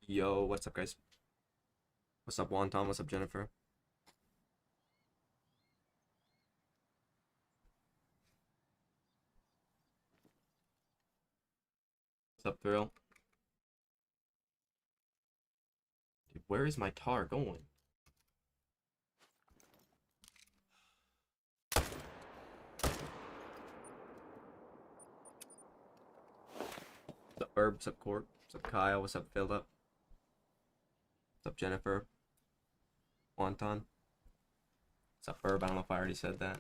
Yo, what's up, guys? What's up, Wonton? What's up, Jennifer? What's up, Thrill? Dude, where is my tar going? What's up, Herb? What's up, Court? What's up, Kyle? What's up, Philip? What's up, Jennifer? Wonton? What's up, Herb? I don't know if I already said that.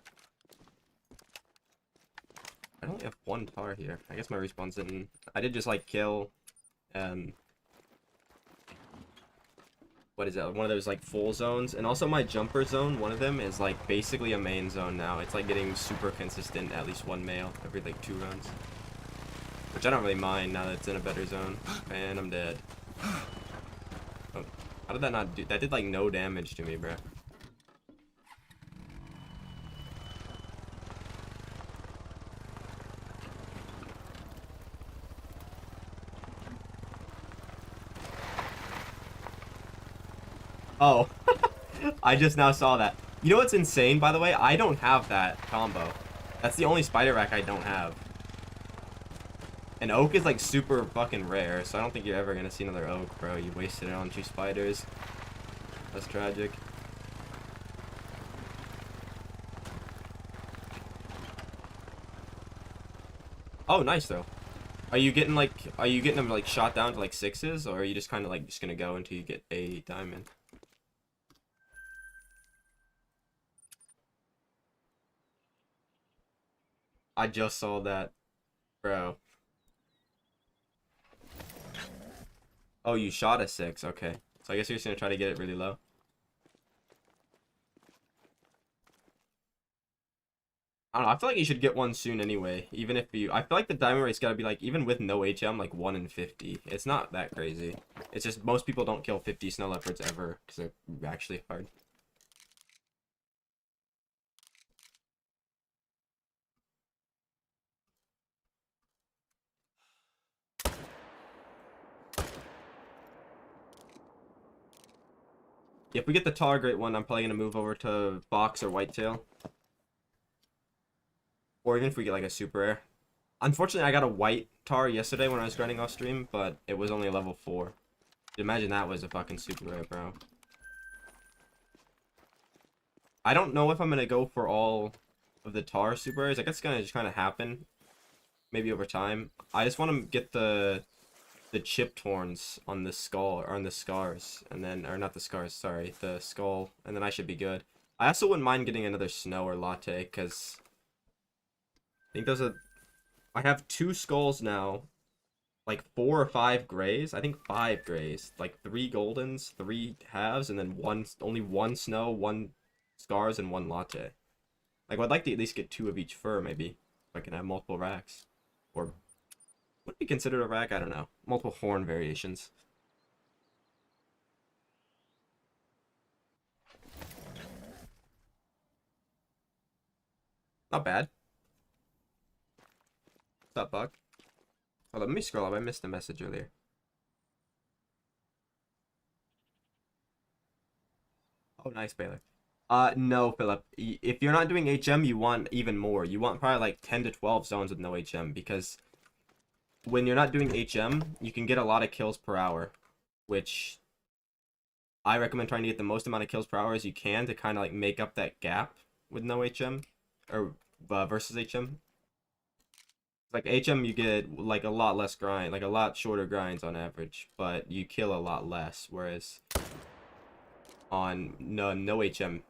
I only have one tar here. I guess my respawn's didn't. I did just like kill what is that? One of those like full zones, and also my jumper zone. One of them is like basically a main zone now. It's like getting super consistent, at least one male every like 2 runs, which I don't really mind now that it's in a better zone. And I'm dead. Oh, how did that not do? That did like no damage to me, bro. Oh, I just now saw that. You know what's insane, by the way? I don't have that combo. That's the only spider rack I don't have. And oak is like super fucking rare, so I don't think you're ever gonna see another oak, bro. You wasted it on 2 spiders. That's tragic. Oh, nice though. Are you getting them like shot down to like 6s, or are you just kind of like just gonna go until you get a diamond? I just saw that, bro. Oh, you shot a 6. Okay, so I guess you're just gonna try to get it really low. I don't know. I feel like you should get one soon anyway. Even if you, I feel like the diamond rate's gotta be like, even with no HM, like 1 in 50. It's not that crazy. It's just most people don't kill 50 snow leopards ever because they're actually hard. If we get the taller great one, I'm probably gonna move over to box or whitetail. Or even if we get like a super rare. Unfortunately, I got a white tar yesterday when I was grinding off stream, but it was only a level 4. Imagine that was a fucking super rare, bro. I don't know if I'm gonna go for all of the tar super rares. I guess it's gonna just kind of happen, maybe over time. I just want to get the chipped horns on the skull, or on the scars, and then, or not the scars, sorry, the skull, and then I should be good. I also wouldn't mind getting another snow or latte, because I think those are, I have 2 skulls now, like 4 or 5 grays. I think 5 grays, like 3 goldens, 3 halves, and then only 1 snow, 1 scars, and 1 latte. Like, I'd like to at least get 2 of each fur, maybe, if I can have multiple racks. Or would it be considered a rack? I don't know. Multiple horn variations. Not bad. What's up, Buck? Oh, let me scroll up. I missed the message earlier. Oh, nice, Baylor. No, Philip. If you're not doing HM, you want even more. You want probably like 10 to 12 zones with no HM, because when you're not doing HM, you can get a lot of kills per hour, which I recommend trying to get the most amount of kills per hour as you can to kind of like make up that gap with no HM, or versus HM. Like HM, you get like a lot less grind, like a lot shorter grinds on average, but you kill a lot less. Whereas on no HM,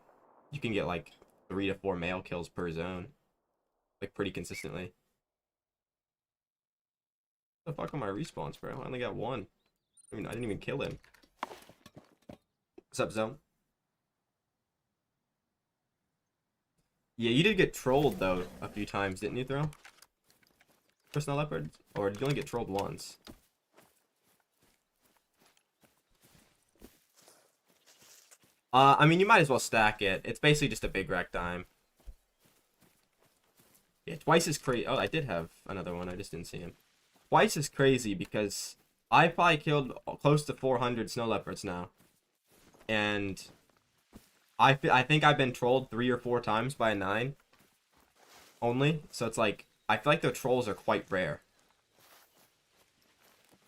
you can get like 3 to 4 male kills per zone, like pretty consistently. What the fuck are my respawns, bro? I only got 1. I mean, I didn't even kill him. What's up, Zone? Yeah, you did get trolled though a few times, didn't you, Throw? For snow leopard, or did you only get trolled once? I mean, you might as well stack it. It's basically just a big rack dime. Yeah, twice as crazy. Oh, I did have another one. I just didn't see him. Twice as crazy because I probably killed close to 400 snow leopards now, and I think I've been trolled 3 or 4 times by a 9 only. So it's like I feel like the trolls are quite rare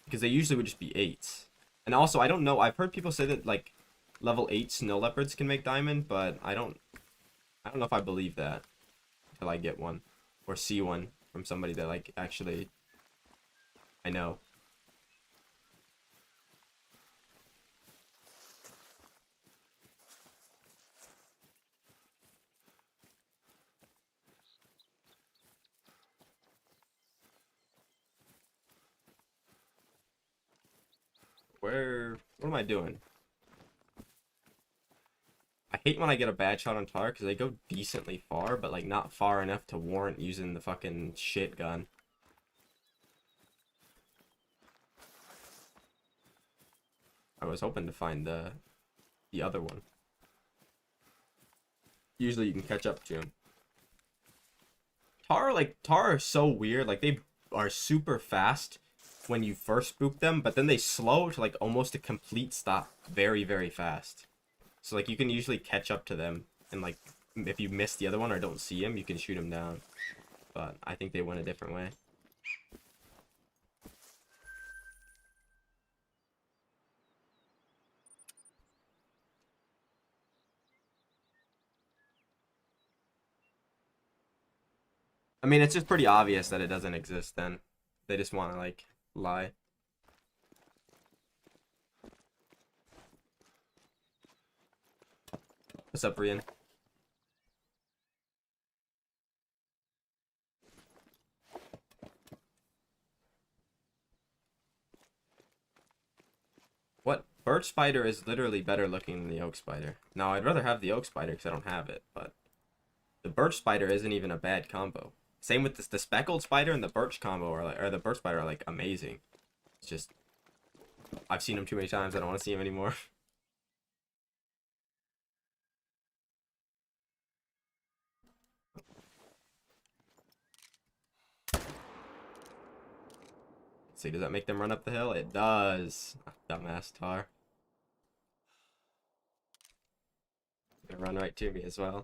because they usually would just be 8s. And also, I don't know. I've heard people say that like level 8 snow leopards can make diamond, but I don't know if I believe that until I get one or see one from somebody that like actually I know. What am I doing? I hate when I get a bad shot on tar because they go decently far, but like not far enough to warrant using the fucking shit gun. I was hoping to find the other one. Usually you can catch up to him. Tar are so weird. Like they are super fast when you first spook them, but then they slow to like almost a complete stop very, very fast. So like you can usually catch up to them, and like if you miss the other one or don't see him, you can shoot him down. But I think they went a different way. I mean, it's just pretty obvious that it doesn't exist then. They just want to like lie. What's up, Brian? What? Birch spider is literally better looking than the oak spider. Now, I'd rather have the oak spider because I don't have it, but the birch spider isn't even a bad combo. Same with this, the speckled spider and the birch combo are like, or the birch spider are like amazing. It's just I've seen them too many times. I don't want to see them anymore. Let's see, does that make them run up the hill? It does. Dumbass tar. They run right to me as well.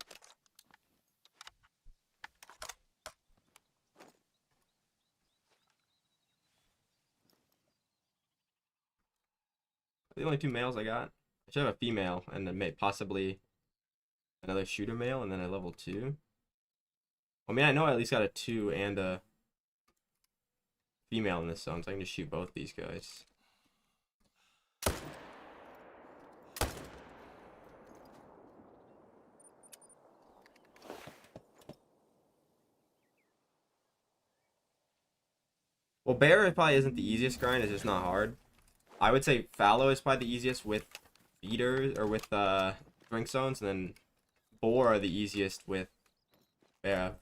The only 2 males I got. I should have a female and then possibly another shooter male and then a level 2. I mean, I know I at least got a 2 and a female in this zone, so I can just shoot both these guys. Well, bear probably isn't the easiest grind. It's just not hard. I would say fallow is probably the easiest with feeders or with drink zones, and then boar are the easiest with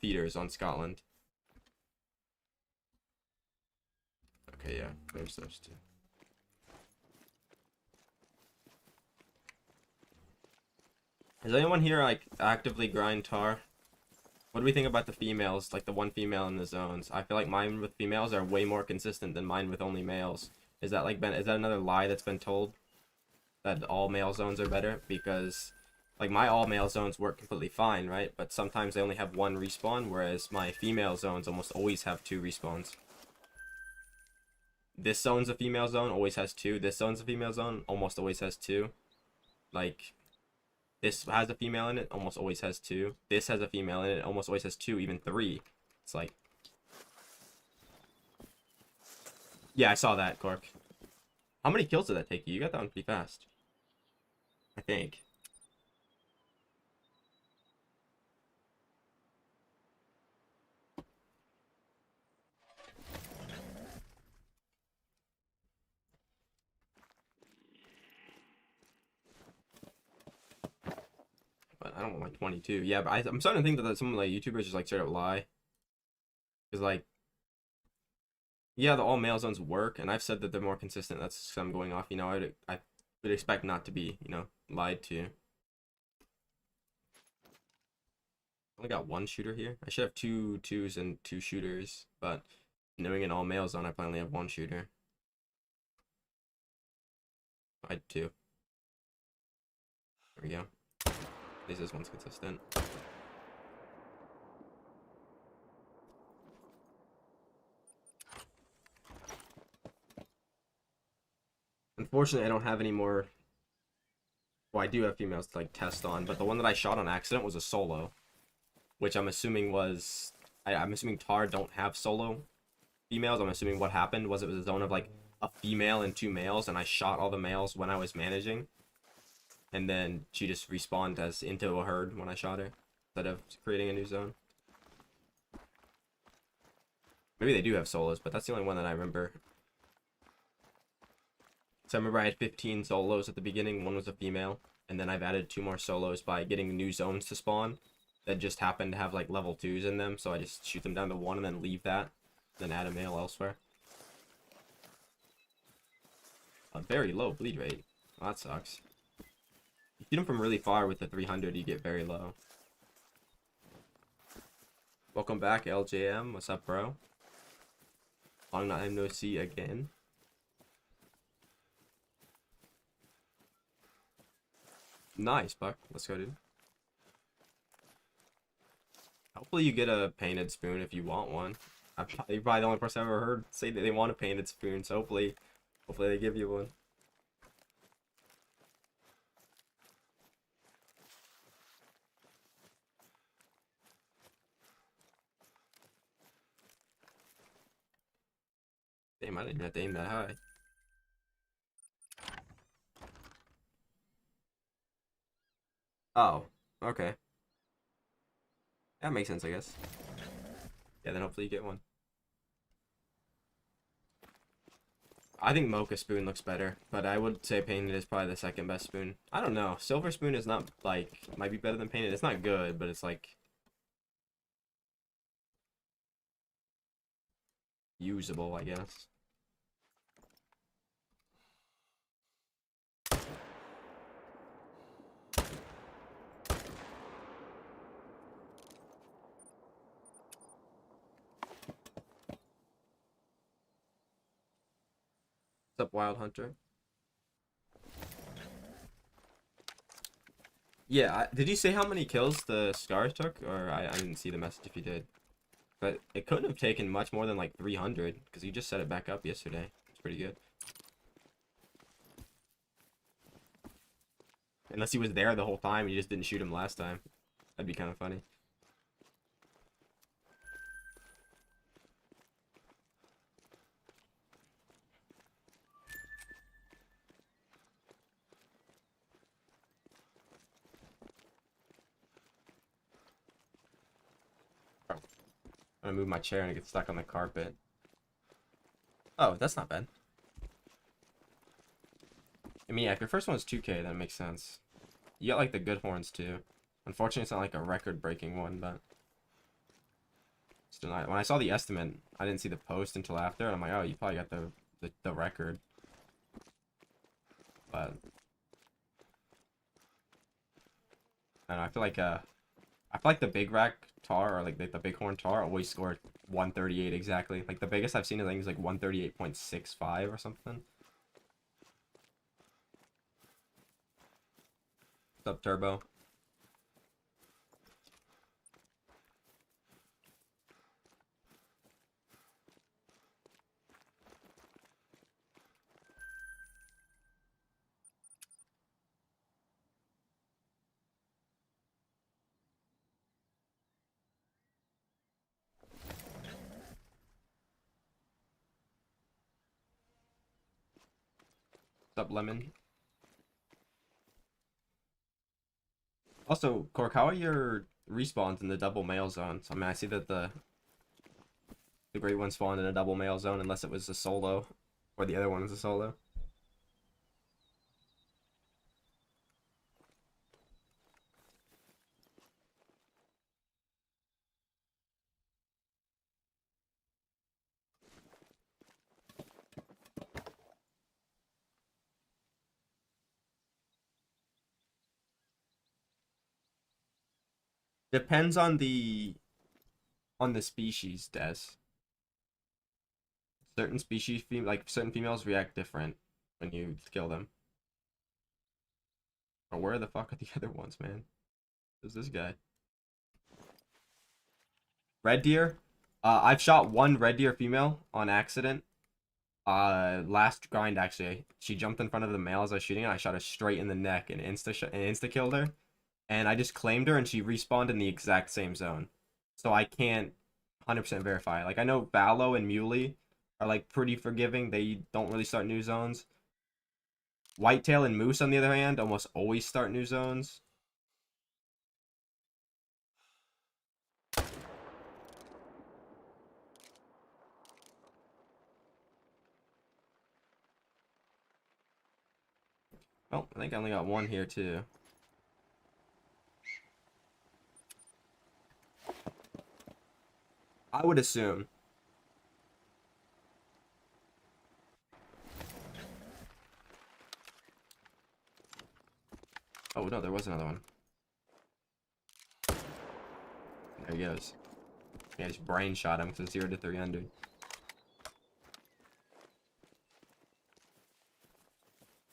feeders on Scotland. Okay, yeah, there's those two. Does anyone here like actively grind tar? What do we think about the females, like the one female in the zones? I feel like mine with females are way more consistent than mine with only males. Is that like is that another lie that's been told? That all male zones are better? Because like my all male zones work completely fine, right? But sometimes they only have 1 respawn, whereas my female zones almost always have 2 respawns. This zone's a female zone, always has 2. This zone's a female zone, almost always has 2. Like this has a female in it, almost always has 2. This has a female in it, almost always has 2, even 3. It's like, yeah, I saw that, Cork. How many kills did that take you? You got that one pretty fast, I think. But I don't want like 22. Yeah, but I'm starting to think that some like YouTubers just like straight up lie. Because like, yeah, the all male zones work, and I've said that they're more consistent. That's because I'm going off. You know, I would expect not to be, you know, lied to. Only got 1 shooter here. I should have 2 twos and 2 shooters, but knowing an all male zone, I finally have 1 shooter. I had two. There we go. At least this one's consistent. Unfortunately, I don't have any more. Well, I do have females to like test on, but the one that I shot on accident was a solo, which I'm assuming was. I'm assuming Tar don't have solo females. I'm assuming what happened was it was a zone of like a female and two males, and I shot all the males when I was managing, and then she just respawned as into a herd when I shot her, instead of creating a new zone. Maybe they do have solos, but that's the only one that I remember. So I remember I had 15 solos at the beginning, one was a female, and then I've added 2 more solos by getting new zones to spawn that just happen to have like level 2s in them, so I just shoot them down to 1 and then leave that, then add a male elsewhere. A very low bleed rate. Well, that sucks. You shoot them from really far with the 300, you get very low. Welcome back, LJM. What's up, bro? Long time no see again. Nice, Buck. Let's go, dude. Hopefully you get a painted spoon if you want one. You're probably the only person I've ever heard say that they want a painted spoon, so hopefully they give you one. Damn, I didn't even have to aim that high. Oh, okay. That makes sense, I guess. Yeah, then hopefully you get one. I think Mocha Spoon looks better, but I would say Painted is probably the second best spoon. I don't know. Silver Spoon is not, like, might be better than Painted. It's not good, but it's, like, usable, I guess. What's up, Wild Hunter? Yeah, did you say how many kills the Scars took? Or I didn't see the message if you did. But it couldn't have taken much more than like 300, because you just set it back up yesterday. It's pretty good. Unless he was there the whole time, you just didn't shoot him last time. That'd be kind of funny. Oh, I'm gonna move my chair and it gets stuck on the carpet. Oh, that's not bad. I mean, yeah, if your first one's 2K, that makes sense. You got like the good horns too. Unfortunately, it's not like a record-breaking one, but still not. When I saw the estimate, I didn't see the post until after, and I'm like, oh, you probably got the record. But I don't know, I feel like the big rack tar or like the bighorn tar always scored 138 exactly. Like the biggest I've seen I think is like 138.65 or something. What's up, Turbo? What's up, Lemon? Also, Cork, how are your respawns in the double male zones? I mean, I see that the great one spawned in a double male zone unless it was a solo, or the other one is a solo. Depends on the species, Des. Certain species, like certain females, react different when you kill them. Or where the fuck are the other ones, man? Who's this guy? Red deer. I've shot one red deer female on accident. Last grind actually. She jumped in front of the male as I was shooting, and I shot her straight in the neck and insta killed her. And I just claimed her, and she respawned in the exact same zone. So I can't 100% verify. Like, I know Fallow and Muley are like pretty forgiving. They don't really start new zones. Whitetail and Moose, on the other hand, almost always start new zones. Oh, I think I only got one here too. I would assume. Oh no, there was another one. There he goes. Yeah, I just brain shot him from 0 to 300.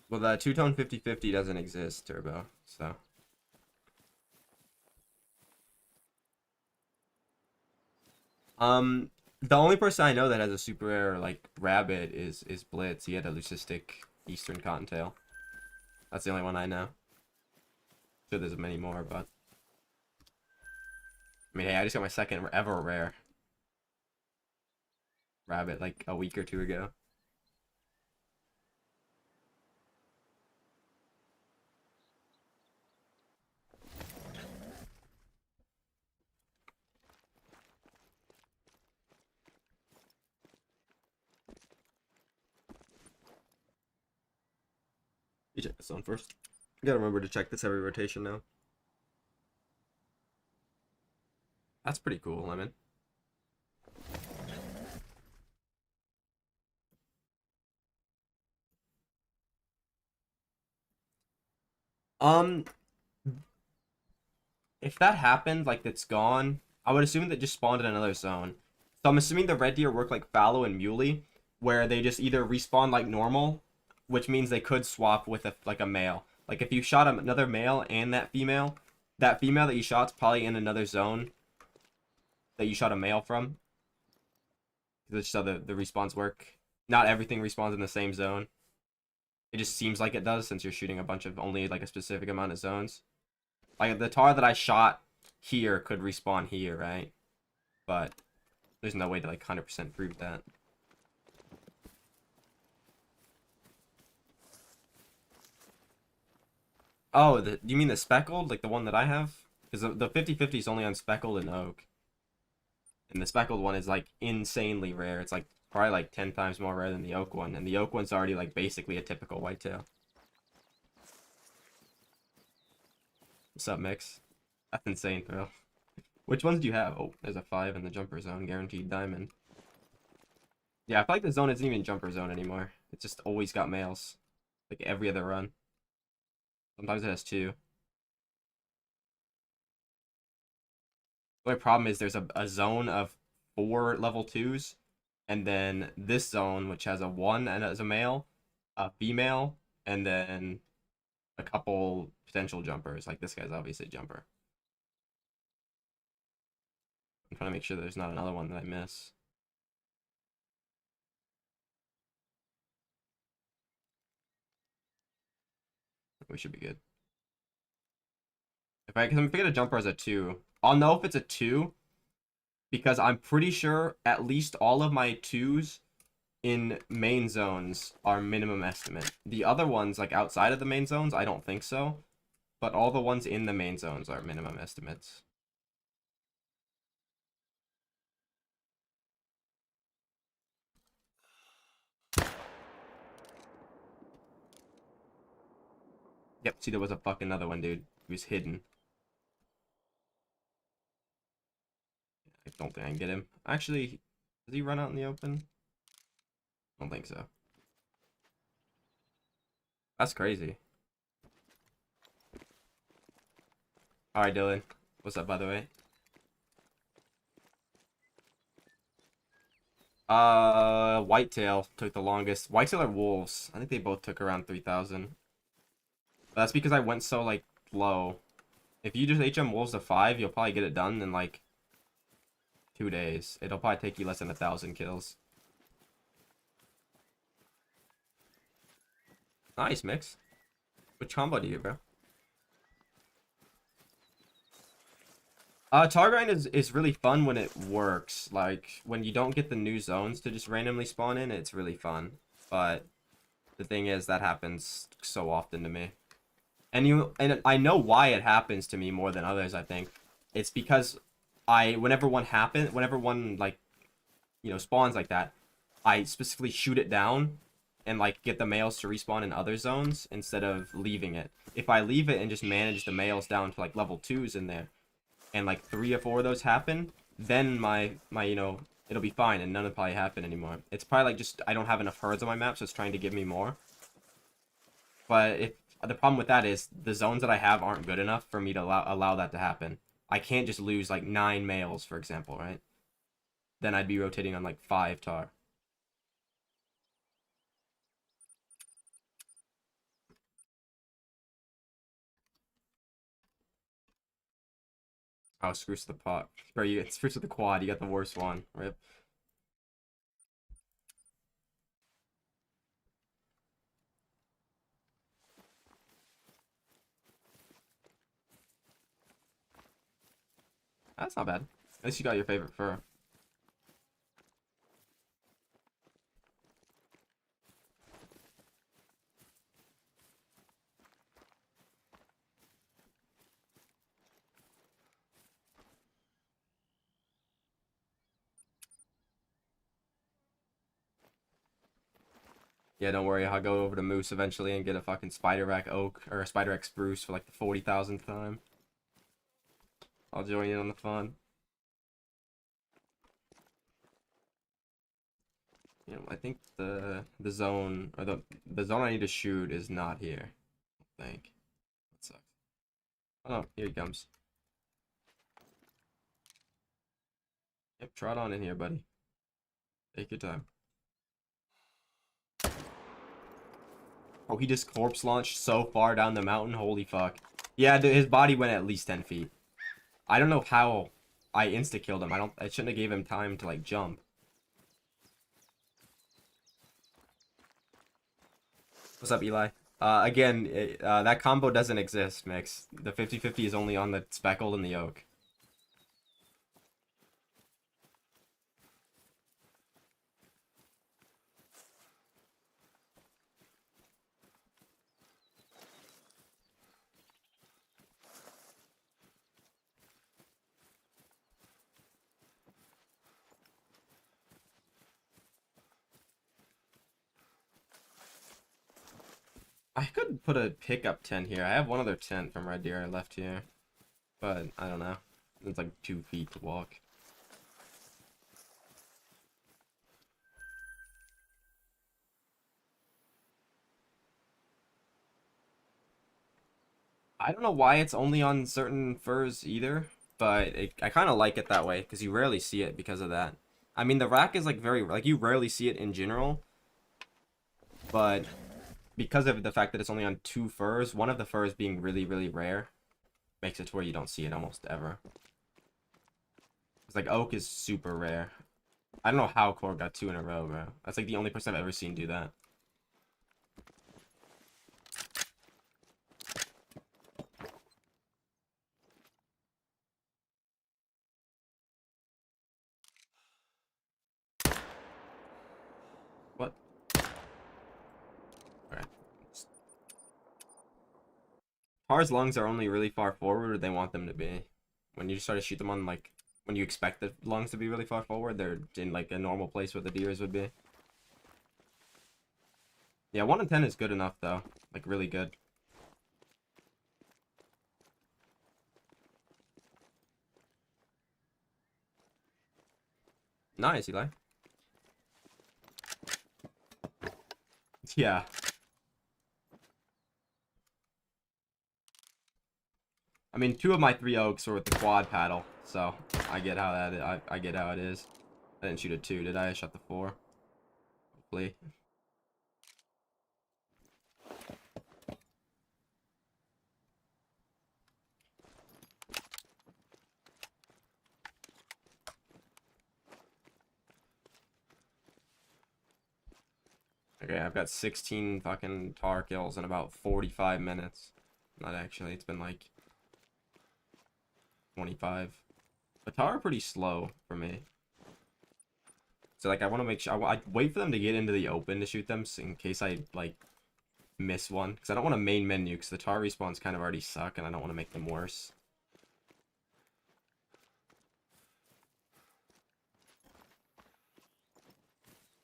Well, the two-tone 50-50 doesn't exist, Turbo, so. The only person I know that has a super rare, like, rabbit is Blitz. He had a leucistic Eastern Cottontail. That's the only one I know. Sure, there's many more, but. I mean, hey, I just got my second ever rare rabbit, like, a week or two ago. You check this one first. You gotta remember to check this every rotation now. That's pretty cool, Lemon. Um, if that happened, like it's gone, I would assume that just spawned in another zone. So I'm assuming the red deer work like Fallow and Muley, where they just either respawn like normal, which means they could swap with a male. Like if you shot another male and that female that you shot's probably in another zone that you shot a male from. That's just how the respawns work. Not everything respawns in the same zone. It just seems like it does since you're shooting a bunch of only like a specific amount of zones. Like the tar that I shot here could respawn here, right? But there's no way to like 100% prove that. Oh, you mean the speckled? Like the one that I have? Because the 50-50 is only on speckled and oak. And the speckled one is like insanely rare. It's like probably like 10 times more rare than the oak one. And the oak one's already like basically a typical whitetail. What's up, Mix? That's insane, bro. Which ones do you have? Oh, there's a 5 in the jumper zone. Guaranteed diamond. Yeah, I feel like the zone isn't even jumper zone anymore. It's just always got males. Like every other run. Sometimes it has 2. The only problem is there's a zone of 4 level 2s. And then this zone, which has a 1 and as a male, a female, and then a couple potential jumpers. Like this guy's obviously a jumper. I'm trying to make sure there's not another one that I miss. We should be good. If I get a jumper as a 2, I'll know if it's a 2 because I'm pretty sure at least all of my 2s in main zones are minimum estimate. The other ones, like outside of the main zones, I don't think so. But all the ones in the main zones are minimum estimates. Yep, see, there was a fucking another one, dude. He was hidden. I don't think I can get him. Actually, does he run out in the open? I don't think so. That's crazy. Alright, Dylan. What's up, by the way? Whitetail took the longest. Whitetail or wolves? I think they both took around 3,000. That's because I went so, like, low. If you just HM wolves to 5, you'll probably get it done in, like, 2 days. It'll probably take you less than 1,000 kills. Nice, Mix. Which combo do you, bro? Tar grind is really fun when it works. Like, when you don't get the new zones to just randomly spawn in, it's really fun. But the thing is, that happens so often to me. And I know why it happens to me more than others, I think. It's because whenever one, like, you know, spawns like that, I specifically shoot it down and, like, get the males to respawn in other zones instead of leaving it. If I leave it and just manage the males down to, like, level 2s in there, and, like, 3 or 4 of those happen, then my you know, it'll be fine, and none will probably happen anymore. It's probably, like, just I don't have enough herds on my map, so it's trying to give me more. But if the problem with that is the zones that I have aren't good enough for me to allow that to happen. I can't just lose, like, 9 males, for example, right? Then I'd be rotating on, like, 5 tar. Oh, screws to the pot. Bro, you get screws to the quad. You got the worst one. Rip. That's not bad. At least you got your favorite fur. Yeah, don't worry. I'll go over to Moose eventually and get a fucking Spider Rack Oak or a Spider Rack Spruce for like the 40,000th time. I'll join in on the fun. You know, I think the zone or the zone I need to shoot is not here. I think. That sucks. Oh, here he comes. Yep, trot on in here, buddy. Take your time. Oh, he just corpse launched so far down the mountain. Holy fuck. Yeah, his body went at least 10 feet. I don't know how I insta-killed him. I shouldn't have gave him time to, like, jump. What's up, Eli? Again, that combo doesn't exist, Mix. The 50-50 is only on the speckled and the oak. I could put a pickup tent here. I have one other tent from Red Deer I left here. But, I don't know. It's like 2 feet to walk. I don't know why it's only on certain furs either, but I kind of like it that way, because you rarely see it because of that. I mean, the rack is, like, like, you rarely see it in general, but because of the fact that it's only on 2 furs, one of the furs being really, really rare, makes it to where you don't see it almost ever. It's like oak is super rare. I don't know how Core got 2 in a row, bro. That's like the only person I've ever seen do that. What? Alright. Tar's lungs are only really far forward, or they want them to be. When you start to shoot them on, like, when you expect the lungs to be really far forward, they're in, like, a normal place where the deers would be. Yeah, 1 in 10 is good enough, though. Like, really good. Nice, Eli. Yeah. I mean, 2 of my 3 oaks were with the quad paddle, so I get how I get how it is. I didn't shoot a 2, did I? I shot the 4. Hopefully. Okay, I've got 16 fucking tar kills in about 45 minutes. Not actually, it's been like 25. But tar are pretty slow for me. So like I want to make sure I wait for them to get into the open to shoot them in case I like miss one, because I don't want to main menu because the tar respawns kind of already suck and I don't want to make them worse.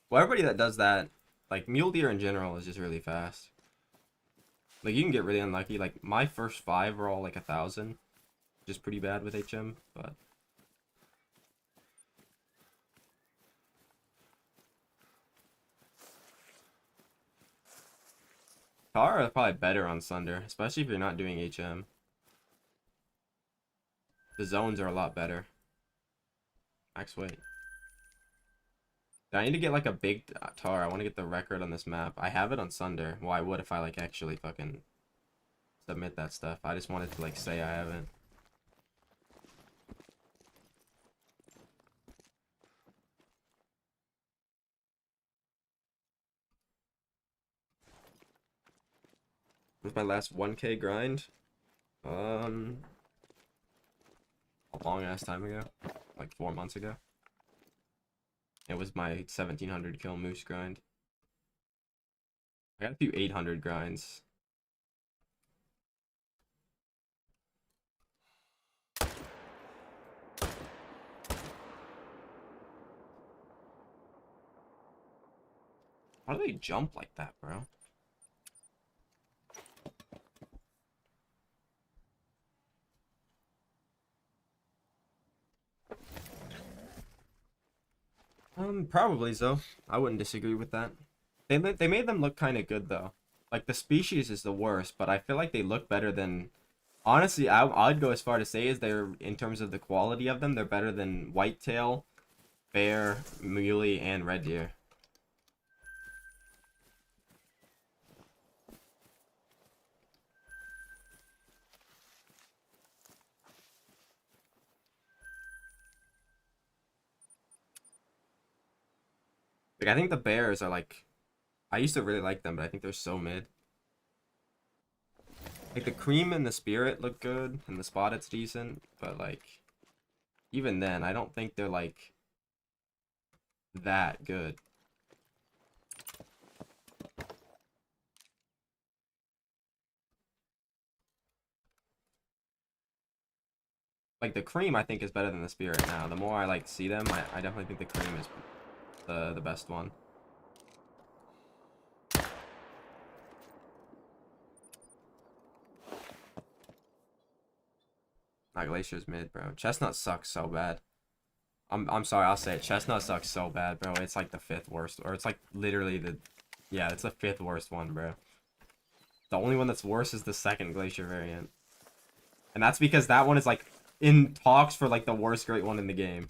Well, everybody that does that, like mule deer in general, is just really fast. Like you can get really unlucky. Like my first 5 were all like 1,000, which is pretty bad with HM, but. Tar are probably better on Sunder, especially if you're not doing HM. The zones are a lot better. Max weight. I need to get like a big tar. I want to get the record on this map. I have it on Sunder. Well, I would if I like actually fucking submit that stuff. I just wanted to like say I haven't. With my last 1K grind, a long ass time ago, like 4 months ago. It was my 1700 kill moose grind. I got a few 800 grinds. How do they jump like that, bro? Probably so. I wouldn't disagree with that. They made them look kind of good though. Like the species is the worst, but I feel like they look better than. Honestly, I'd go as far to say is they're in terms of the quality of them, they're better than whitetail, bear, muley, and red deer. Like I think the bears are like, I used to really like them, but I think they're so mid. Like the cream and the spirit look good, and the spotted's decent, but like even then, I don't think they're like that good. Like the cream, I think is better than the spirit now. The more I like see them, I definitely think the cream is the best one. Not Glacier's mid, bro. Chestnut sucks so bad. I'm sorry, I'll say it. Chestnut sucks so bad, bro. It's like the 5th worst, or it's like literally the, yeah, it's the 5th worst one, bro. The only one that's worse is the 2nd Glacier variant, and that's because that one is like in talks for like the worst great one in the game.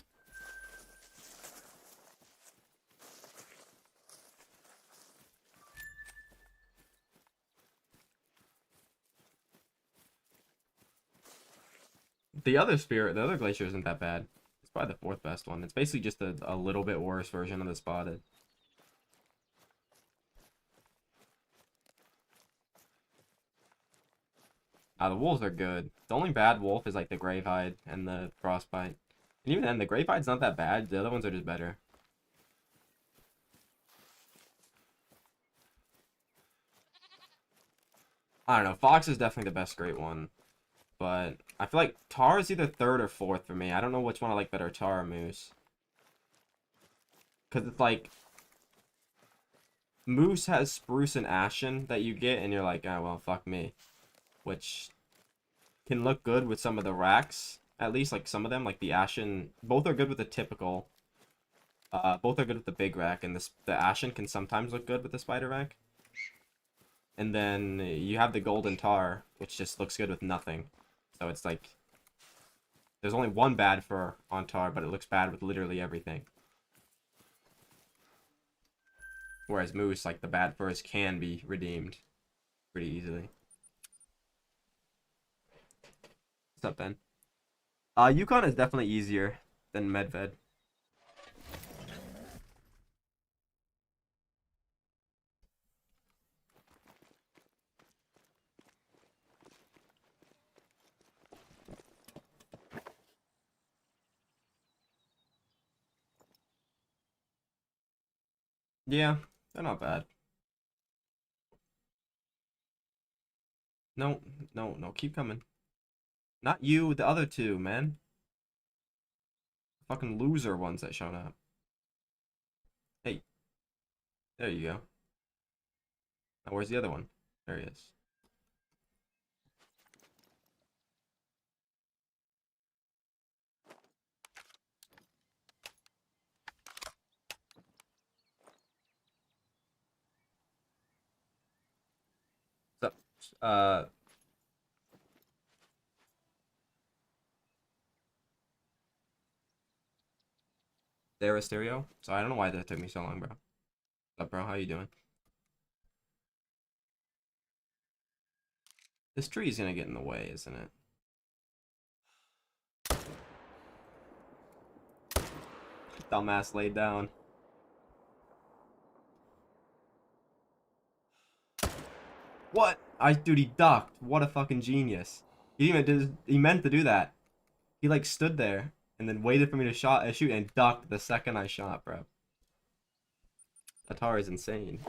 The other spirit, the other Glacier isn't that bad. It's probably the 4th best one. It's basically just a little bit worse version of the spotted. The wolves are good. The only bad wolf is like the Gravehide and the Frostbite. And even then, the Gravehide's not that bad. The other ones are just better. I don't know. Fox is definitely the best great one. But I feel like Tar is either 3rd or 4th for me. I don't know which one I like better, Tar or Moose. Because it's like, Moose has Spruce and Ashen that you get, and you're like, oh, well, fuck me. Which can look good with some of the racks. At least, like, some of them, like the Ashen. Both are good with the typical. Both are good with the big rack, and the Ashen can sometimes look good with the spider rack. And then you have the Golden Tar, which just looks good with nothing. So it's like, there's only one bad fur on Tar, but it looks bad with literally everything. Whereas Moose, like, the bad furs can be redeemed pretty easily. What's up, Ben? Yukon is definitely easier than Medved. Yeah, they're not bad. No, no, no, keep coming. Not you, the other two, man. Fucking loser ones that showed up. Hey, there you go. Now where's the other one? There he is. So, there is stereo. So I don't know why that took me so long, bro. What's up, bro? How you doing? This tree's gonna get in the way, isn't it? Dumbass laid down. What? Dude, he ducked. What a fucking genius. He even did. He meant to do that. He like stood there and then waited for me to shoot and ducked the second I shot, bro. Atari's insane.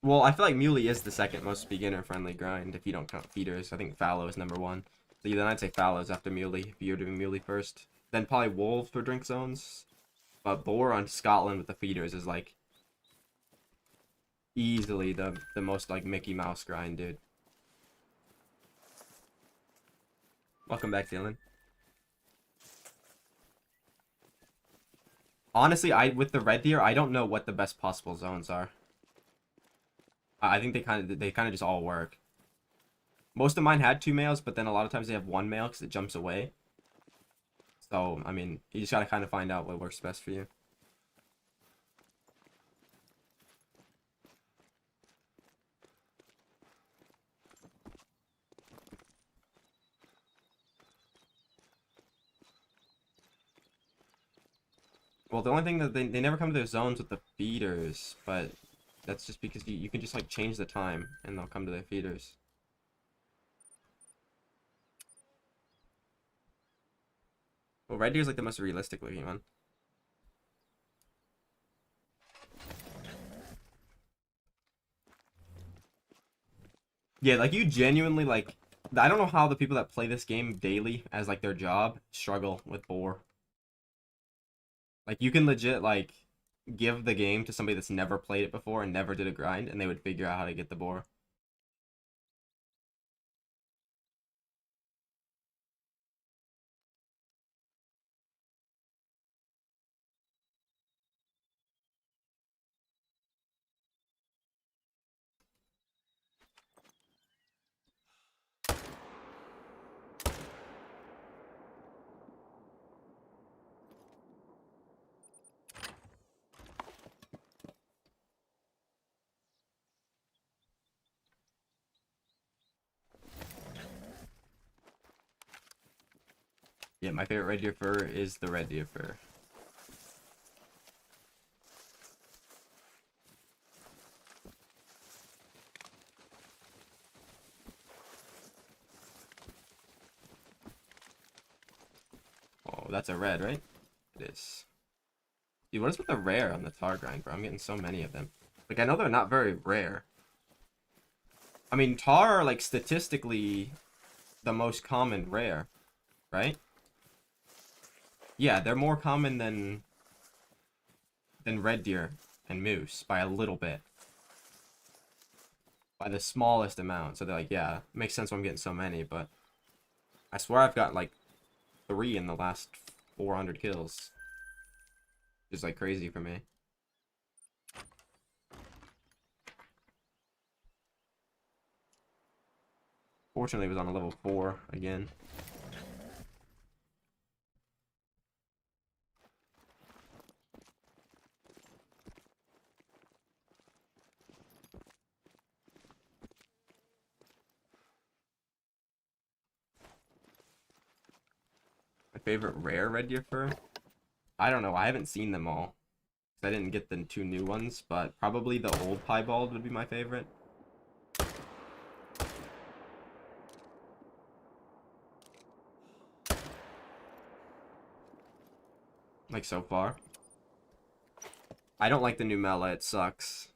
Well, I feel like Muley is the second most beginner-friendly grind if you don't count feeders. I think fallow is number one. So then I'd say fallow's after Muley if you're doing Muley first. Then probably wolves for drink zones. But boar on Scotland with the feeders is like easily the most like Mickey Mouse grind, dude. Welcome back, Dylan. Honestly, with the red deer, I don't know what the best possible zones are. I think they kind of just all work. Most of mine had two males, but then a lot of times they have one male because it jumps away. So, I mean, you just gotta kind of find out what works best for you. Well, the only thing that they never come to their zones with the feeders, but that's just because you can just like change the time and they'll come to their feeders. Well, red deer is like the most realistic looking one. Yeah, like you genuinely like. I don't know how the people that play this game daily as like their job struggle with boar. Like you can legit like give the game to somebody that's never played it before and never did a grind, and they would figure out how to get the boar. Yeah, my favorite red deer fur is the red deer fur. Oh, that's a red, right? It is. Dude, what is with the rare on the tar grind, bro? I'm getting so many of them. Like, I know they're not very rare. I mean, tar are, like, statistically the most common rare, right? Yeah, they're more common than red deer and moose by a little bit. By the smallest amount. So they're like, yeah, makes sense why I'm getting so many, but I swear I've got, like, 3 in the last 400 kills. Just, like, crazy for me. Fortunately, it was on a level 4 again. My favorite rare red deer fur? I don't know. I haven't seen them all. I didn't get the 2 new ones, but probably the old piebald would be my favorite. like so far. I don't like the new Mela, it sucks.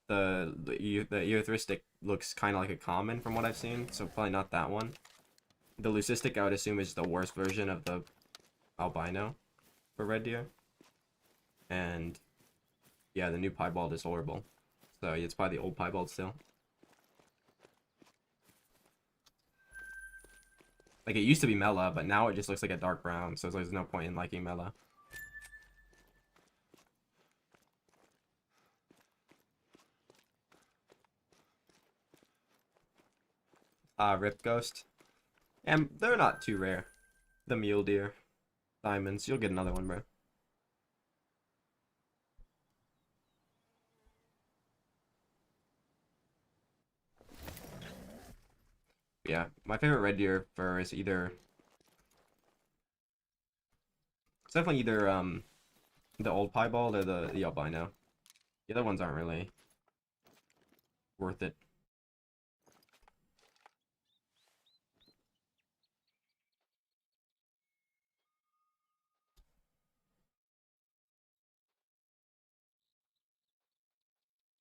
The Earthristic looks kind of like a common from what I've seen, so probably not that one. The Leucistic, I would assume, is the worst version of the albino for red deer. And yeah, the new piebald is horrible. So it's probably the old piebald still. Like, it used to be Mela, but now it just looks like a dark brown, so there's no point in liking Mela. Rip Ghost. And they're not too rare. The mule deer. Diamonds. You'll get another one, bro. Yeah, my favorite red deer fur is either... It's definitely either, the old piebald or the albino. The other ones aren't really worth it.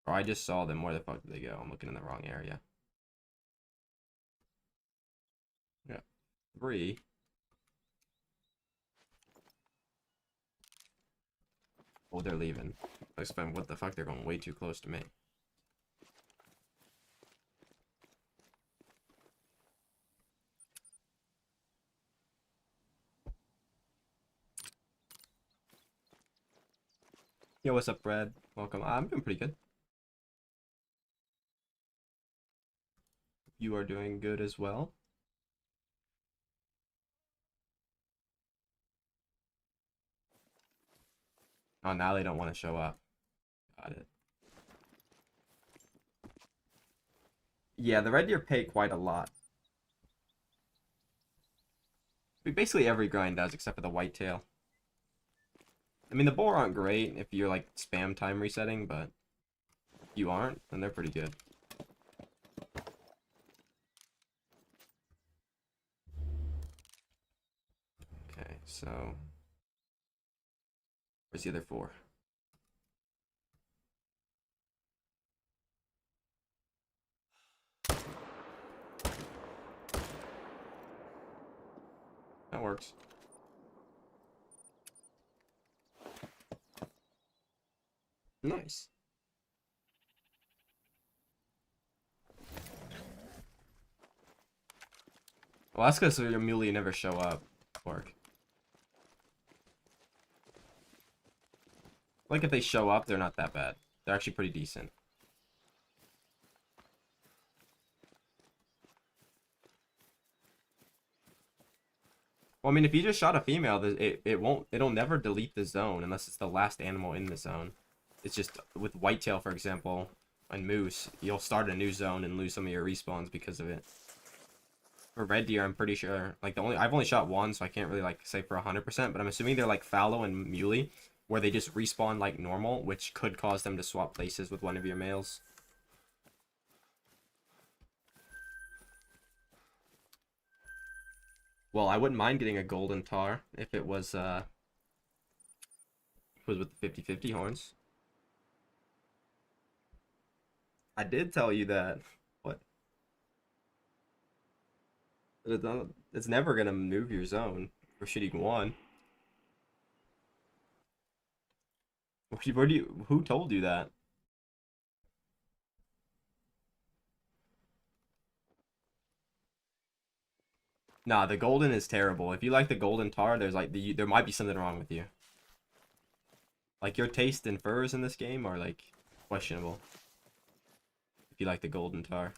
Oh, I just saw them. Where the fuck did they go? I'm looking in the wrong area. Yeah. 3. Oh, they're leaving. I spent what the fuck? They're going way too close to me. Yo, what's up, Brad? Welcome. I'm doing pretty good. You are doing good as well. Oh, now they don't want to show up. Got it. Yeah, the red deer pay quite a lot. Basically every grind does, except for the whitetail. I mean, the boar aren't great if you're, like, spam time resetting, but if you aren't, then they're pretty good. Okay, so... Where's the other 4? That works. Nice. Well, that's because your muley never show up. Work. Like, if they show up, they're not that bad. They're actually pretty decent. Well, I mean, if you just shot a female, it'll never delete the zone unless it's the last animal in the zone. It's just, with whitetail, for example, and moose, you'll start a new zone and lose some of your respawns because of it. For red deer, I'm pretty sure, like, I've only shot one, so I can't really, like, say for 100%, but I'm assuming they're like fallow and muley, where they just respawn like normal, which could cause them to swap places with one of your males. Well, I wouldn't mind getting a golden tar if it was with the 50/50 horns. I did tell you that. What? It's never gonna move your zone for shooting one. Where do you? Who told you that? Nah, the golden is terrible. If you like the golden tar, there might be something wrong with you. Like, your taste in furs in this game are like questionable. If you like the golden tar.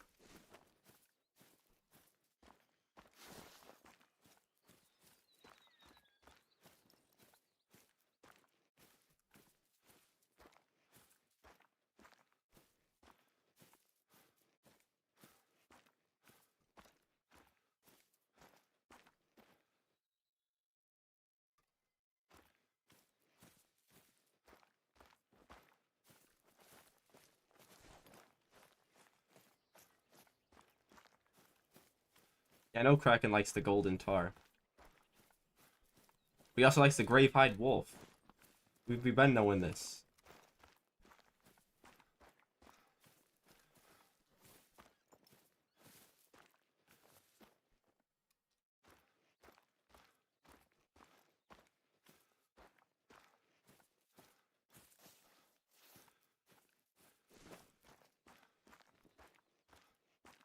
Yeah, I know Kraken likes the golden tar. But he also likes the Gravehide Wolf. We've been knowing this.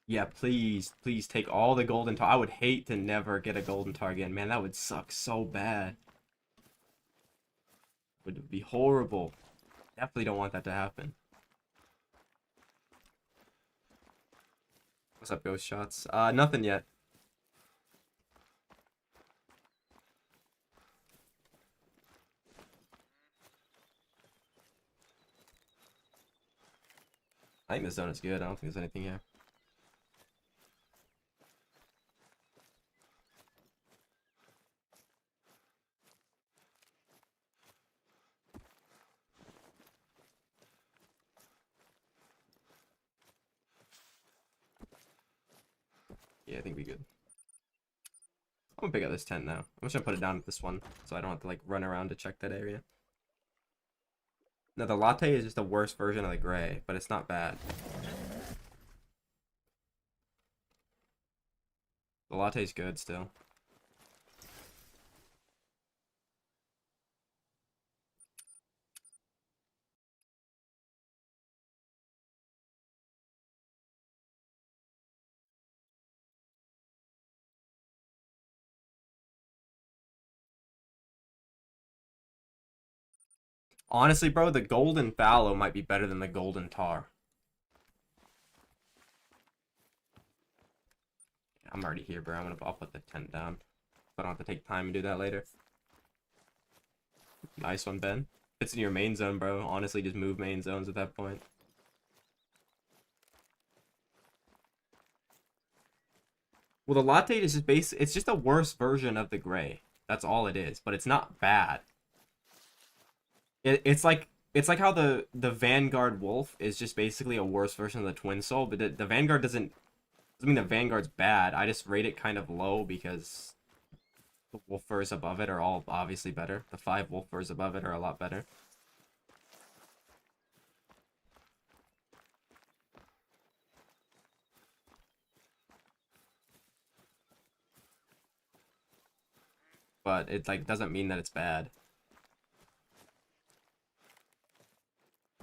Yeah, please, please take all the golden tar. I would hate to never get a golden tar again. Man, that would suck so bad. It would be horrible. Definitely don't want that to happen. What's up, Ghost Shots? Nothing yet. I think this zone is good. I don't think there's anything here. Yeah, I think we good. I'm gonna pick up this tent now. I'm just gonna put it down at this one, so I don't have to, like, run around to check that area. No, the latte is just a worse version of the gray, but it's not bad. The latte's good still. Honestly, bro, the golden fallow might be better than the golden tar. I'm already here, bro. I'll put the tent down. I don't have to take time and do that later. Nice one, Ben. It's in your main zone, bro. Honestly, just move main zones at that point. Well, the latte is just it's just a worse version of the gray. That's all it is, but it's not bad. It's like how the Vanguard Wolf is just basically a worse version of the Twin Soul, but the Vanguard doesn't mean the Vanguard's bad. I just rate it kind of low because the wolf furs above it are all obviously better. The 5 wolf furs above it are a lot better. But it, like, doesn't mean that it's bad.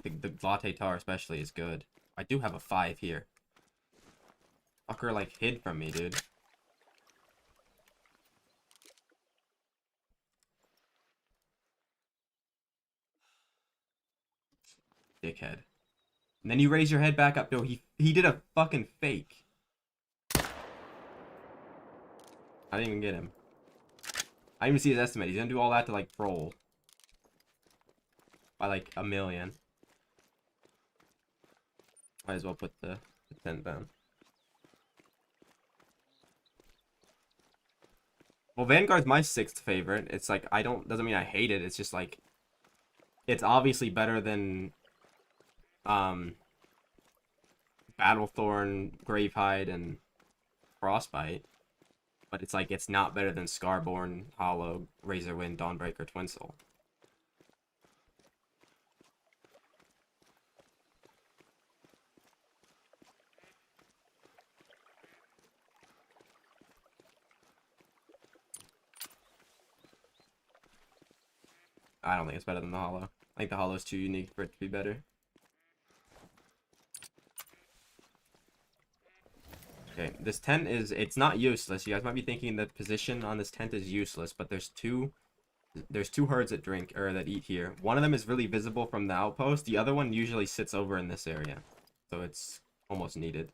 The latte tar especially is good. I do have a 5 here. Fucker, like, hid from me, dude. Dickhead. And then you raise your head back up. No, he did a fucking fake. I didn't even get him. I didn't even see his estimate. He's gonna do all that to, like, troll. By, like, a million. Might as well put the tent down. Well, Vanguard's my 6th favorite. It's like, doesn't mean I hate it. It's just like, it's obviously better than, Battlethorn, Gravehide, and Frostbite. But it's like, it's not better than Scarborn, Hollow, Razorwind, Dawnbreaker, Twin Soul. I don't think it's better than the Hollow. I think the Hollow's too unique for it to be better. Okay, this tent it's not useless. You guys might be thinking that position on this tent is useless, but there's two herds that eat here. One of them is really visible from the outpost. The other one usually sits over in this area. So it's almost needed.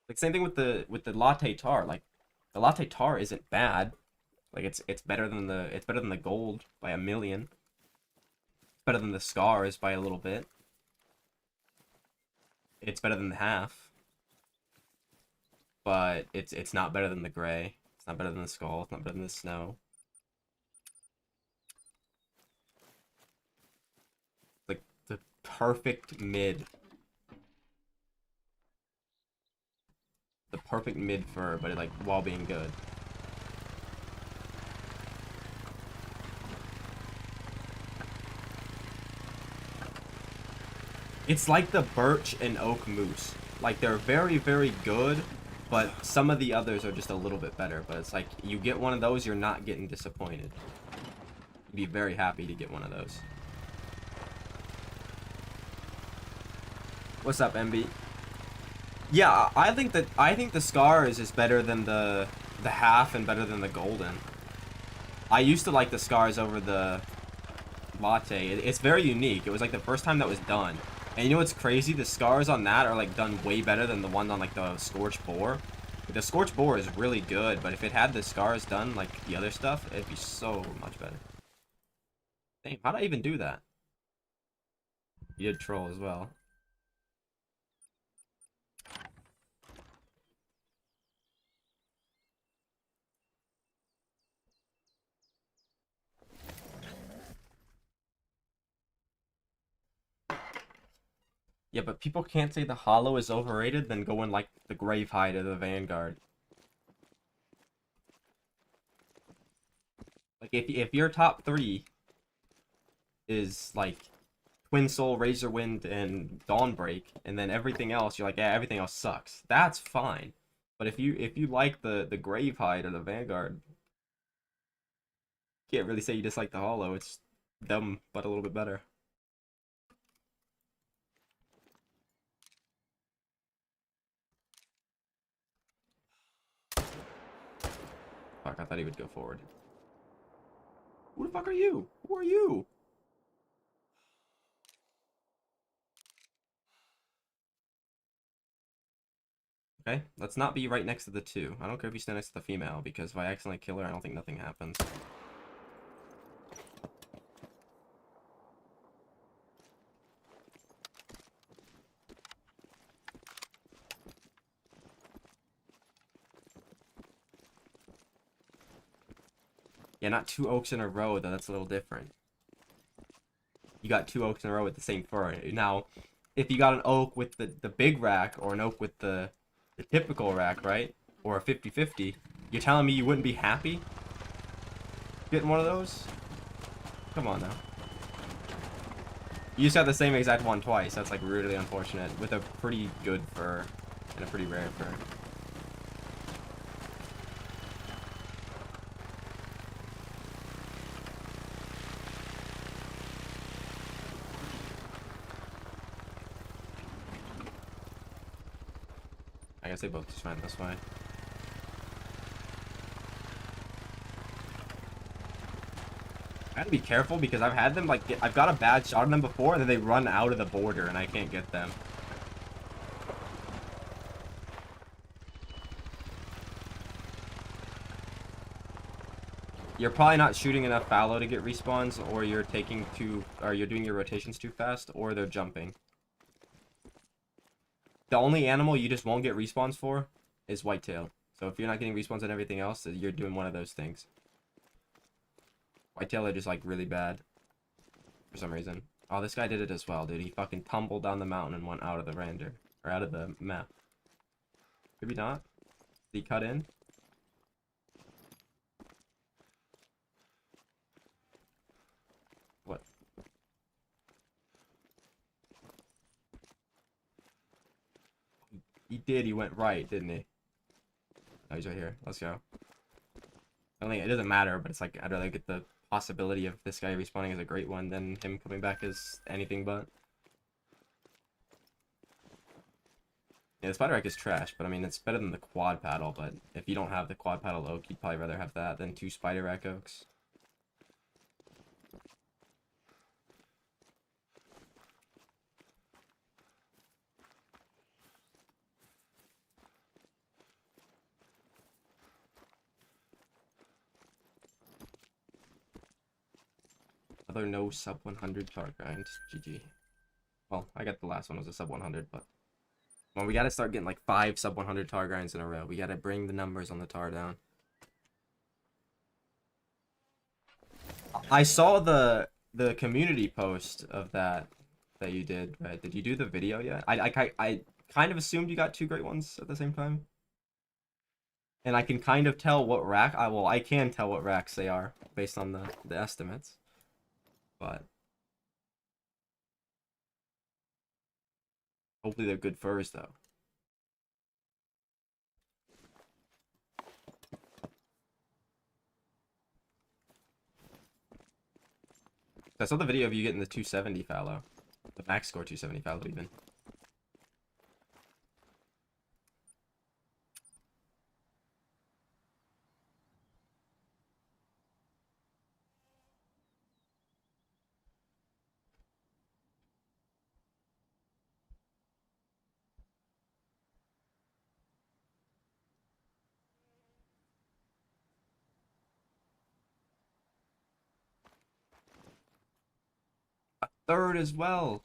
Like, same thing with the latte tar. Like, the latte tar isn't bad. Like, it's better than the gold by a million. It's better than the scars by a little bit. It's better than the half. But it's not better than the gray. It's not better than the skull. It's not better than the snow. Like, the perfect mid. The perfect mid fur, but like while being good. It's like the birch and oak moose. Like they're very, very good, but some of the others are just a little bit better. But it's like you get one of those, you're not getting disappointed. You'd be very happy to get one of those. What's up, MB? Yeah, I think the Scars is better than the half and better than the golden. I used to like the Scars over the latte. It's very unique. It was like the first time that was done. And you know what's crazy? The Scars on that are like done way better than the ones on like the Scorched Boar. The Scorched Boar is really good, but if it had the Scars done like the other stuff, it'd be so much better. Damn, how'd I even do that? You did troll as well. Yeah, but people can't say the Hollow is overrated, then go in like the Gravehide or the Vanguard. Like if your top 3 is like Twin Soul, Razorwind, and Dawnbreak, and then everything else, you're like, yeah, everything else sucks. That's fine. But if you like the Gravehide or the Vanguard, you can't really say you dislike the Hollow. It's dumb, but a little bit better. Fuck, I thought he would go forward. Who the fuck are you? Who are you? Okay, let's not be right next to the 2. I don't care if you stand next to the female, because if I accidentally kill her, I don't think nothing happens. Yeah, not 2 oaks in a row, though. That's a little different. You got 2 oaks in a row with the same fur. Now, if you got an oak with the big rack, or an oak with the typical rack, right? Or a 50-50, you're telling me you wouldn't be happy getting one of those? Come on, now. You just got the same exact one twice. That's, like, really unfortunate. With a pretty good fur. And a pretty rare fur. I guess they both just went this way. I gotta be careful because I've had them like I've got a bad shot on them before and then they run out of the border and I can't get them. You're probably not shooting enough fallow to get respawns, or you're you're doing your rotations too fast, or they're jumping. The only animal you just won't get respawns for is whitetail. So if you're not getting respawns on everything else, you're doing one of those things. Whitetail are just like really bad for some reason. Oh, this guy did it as well, dude. He fucking tumbled down the mountain and went out of the render. Or out of the map. Maybe not. Did he cut in? What? He did. He went right, didn't he? Oh, he's right here. Let's go. I don't think it doesn't matter, but it's like I'd rather get the possibility of this guy respawning as a great one than him coming back as anything but. Yeah, the spider rack is trash, but I mean it's better than the quad paddle. But if you don't have the quad paddle oak, you'd probably rather have that than 2 spider rack oaks. Other no sub 100 tar grind. GG. Well, I got the last one was a sub 100, but well, we gotta start getting like 5 sub 100 tar grinds in a row. We gotta bring the numbers on the tar down. I saw the community post of that. that you did, right? Did you do the video yet? I kind of assumed you got two great ones at the same time. And I can kind of tell what rack I can tell what racks they are based on the estimates. But hopefully they're good furs though. I saw the video of you getting the 270 fallow. The max score 270 fallow even. Third as well.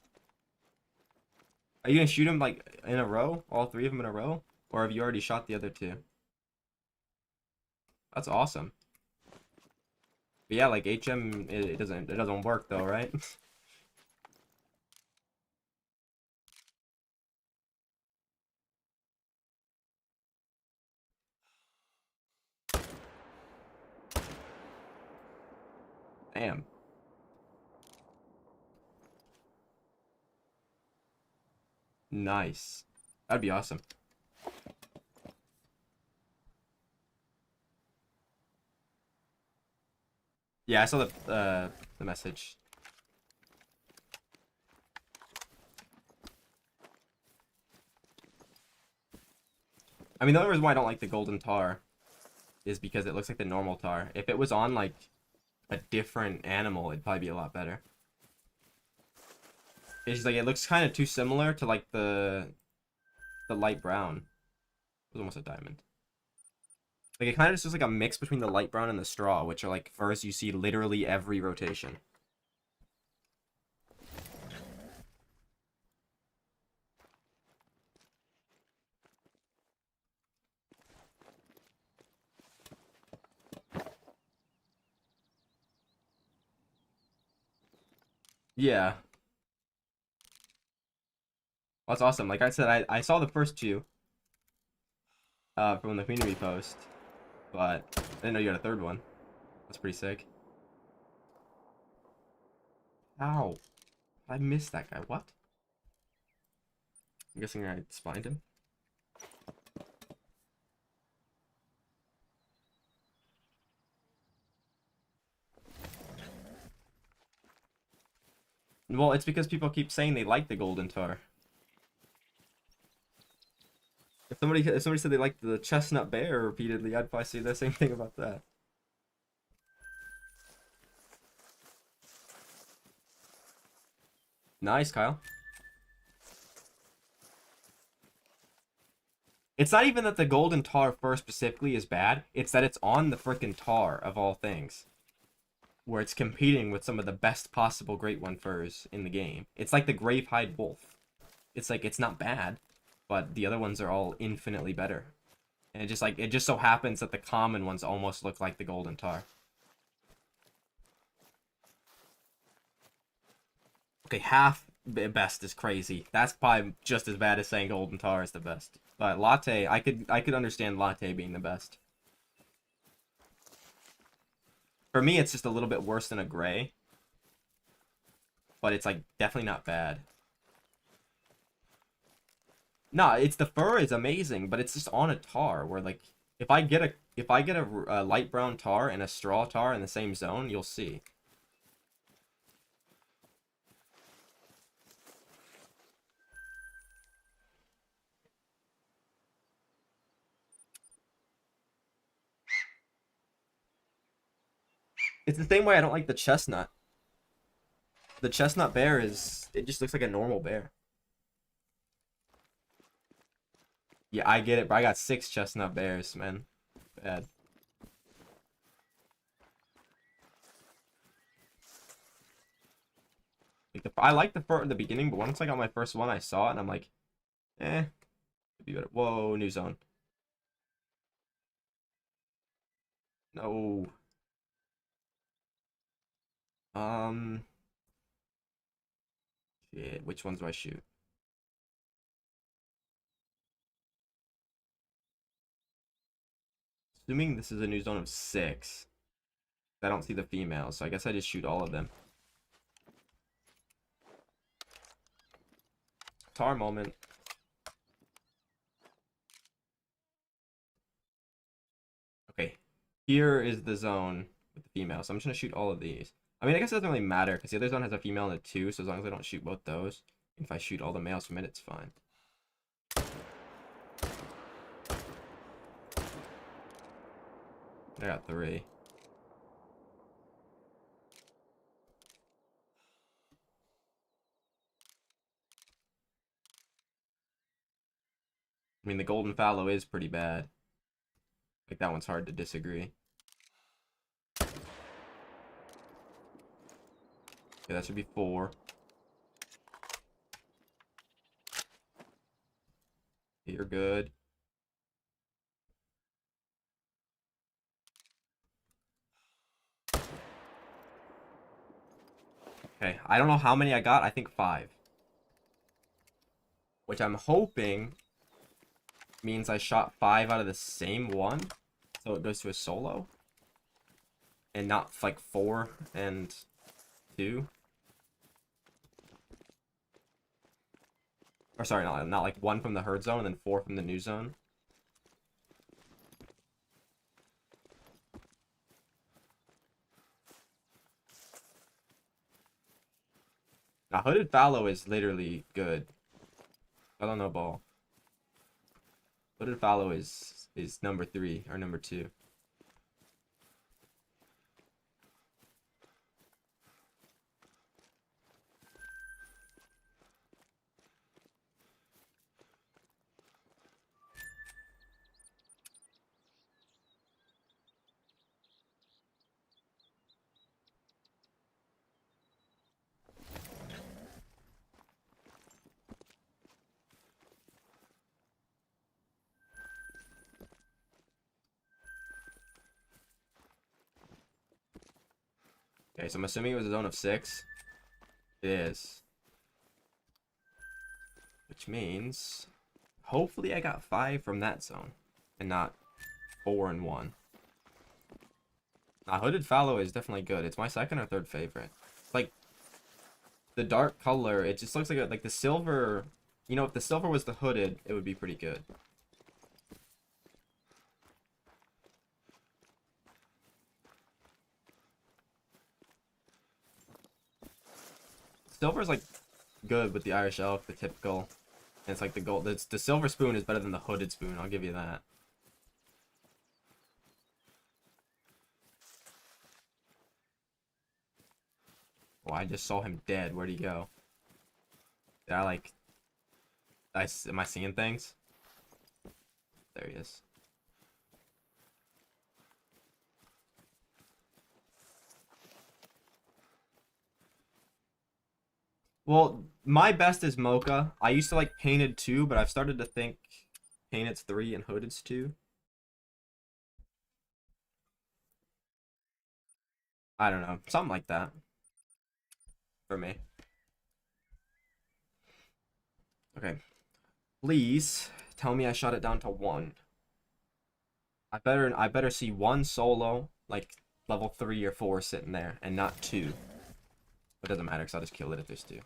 Are you gonna shoot him like in a row? All three of them in a row? Or have you already shot the other two? That's awesome. But yeah, like HM, it doesn't work though, right? Damn. Nice. That'd be awesome. Yeah, I saw the message. I mean, the only reason why I don't like the golden tar is because it looks like the normal tar. If it was on like a different animal, it'd probably be a lot better. It's just like it looks kind of too similar to like the light brown. It was almost a diamond. Like it kind of just looks like a mix between the light brown and the straw, which are like furs you see literally every rotation. Yeah. That's awesome. Like I said, I saw the first two from the community post, but I didn't know you had a third one. That's pretty sick. Ow. I missed that guy. What? I'm guessing I spined him. Well, it's because people keep saying they like the golden tar. If somebody said they liked the chestnut bear repeatedly, I'd probably say the same thing about that. Nice, Kyle. It's not even that the golden tar fur specifically is bad. It's that it's on the frickin' tar of all things, where it's competing with some of the best possible great one furs in the game. It's like the Gravehide Wolf. It's like it's not bad, but the other ones are all infinitely better. And it just so happens that the common ones almost look like the golden tar. Okay, half best is crazy. That's probably just as bad as saying golden tar is the best. But latte, I could understand latte being the best. For me, it's just a little bit worse than a gray, but it's like definitely not bad. No, it's the fur is amazing, but it's just on a tar where like if I get a light brown tar and a straw tar in the same zone, you'll see. It's the same way I don't like the chestnut. The chestnut bear it just looks like a normal bear. Yeah, I get it, but I got 6 chestnut bears, man. Bad. Like I like the fur at the beginning, but once I got my first one, I saw it and I'm like, could be better. Whoa, new zone. No. Um, Yeah, which ones do I shoot? Assuming this is a new zone of 6. I don't see the females, so I guess I just shoot all of them. Tar moment. Okay, here is the zone with the females. So I'm just gonna shoot all of these. I mean, I guess it doesn't really matter because the other zone has a female and a 2, so as long as I don't shoot both those, if I shoot all the males from it, it's fine. I got 3. I mean, the golden fallow is pretty bad. Like, that one's hard to disagree. Okay, that should be 4. You're good. Okay, I don't know how many I got. I think 5. Which I'm hoping means I shot 5 out of the same one. So it goes to a solo. And not like 4 and 2. Or sorry, not like 1 from the herd zone and then 4 from the new zone. Now, hooded fallow is literally good. I don't know ball. Hooded fallow is number 3 or number 2. Okay, so I'm assuming it was a zone of 6. It is. Which means hopefully I got 5 from that zone and not 4 and 1. Now, hooded fallow is definitely good. It's my second or third favorite. Like, the dark color, it just looks like the silver. You know, if the silver was the hooded, it would be pretty good. Silver is like good with the Irish elk, the typical. And it's like the gold. The silver spoon is better than the hooded spoon. I'll give you that. Oh, I just saw him dead. Where'd he go? Did I like? Am I seeing things? There he is. Well, my best is mocha. I used to like painted 2, but I've started to think painted's 3 and hooded's 2. I don't know. Something like that. For me. Okay. Please tell me I shot it down to 1. I better see 1 solo, like level 3 or 4 sitting there, and not 2. It doesn't matter because I'll just kill it if there's 2.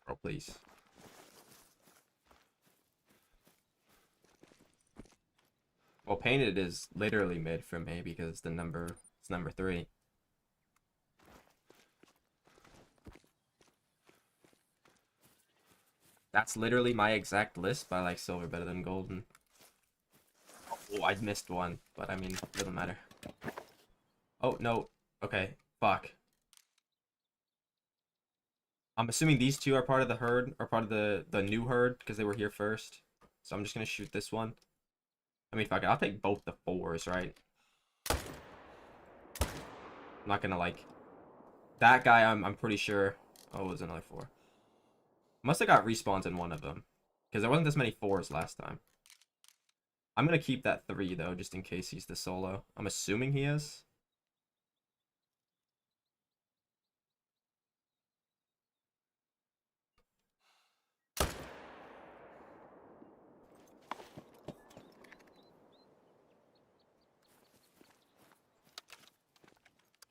Oh, please. Well, painted is literally mid for me because it's number 3. That's literally my exact list, but I like silver better than golden. Oh, I missed one, but I mean, it doesn't matter. Oh, no. Okay, fuck. I'm assuming these 2 are part of the herd, or part of the new herd, because they were here first. So I'm just gonna shoot this one. I mean, fuck it. I'll take both the 4s, right? I'm not gonna, like... That guy, I'm pretty sure... Oh, it was another 4. Must have got respawns in one of them. Because there wasn't this many 4s last time. I'm gonna keep that 3, though, just in case he's the solo. I'm assuming he is.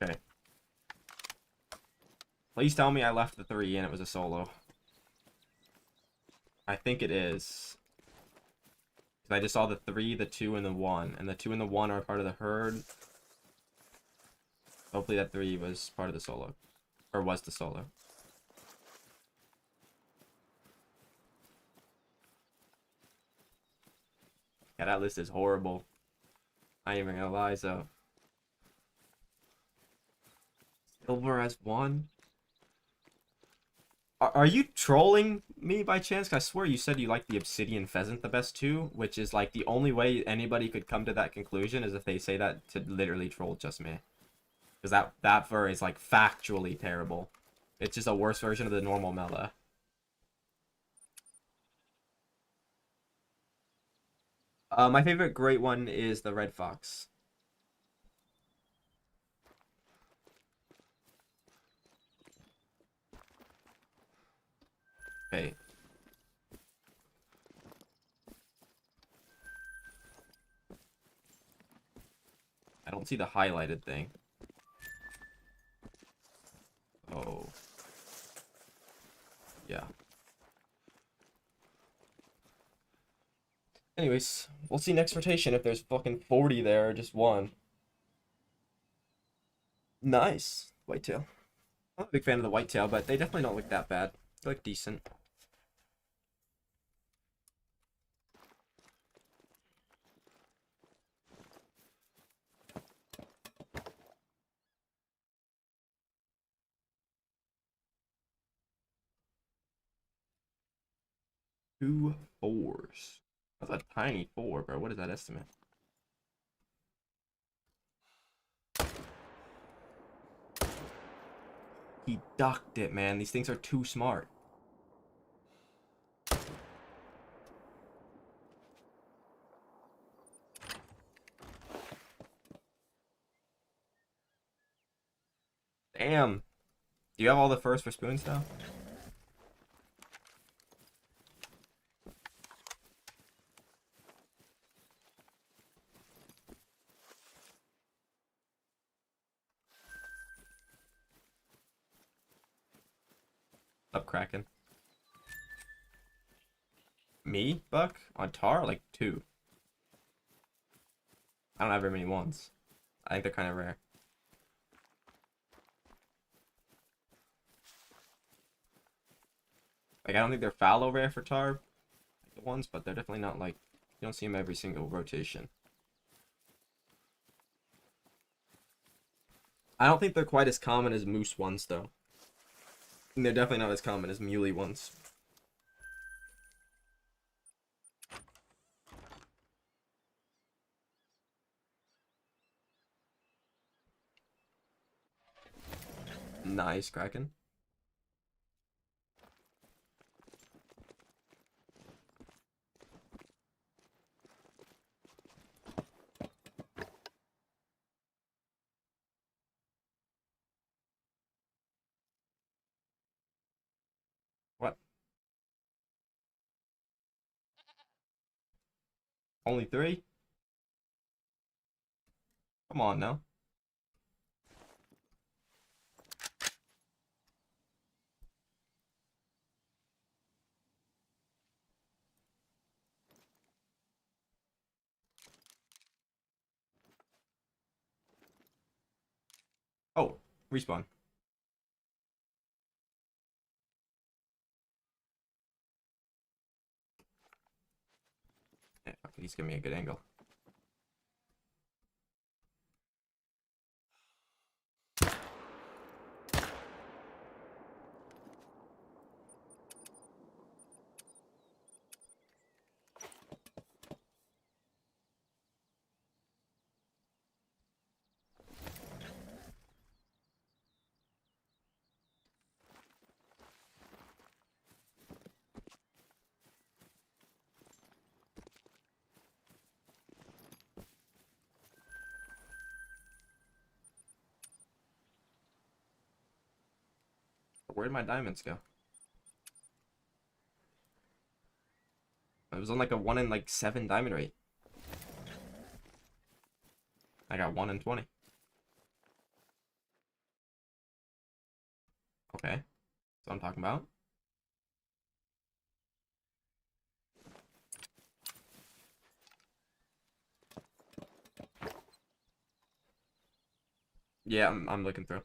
Okay. Please tell me I left the 3 and it was a solo. I think it is. I just saw the 3, the 2, and the 1. And the 2 and the 1 are part of the herd. Hopefully that 3 was part of the solo. Or was the solo. Yeah, that list is horrible. I ain't even gonna lie, so. Silver as 1? Are you trolling me by chance? 'Cause I swear you said you liked the obsidian pheasant the best too, which is like the only way anybody could come to that conclusion is if they say that to literally troll just me. Because that fur is like factually terrible. It's just a worse version of the normal mela. My favorite great one is the red fox. Okay. I don't see the highlighted thing. Oh. Yeah. Anyways, we'll see next rotation if there's fucking 40 there or just 1. Nice. Whitetail. I'm not a big fan of the whitetail, but they definitely don't look that bad. They look decent. Two 4s. That's a tiny 4, bro. What is that estimate? He ducked it, man. These things are too smart. Damn. Do you have all the furs for spoons now? Up cracking. Me, Buck? On tar? Like 2. I don't have very many ones. I think they're kind of rare. Like, I don't think they're fallow rare for tar, like the ones, but they're definitely not like, you don't see them every single rotation. I don't think they're quite as common as moose ones, though. And they're definitely not as common as muley ones. Nice, Kraken. What? Only 3? Come on now. Oh, respawn. Yeah, fuck it, he's giving me a good angle. Where'd my diamonds go? It was on like a 1 in like 7 diamond rate. I got 1 in 20. Okay, that's what I'm talking about. Yeah, I'm looking through.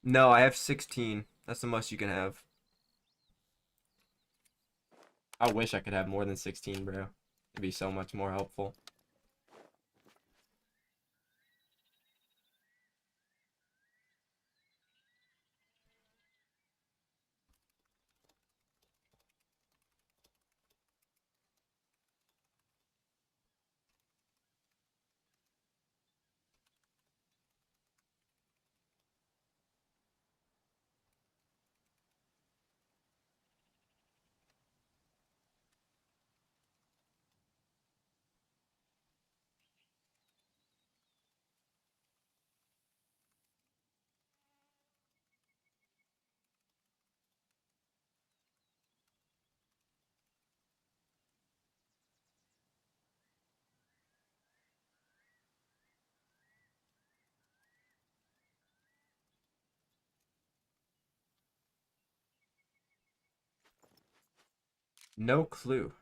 No, I have 16. That's the most you can have. I wish I could have more than 16, bro. It'd be so much more helpful. No clue.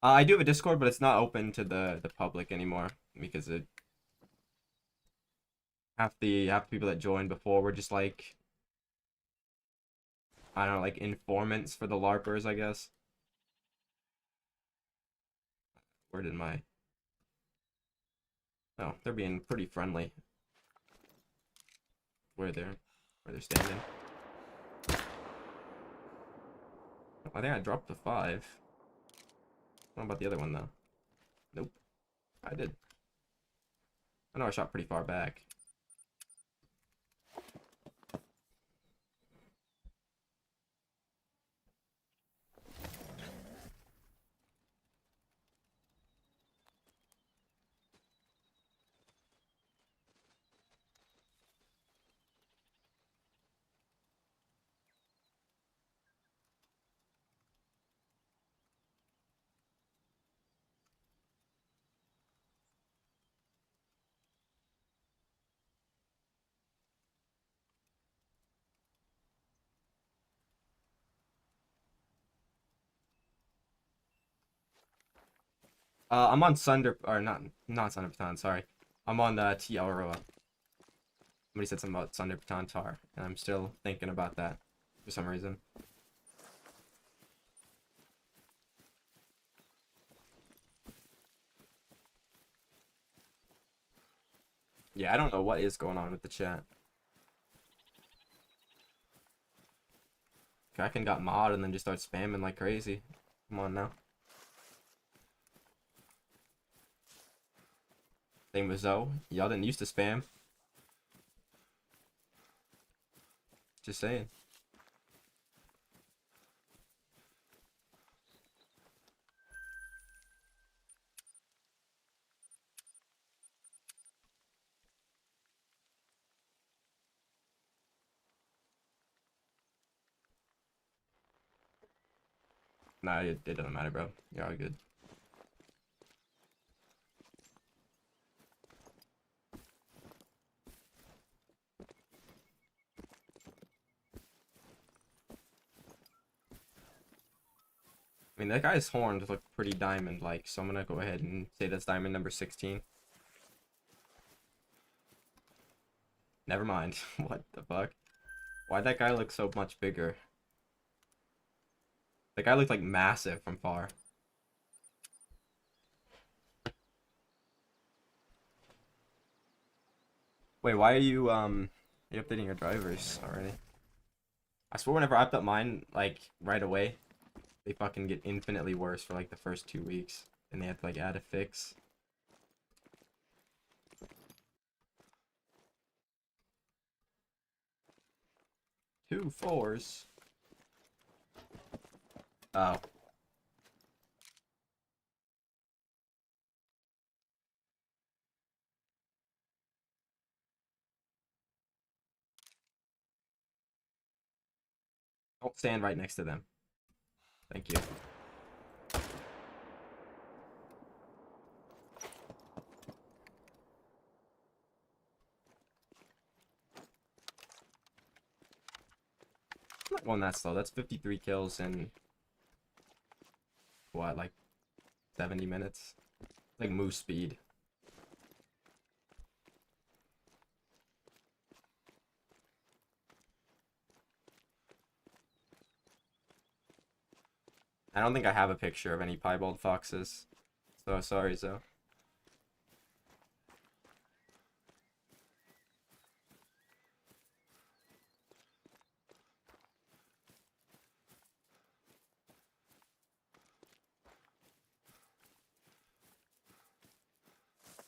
I do have a Discord, but it's not open to the public anymore because it half the people that joined before were just like, I don't know, like informants for the LARPers, I guess. Where did my... Oh, they're being pretty friendly. Where they're standing. I think I dropped the 5. What about the other one though? Nope. I did. I know I shot pretty far back. I'm on Sunder, or not Sunder Baton, sorry. I'm on T Aurora. Somebody said something about Sunder Baton Tar, and I'm still thinking about that for some reason. Yeah, I don't know what is going on with the chat. Kraken got mod and then just started spamming like crazy. Come on now. Same with Zoe. Y'all didn't used to spam. Just saying. Nah, it doesn't matter, bro. You're all good. I mean, that guy's horns look pretty diamond-like, so I'm gonna go ahead and say that's diamond number 16. Never mind. What the fuck? Why'd that guy look so much bigger? That guy looked like massive from far. Wait, why are you updating your drivers already? I swear whenever I update mine, like, right away, they fucking get infinitely worse for, like, the first 2 weeks. And they have to, like, add a fix. Two 4s. Oh. Don't stand right next to them. Thank you. I'm not going that slow. That's 53 kills in what, like 70 minutes? Like moose speed. I don't think I have a picture of any piebald foxes. So sorry, Zoe.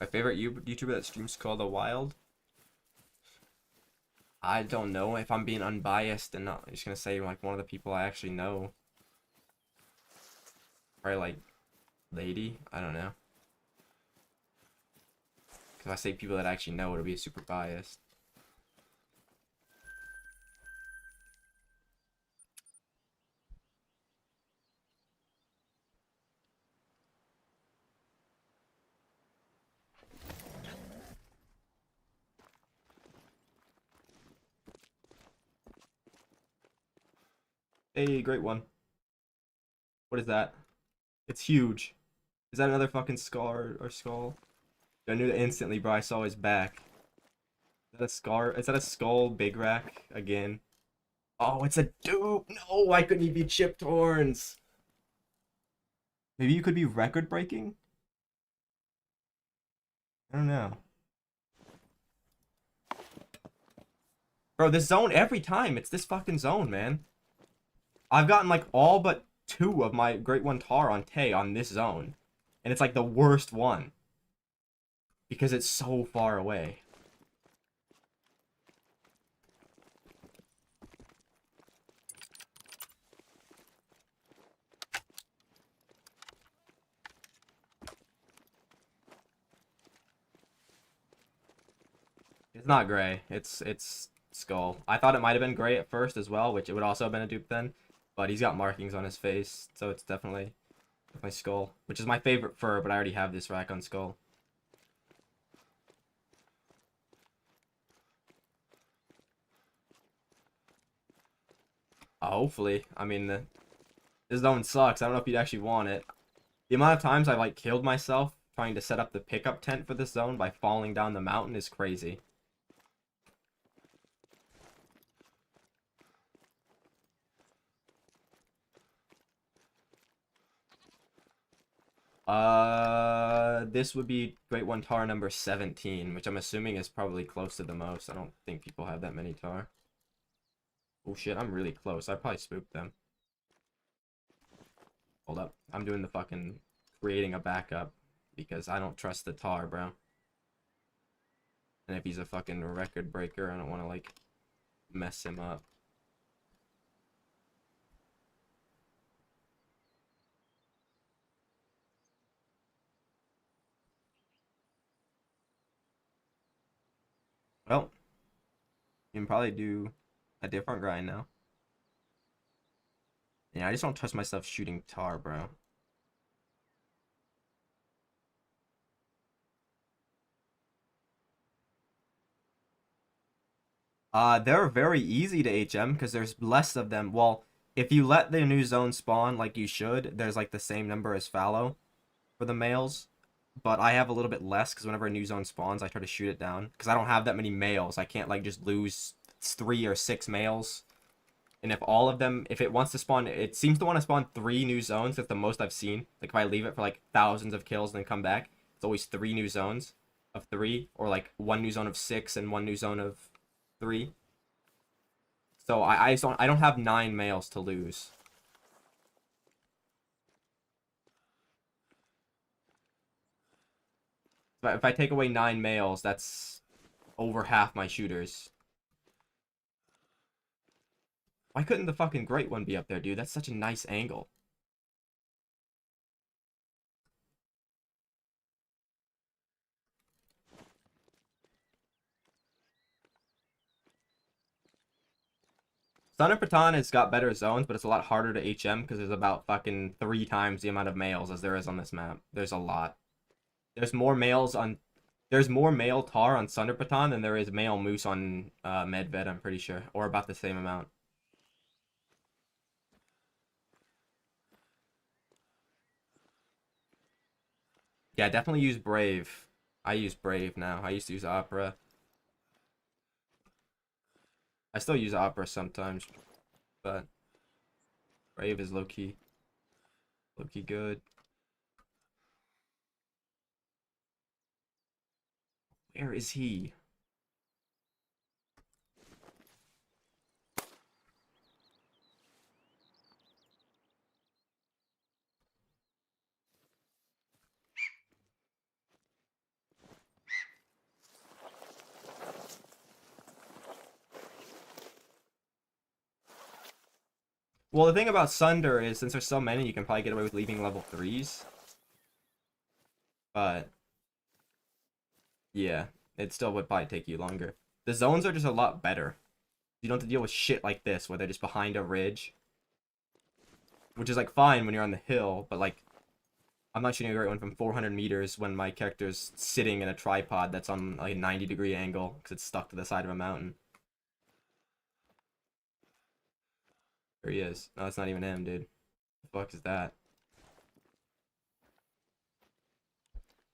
My favorite YouTuber that streams called The Wild. I don't know if I'm being unbiased and not. I'm just gonna say like one of the people I actually know. Probably like Lady. I don't know. Because I say people that I actually know, it'll be super biased. Hey, great one. What is that? It's huge. Is that another fucking scar or skull? I knew it instantly, bro. I saw his back. Is that a scar? Is that a skull big rack again? Oh, it's a dupe. No, why couldn't he be chipped horns? Maybe you could be record breaking? I don't know. Bro, this zone every time. It's this fucking zone, man. I've gotten like all but 2 of my Great One Tar on Tay on this zone. And it's like the worst one. Because it's so far away. It's not gray. It's skull. I thought it might have been gray at first as well, which it would also have been a dupe then. But he's got markings on his face, so it's definitely skull. Which is my favorite fur, but I already have this rack on skull. Hopefully. I mean, this zone sucks. I don't know if you'd actually want it. The amount of times I've like killed myself trying to set up the pickup tent for this zone by falling down the mountain is crazy. This would be Great One Tar number 17, which I'm assuming is probably close to the most. I don't think people have that many tar. Oh shit, I'm really close. I probably spooked them. Hold up. I'm doing the fucking creating a backup because I don't trust the tar, bro. And if he's a fucking record breaker, I don't want to like mess him up. Well, you can probably do a different grind now. Yeah, I just don't trust myself shooting tar, bro. They're very easy to HM because there's less of them. Well, if you let the new zone spawn like you should, there's like the same number as fallow for the males. But I have a little bit less because whenever a new zone spawns, I try to shoot it down. Because I don't have that many males. I can't like just lose 3 or 6 males. And if all of them, if it wants to spawn, it seems to want to spawn 3 new zones. That's the most I've seen. Like if I leave it for like thousands of kills and then come back, it's always 3 new zones of 3. Or like 1 new zone of 6 and 1 new zone of 3. So I don't have 9 males to lose. But if I take away 9 males, that's over half my shooters. Why couldn't the fucking great one be up there, dude? That's such a nice angle. Thunder Patan has got better zones, but it's a lot harder to HM because there's about fucking 3 times the amount of males as there is on this map. There's a lot. There's more males on. There's more male tar on Thunder Patan than there is male moose on Medved, I'm pretty sure, or about the same amount. Yeah, definitely use Brave. I use Brave now. I used to use Opera. I still use Opera sometimes, but Brave is low key good. Where is he? Well, the thing about Sunder is since there's so many, you can probably get away with leaving level 3s. But yeah, it still would probably take you longer. The zones are just a lot better. You don't have to deal with shit like this where they're just behind a ridge. Which is like fine when you're on the hill, but like I'm not shooting a great one from 400 meters when my character's sitting in a tripod that's on like a 90-degree angle because it's stuck to the side of a mountain. There he is. No, it's not even him, dude. The fuck is that?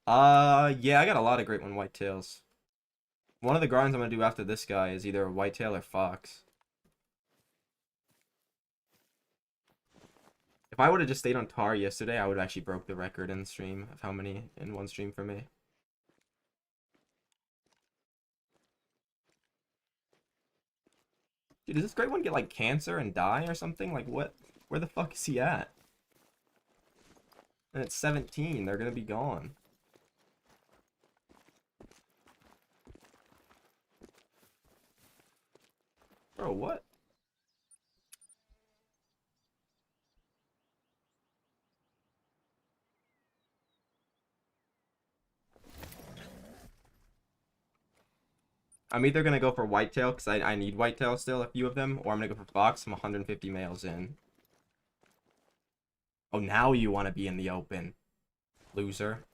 Yeah, I got a lot of great one whitetails. One of the grinds I'm gonna do after this guy is either a whitetail or fox. If I would have just stayed on tar yesterday, I would have actually broke the record in stream of how many in one stream for me. Dude, does this great one get like cancer and die or something? Like what? Where the fuck is he at? And it's 17. They're gonna be gone. Bro, what? I'm either gonna go for whitetail because I need whitetail still, a few of them, or I'm gonna go for fox. I'm 150 males in. Oh, now you want to be in the open, loser.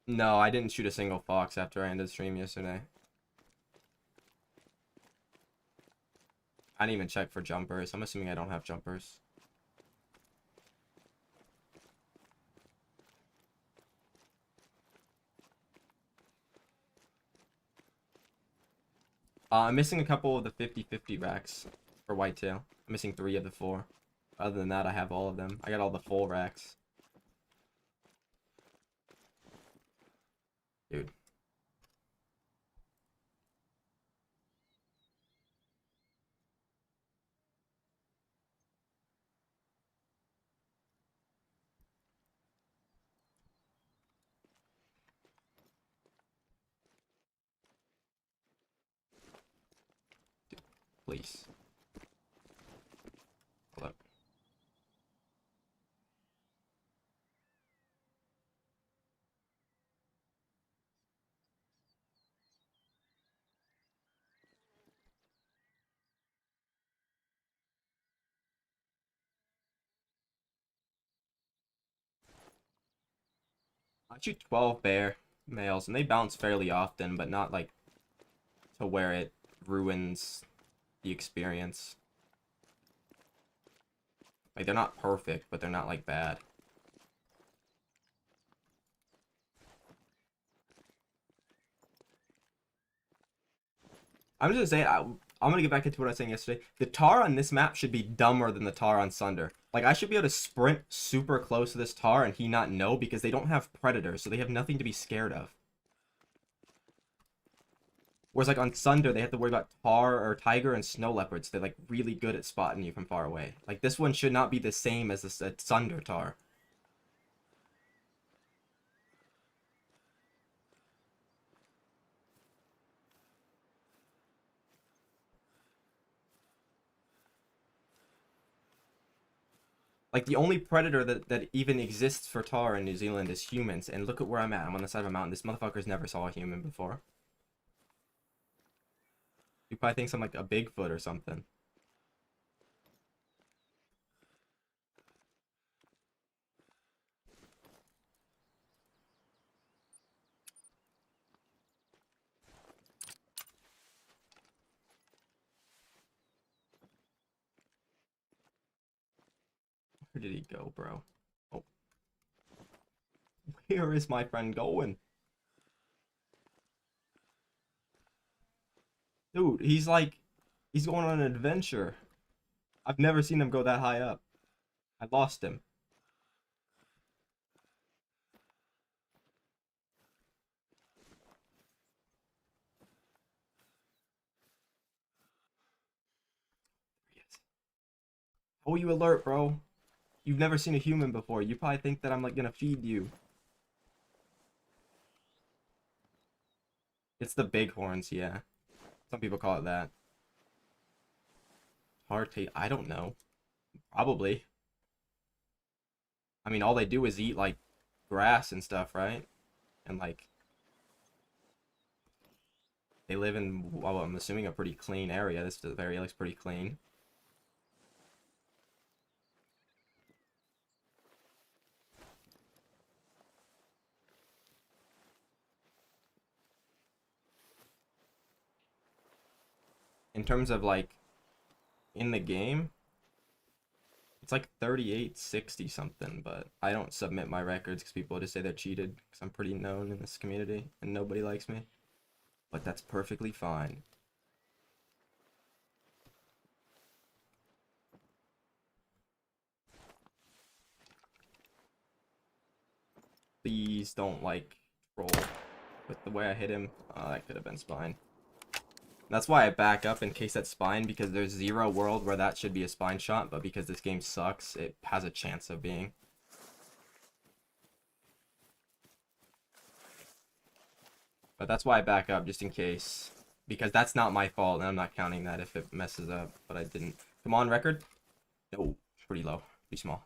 No, I didn't shoot a single fox after I ended stream yesterday. I didn't even check for jumpers. I'm assuming I don't have jumpers. I'm missing a couple of the 50-50 racks for whitetail. I'm missing 3 of the 4. Other than that, I have all of them. I got all the full racks. Dude. Please. Hold up. I shoot 12 bear males, and they bounce fairly often, but not like to where it ruins the experience. Like, they're not perfect, but they're not like bad. I'm just gonna say, I'm gonna get back into what I was saying yesterday. The tar on this map should be dumber than the tar on Sunder. Like, I should be able to sprint super close to this tar and he not know because they don't have predators, so they have nothing to be scared of. Whereas, like, on Sunder, they have to worry about tar or tiger and snow leopards. They're, like, really good at spotting you from far away. Like, this one should not be the same as the Sunder tar. Like, the only predator that even exists for tar in New Zealand is humans. And look at where I'm at. I'm on the side of a mountain. This motherfucker's never saw a human before. He probably thinks I'm like a Bigfoot or something. Where did he go, bro? Oh, where is my friend going? Dude, he's going on an adventure. I've never seen him go that high up. I lost him. Yes. How are you alert, bro? You've never seen a human before. You probably think that I'm like gonna feed you. It's the bighorns, yeah. Some people call it that. Hard to, I don't know. Probably. I mean, all they do is eat like grass and stuff, right? And like they live in, well, I'm assuming a pretty clean area. This area looks pretty clean. In terms of like in the game, it's like 3860 something, but I don't submit my records because people just say they're cheated because I'm pretty known in this community and nobody likes me. But that's perfectly fine. Please don't like troll with the way I hit him. Oh, that could have been spine. That's why I back up in case that's spine, because there's zero world where that should be a spine shot, but because this game sucks, it has a chance of being. But that's why I back up, just in case. Because that's not my fault, and I'm not counting that if it messes up, but I didn't. Come on, record. No, pretty low. Pretty small.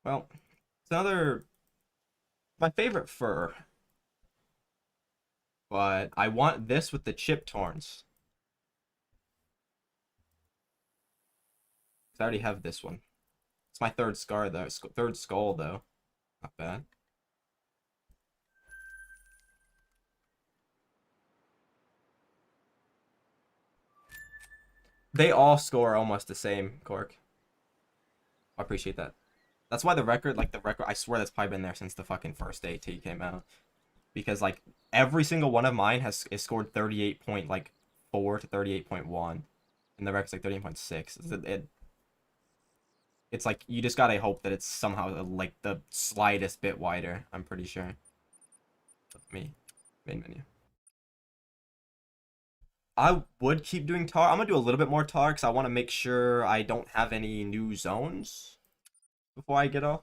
Well, it's another... my favorite fur. But I want this with the chipped horns. I already have this one. It's my third scar, though. Third skull, though. Not bad. They all score almost the same, Cork. I appreciate that. That's why the record, like the record, I swear that's probably been there since the fucking first day T came out. Because like every single one of mine has is scored 38.4 to 38.1, and the record's like 38.6. It's like you just gotta hope that it's somehow like the slightest bit wider. I'm pretty sure. Me, main menu. I would keep doing tar. I'm gonna do a little bit more tar because I want to make sure I don't have any new zones before I get off.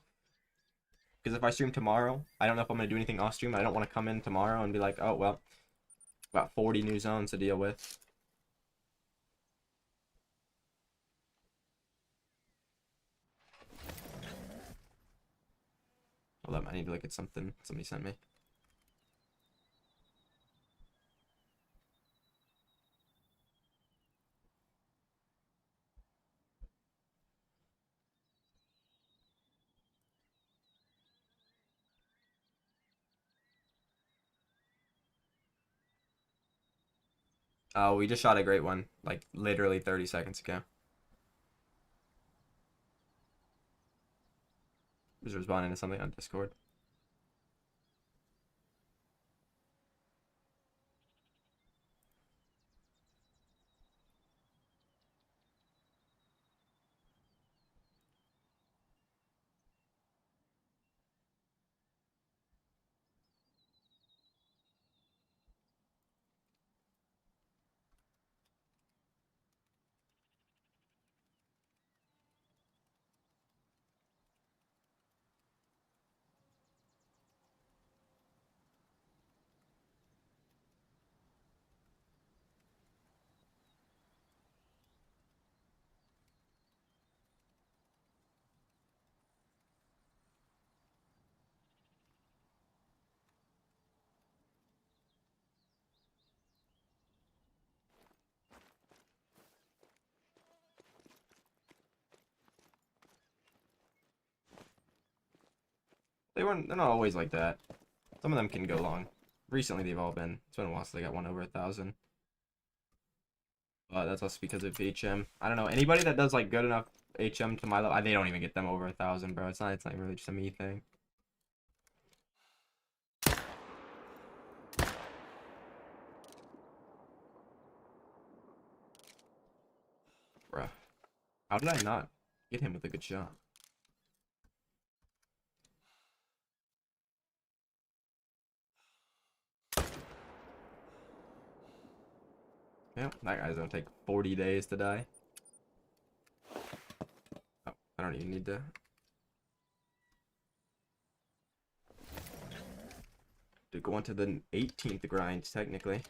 Because if I stream tomorrow, I don't know if I'm going to do anything off stream. I don't want to come in tomorrow and be like, oh, well, got 40 new zones to deal with. Hold up, I need to look at something somebody sent me. Oh, we just shot a great one, like literally 30 seconds ago. Just responding to something on Discord. They're not always like that. Some of them can go long. Recently, they've all been. It's been a while since they got one over 1,000. But that's also because of HM. I don't know. Anybody that does like good enough HM to my level, they don't even get them over 1,000, bro. It's not really just a me thing. Bruh. How did I not get him with a good shot? Yeah, that guy's gonna take 40 days to die. Oh, I don't even need to go on to the 18th grind, technically.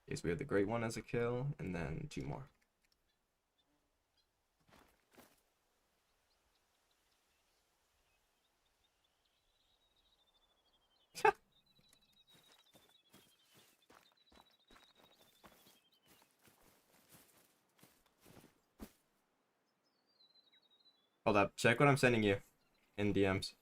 Okay, so we have the great one as a kill, and then 2 more. Hold up, check what I'm sending you in DMs.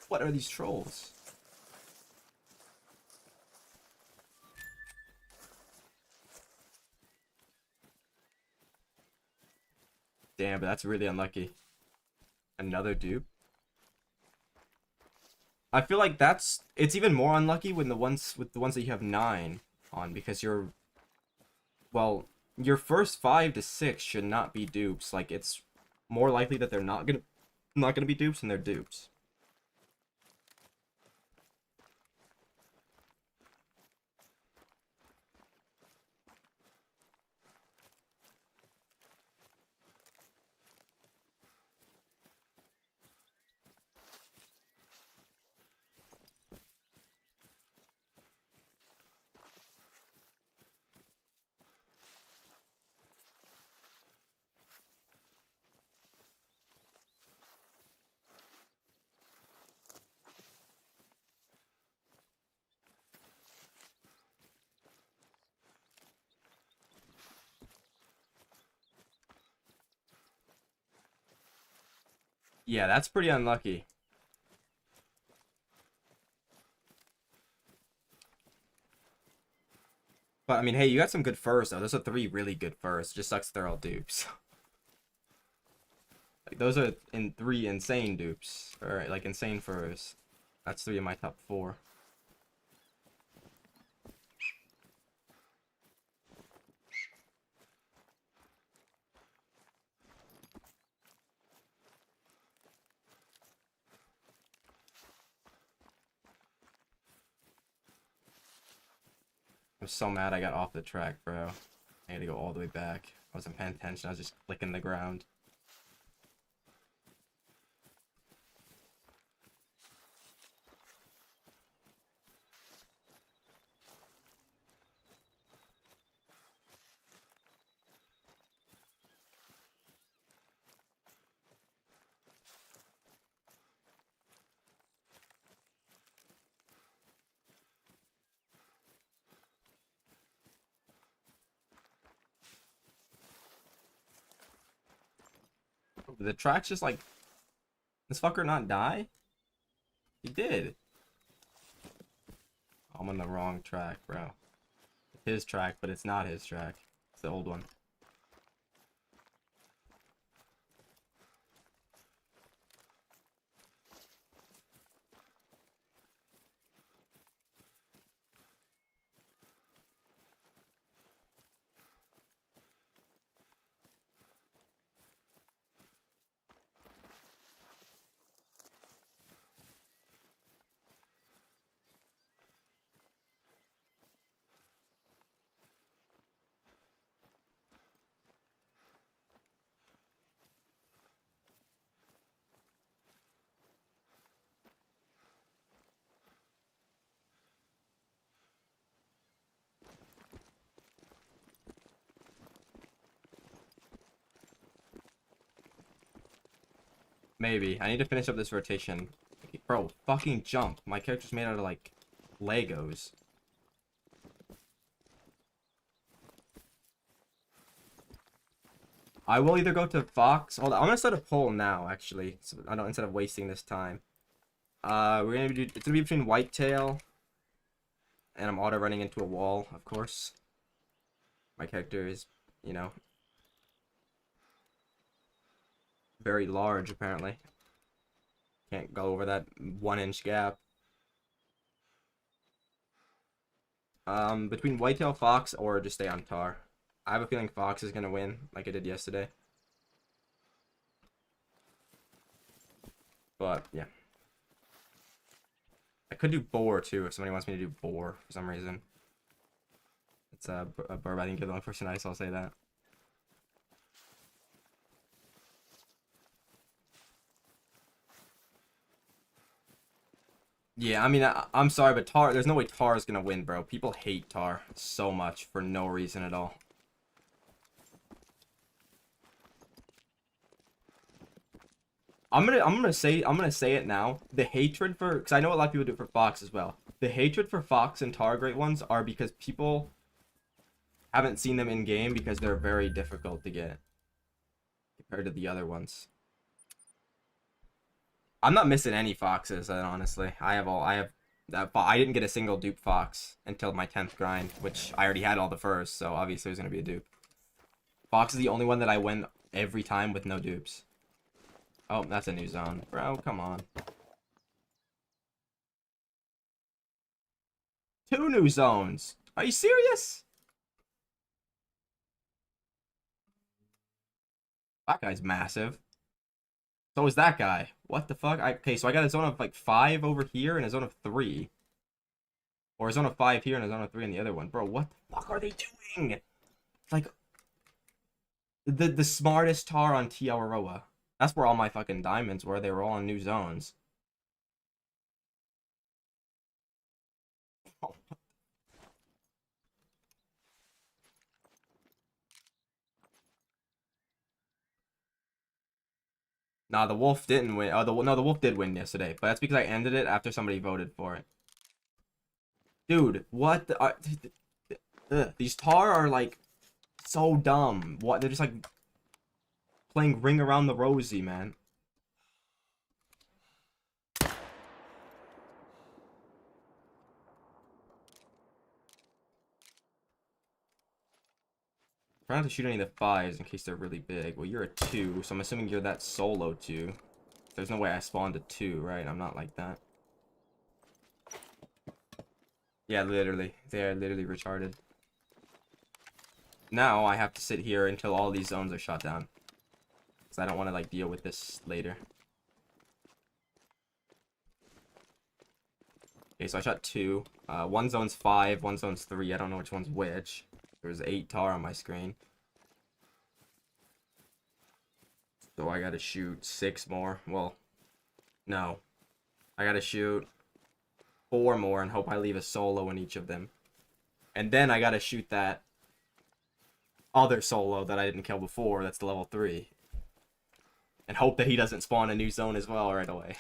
What are these trolls? Damn, but that's really unlucky. Another dupe. I feel like it's even more unlucky when the ones that you have 9 on, because well, your first 5 to 6 should not be dupes. Like, it's more likely that they're not gonna be dupes than they're dupes. Yeah, that's pretty unlucky. But I mean, hey, you got some good furs though. Those are 3 really good furs. It just sucks they're all dupes. Like, those are 3 insane dupes, or like insane furs. That's 3 of my top 4. I'm so mad I got off the track, bro. I had to go all the way back. I wasn't paying attention. I was just clicking the ground. The track's just like, this fucker not die? He did. I'm on the wrong track, bro. It's his track, but it's not his track. It's the old one. Maybe. I need to finish up this rotation. Bro, fucking jump. My character's made out of, like, Legos. I will either go to Fox. Hold on, I'm gonna set a poll now, actually, so I don't, instead of wasting this time. We're gonna do. It's gonna be between Whitetail, and I'm auto running into a wall, of course. My character is, you know, very large apparently. Can't go over that 1-inch gap. Between Whitetail, Fox, or just stay on Tar. I have a feeling Fox is gonna win, like I did yesterday. But yeah, I could do Boar too if somebody wants me to do Boar for some reason. It's a Burb. I think you're the only person I saw say that. Yeah, I mean, I'm sorry, but Tar, there's no way Tar is gonna win, bro. People hate Tar so much for no reason at all. I'm gonna say it now. The hatred for, because I know a lot of people do it for Fox as well. The hatred for Fox and Tar Great Ones are because people haven't seen them in game because they're very difficult to get compared to the other ones. I'm not missing any Foxes, honestly. I didn't get a single dupe Fox until my 10th grind, which I already had all the first, so obviously there's gonna be a dupe. Fox is the only one that I win every time with no dupes. Oh, that's a new zone. Bro, come on. 2 new zones. Are you serious? That guy's massive. So is that guy. What the fuck? Okay, so I got a zone of like 5 over here and a zone of 3. Or a zone of 5 here and a zone of 3 in the other one. Bro, what the fuck are they doing? Like, the smartest tar on T Awaroa. That's where all my fucking diamonds were. They were all in new zones. Oh. Nah, the wolf didn't win. Oh, no, the wolf did win yesterday. But that's because I ended it after somebody voted for it. Dude, what the, these tar are like so dumb. What, they're just like playing Ring Around the Rosie, man. Try not to shoot any of the 5s in case they're really big. Well, you're a 2, so I'm assuming you're that solo 2. There's no way I spawned a 2, right? I'm not like that. Yeah, literally. They are literally retarded. Now I have to sit here until all these zones are shot down. Because I don't want to, like, deal with this later. Okay, so I shot 2. One zone's 5, one zone's 3. I don't know which one's which. There's 8 tar on my screen. So I gotta shoot 6 more. Well, no. I gotta shoot 4 more and hope I leave a solo in each of them. And then I gotta shoot that other solo that I didn't kill before, that's the level 3. And hope that he doesn't spawn a new zone as well right away.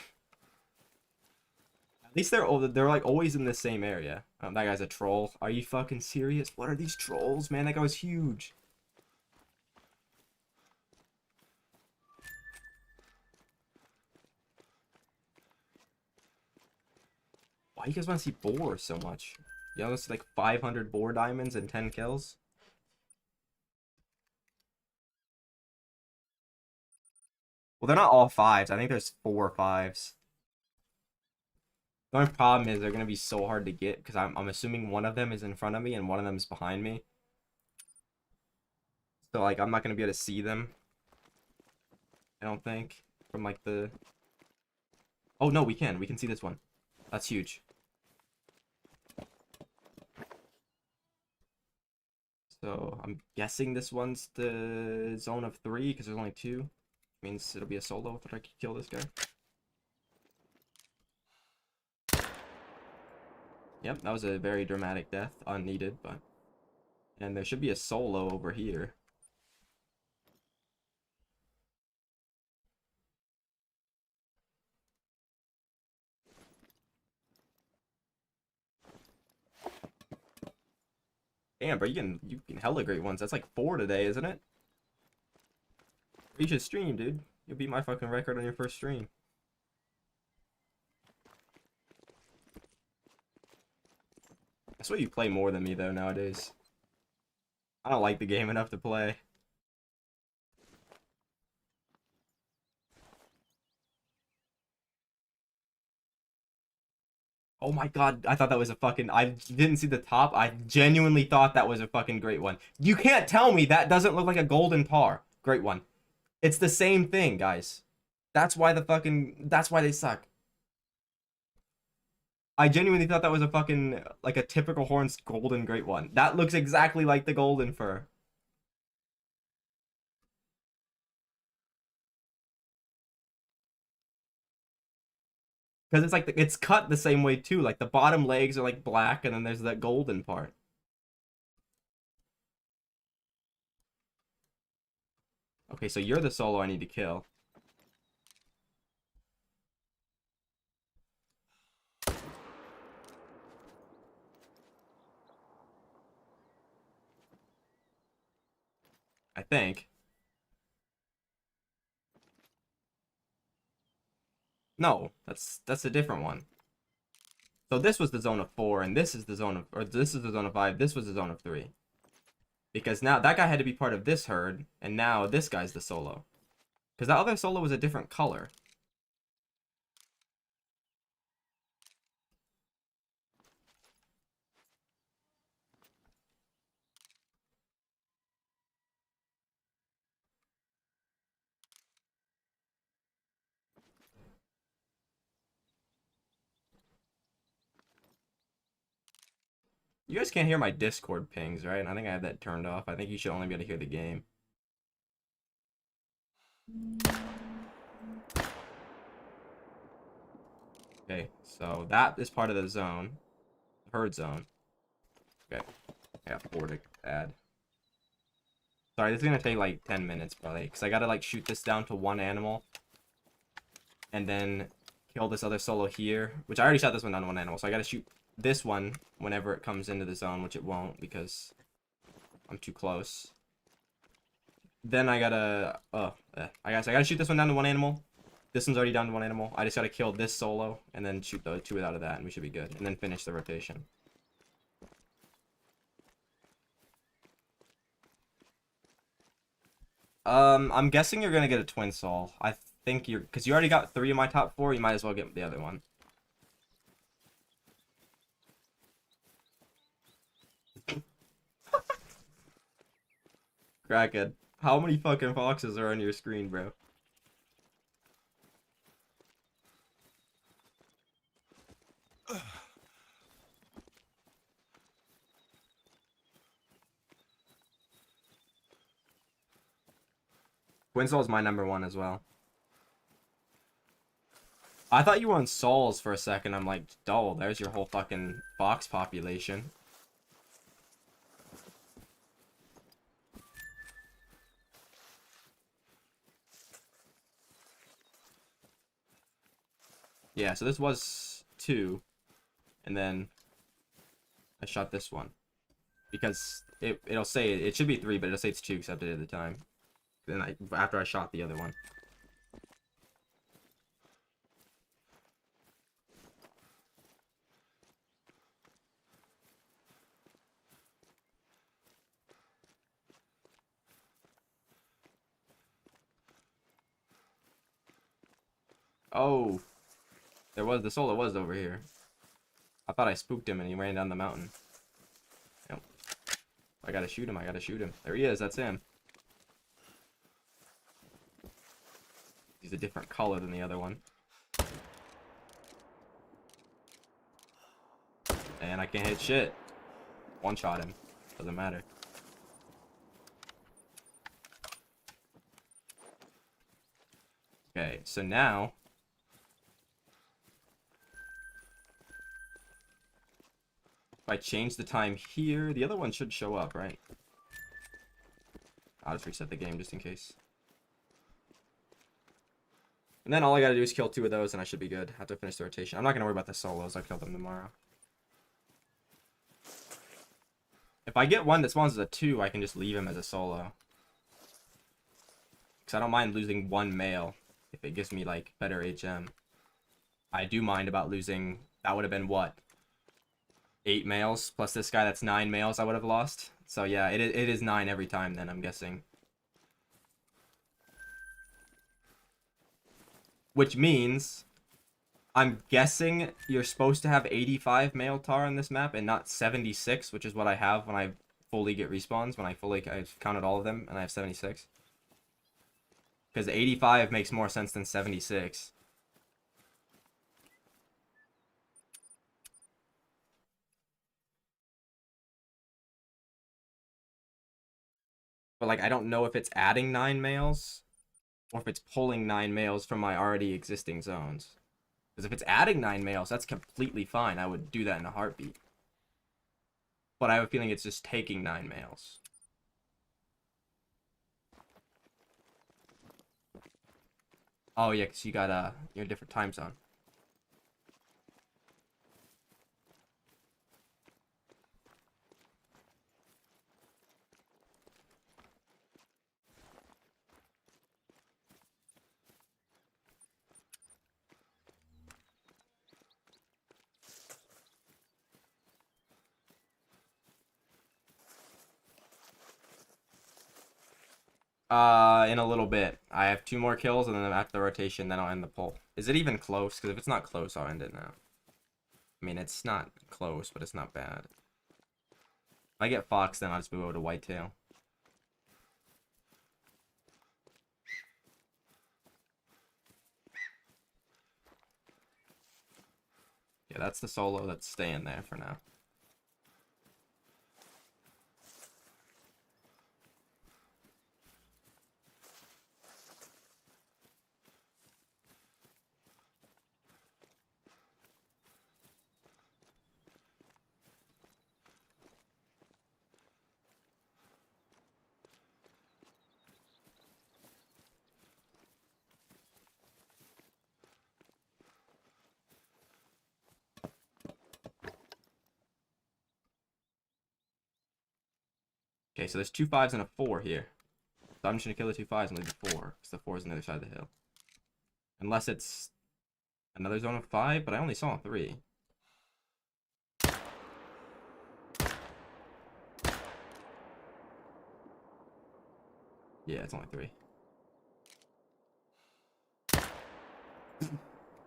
At least they're like always in the same area. That guy's a troll. Are you fucking serious? What are these trolls, man? That guy was huge. Why you guys want to see boar so much? You know, it's like 500 boar diamonds and 10 kills. Well, they're not all 5s. I think there's 4 5s. The only problem is they're gonna be so hard to get because I'm assuming one of them is in front of me and one of them is behind me. So like I'm not gonna be able to see them. I don't think from like the. Oh no, we can. We can see this one. That's huge. So I'm guessing this one's the zone of 3 because there's only 2. Which means it'll be a solo if I can kill this guy. Yep, that was a very dramatic death, unneeded, but. And there should be a solo over here. Damn, bro, you can hella great ones. That's like 4 today, isn't it? You should stream, dude. You'll beat my fucking record on your first stream. I swear you play more than me though nowadays. I don't like the game enough to play. Oh my god, I thought that was a fucking... I didn't see the top. I genuinely thought that was a fucking great one. You can't tell me that doesn't look like a golden tar. Great one. It's the same thing, guys. That's why the fucking... That's why they suck. I genuinely thought that was a fucking... Like a typical Horns golden great one. That looks exactly like the golden fur. Because it's like... It's cut the same way too. Like the bottom legs are like black and then there's that golden part. Okay, so you're the solo I need to kill. I think. No, that's a different one. So this was the zone of 4, and this is the zone of... Or this is the zone of 5, this was the zone of 3. Because now that guy had to be part of this herd, and now this guy's the solo. Because that other solo was a different color. You guys can't hear my Discord pings, right? I think I have that turned off. I think you should only be able to hear the game. Okay, so that is part of the zone. Herd zone. Okay. I got 4 to add. Sorry, this is gonna take like 10 minutes probably. Because I gotta like shoot this down to 1 animal. And then kill this other solo here. Which I already shot this one down to 1 animal. So I gotta shoot this one whenever it comes into the zone, which it won't because I'm too close. Then I gotta I gotta shoot this one down to 1 animal. This one's already down to 1 animal. I just gotta kill this solo and then shoot the 2 out of that and we should be good. And then finish the rotation. I'm guessing you're gonna get a twin soul. I think you're... Because you already got 3 of my top 4, you might as well get the other one. Crackhead. How many fucking foxes are on your screen, bro? Twinsoul is my #1 as well. I thought you were on souls for a second. I'm like, dull, there's your whole fucking fox population. Yeah, so this was 2. And then I shot this one. Because it'll say... It should be 3, but it'll say it's 2 because I did it at the time. Then after I shot the other one. Oh, the solo was over here. I thought I spooked him and he ran down the mountain. Yep. I gotta shoot him, I gotta shoot him. There he is, that's him. He's a different color than the other one. And I can't hit shit. One shot him. Doesn't matter. Okay, so now... If I change the time here, the other one should show up, right? I'll just reset the game just in case. And then all I gotta do is kill 2 of those and I should be good. I have to finish the rotation. I'm not gonna worry about the solos. I'll kill them tomorrow. If I get one that spawns as a 2, I can just leave him as a solo. Because I don't mind losing one male if it gives me, like, better HM. I do mind about losing... That would have been, what? 8 males? Plus this guy, that's 9 males I would have lost. So, yeah, it is 9 every time, then, I'm guessing. Which means... I'm guessing you're supposed to have 85 male tar on this map and not 76, which is what I have when I fully get respawns. When I've counted all of them and I have 76. Because 85 makes more sense than 76. But, like, I don't know if it's adding 9 males or if it's pulling 9 males from my already existing zones. Because if it's adding 9 males, that's completely fine. I would do that in a heartbeat. But I have a feeling it's just taking 9 males. Oh, yeah, because you got, you're a different time zone. In a little bit. I have 2 more kills, and then after the rotation, then I'll end the poll. Is it even close? Because if it's not close, I'll end it now. I mean, it's not close, but it's not bad. If I get Fox, then I'll just move over to Whitetail. Yeah, that's the solo that's staying there for now. Okay, so there's 2 5s and a 4 here. So I'm just going to kill the 2 5s and leave the 4, because the 4 is on the other side of the hill. Unless it's another zone of 5, but I only saw 3. Yeah, it's only 3.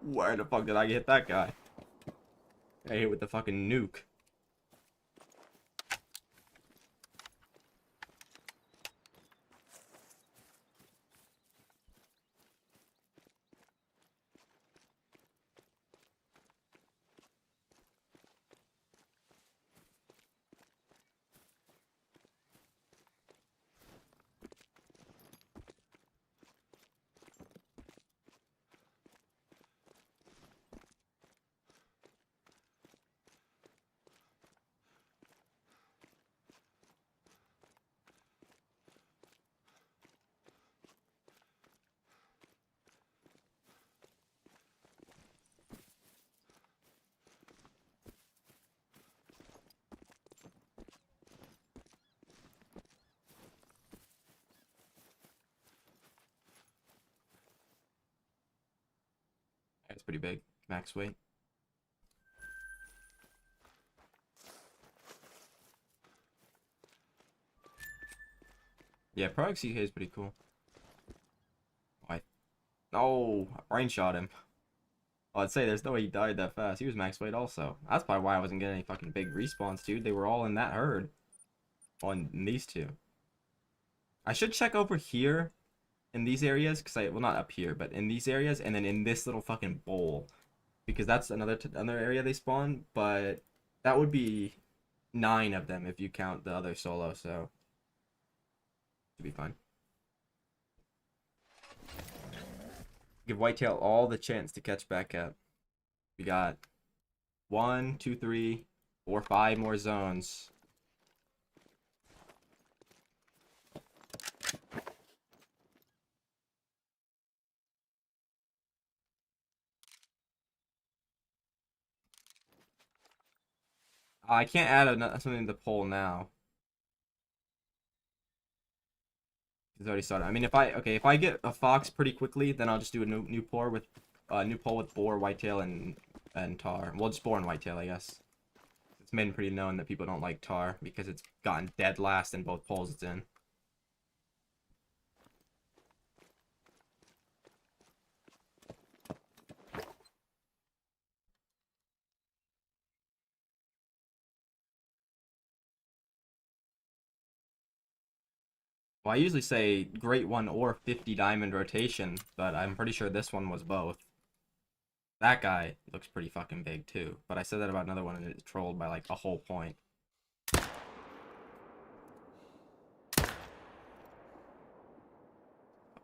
Where the fuck did I hit that guy? I hit with the fucking nuke. That's pretty big. Max weight. Yeah, Pro XCK is pretty cool. Why? Oh, brain shot him. Well, I'd say there's no way he died that fast. He was max weight also. That's probably why I wasn't getting any fucking big respawns, dude. They were all in that herd. On these 2. I should check over here in these areas, because well, not up here, but in these areas, and then in this little fucking bowl. Because that's another area they spawn, but that would be 9 of them if you count the other solo, so should be fine. Give Whitetail all the chance to catch back up. We got 1, 2, 3, 4, 5 more zones. I can't add something to the poll now. It's already started. I mean, if I get a fox pretty quickly, then I'll just do a new pour with new pull with boar, whitetail, and tar. Well, just boar and whitetail, I guess. It's been pretty known that people don't like tar because it's gotten dead last in both polls it's in. Well, I usually say great one or 50 diamond rotation, but I'm pretty sure this one was both. That guy looks pretty fucking big too, but I said that about another one and it trolled by like a whole point.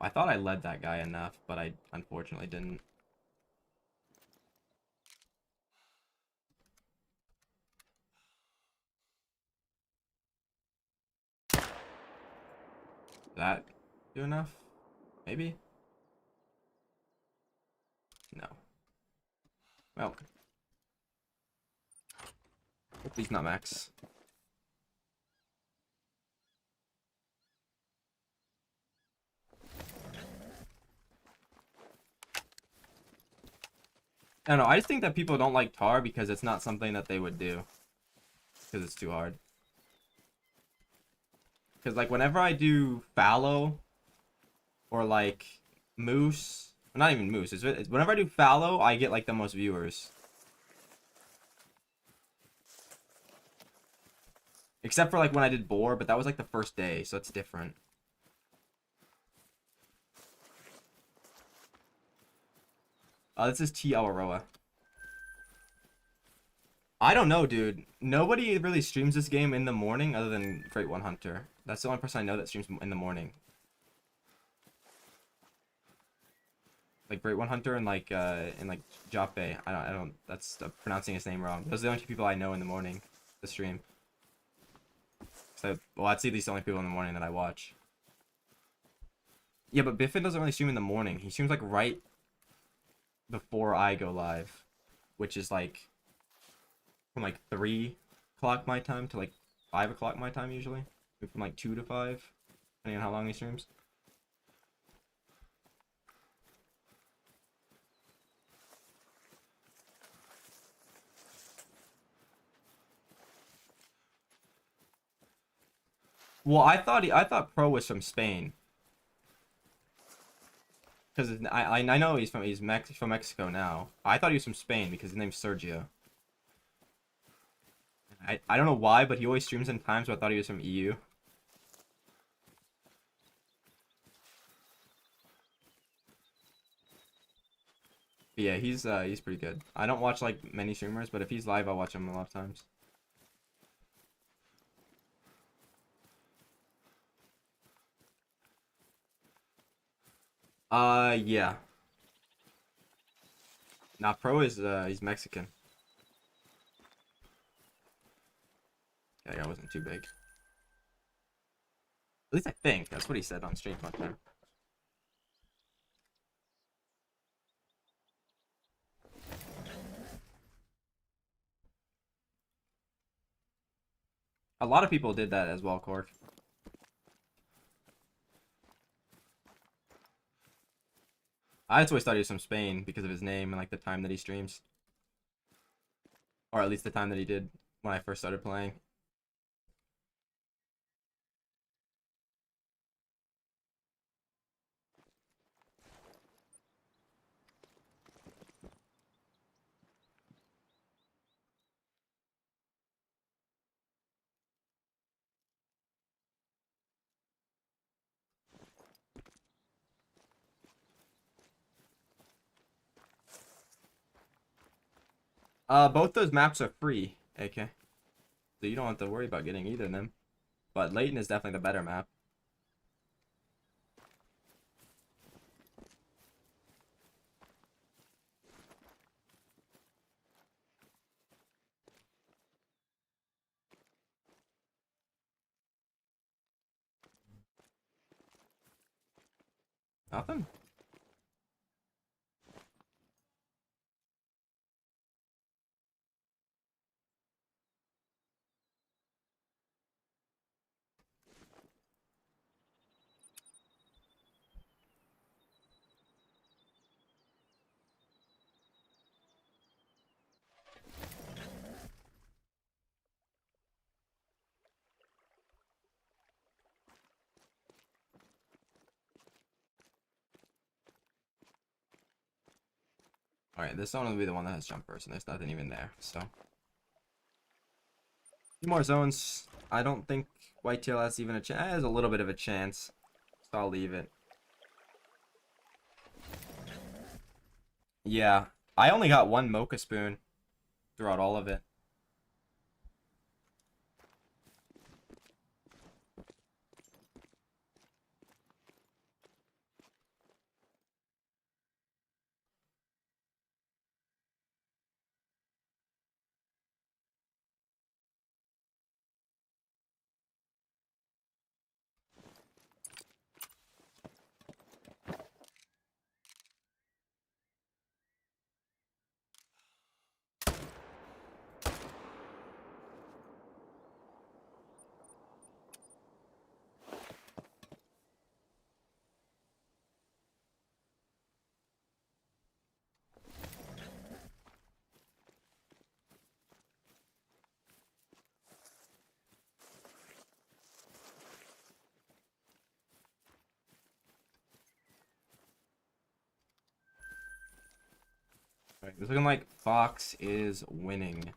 I thought I led that guy enough, but I unfortunately didn't. Did that do enough? Maybe? No. Well. Hope he's not max. I don't know, I just think that people don't like tar because it's not something that they would do. Because it's too hard. Because, like, whenever I do fallow, or, like, moose, not even moose, whenever I do fallow, I get, like, the most viewers. Except for, like, when I did boar, but that was, like, the first day, so it's different. This is T. Awaroa. I don't know, dude. Nobody really streams this game in the morning other than Great One Hunter. That's the only person I know that streams in the morning. Like Great One Hunter and like Joppe. I don't that's pronouncing his name wrong. Those are the only two people I know in the morning to stream. So well, I'd see these the only people in the morning that I watch. Yeah, but Biffin doesn't really stream in the morning. He streams like right before I go live, which is like from like 3 o'clock my time to like 5 o'clock my time usually. From like 2 to 5, depending on how long he streams. Well, I thought Pro was from Spain. Because I know he's from Mexico now. I thought he was from Spain because his name's Sergio. I don't know why, but he always streams in times, so I thought he was from EU. But yeah, he's pretty good. I don't watch like many streamers, but if he's live, I'll watch him a lot of times. Yeah. Nah, Pro is he's Mexican. Yeah, that guy wasn't too big. At least I think that's what he said on stream one time. A lot of people did that as well, Cork. I just always thought he was from Spain because of his name and like the time that he streams. Or at least the time that he did when I first started playing. Both those maps are free, AK. So you don't have to worry about getting either of them. But Layton is definitely the better map. Nothing? Alright, this zone will be the one that has jump first, and there's nothing even there, so. 2 more zones. I don't think whitetail has even a chance. Has a little bit of a chance, so I'll leave it. Yeah, I only got 1 mocha spoon throughout all of it. Alright, it's looking like Fox is winning.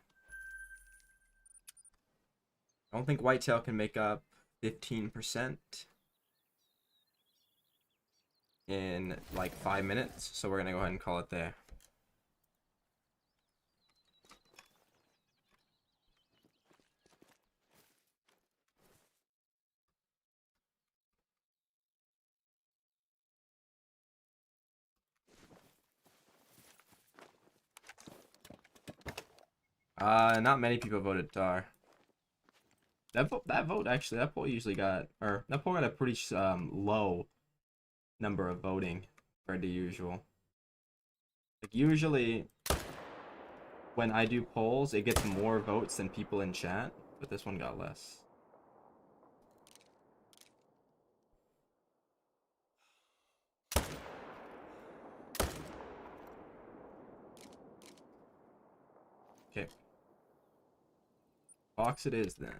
I don't think whitetail can make up 15% in like 5 minutes, so we're gonna go ahead and call it there. Not many people voted Tar. That vote actually, that poll usually got, or that poll got a pretty low number of voting compared to usual. Like usually, when I do polls, it gets more votes than people in chat, but this one got less. Okay. Fox it is then.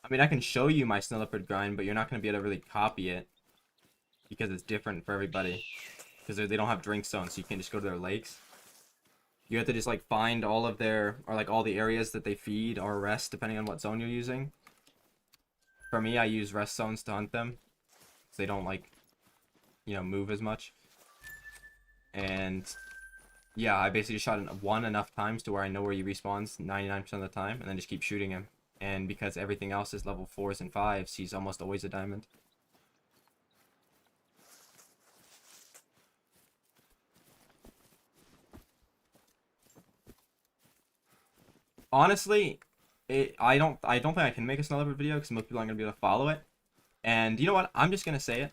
I mean, I can show you my snow leopard grind, but you're not going to be able to really copy it because it's different for everybody. Because they don't have drink zones, so you can't just go to their lakes. You have to just like find all of their, or like all the areas that they feed or rest, depending on what zone you're using. For me, I use rest zones to hunt them, so they don't like, you know, move as much. And yeah, I basically shot one enough times to where I know where he respawns 99% of the time, and then just keep shooting him. And because everything else is level 4s and 5s, he's almost always a diamond. Honestly, I don't think I can make a snow leopard video because most people aren't gonna be able to follow it. And you know what? I'm just gonna say it.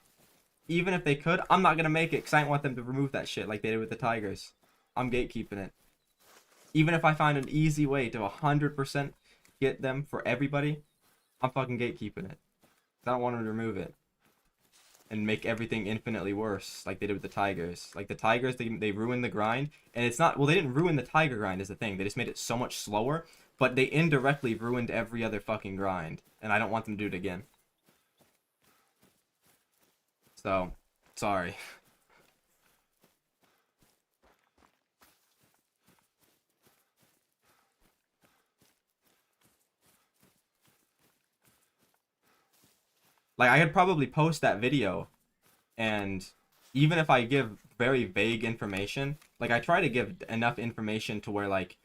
Even if they could, I'm not gonna make it because I don't want them to remove that shit like they did with the tigers. I'm gatekeeping it. Even if I find an easy way to 100% get them for everybody, I'm fucking gatekeeping it. I don't want them to remove it and make everything infinitely worse like they did with the tigers. Like the tigers, they ruined the grind, and it's not, well, they didn't ruin the tiger grind is the thing. They just made it so much slower, but they indirectly ruined every other fucking grind, and I don't want them to do it again. So, sorry. Like I could probably post that video, and even if I give very vague information, like I try to give enough information to where, like,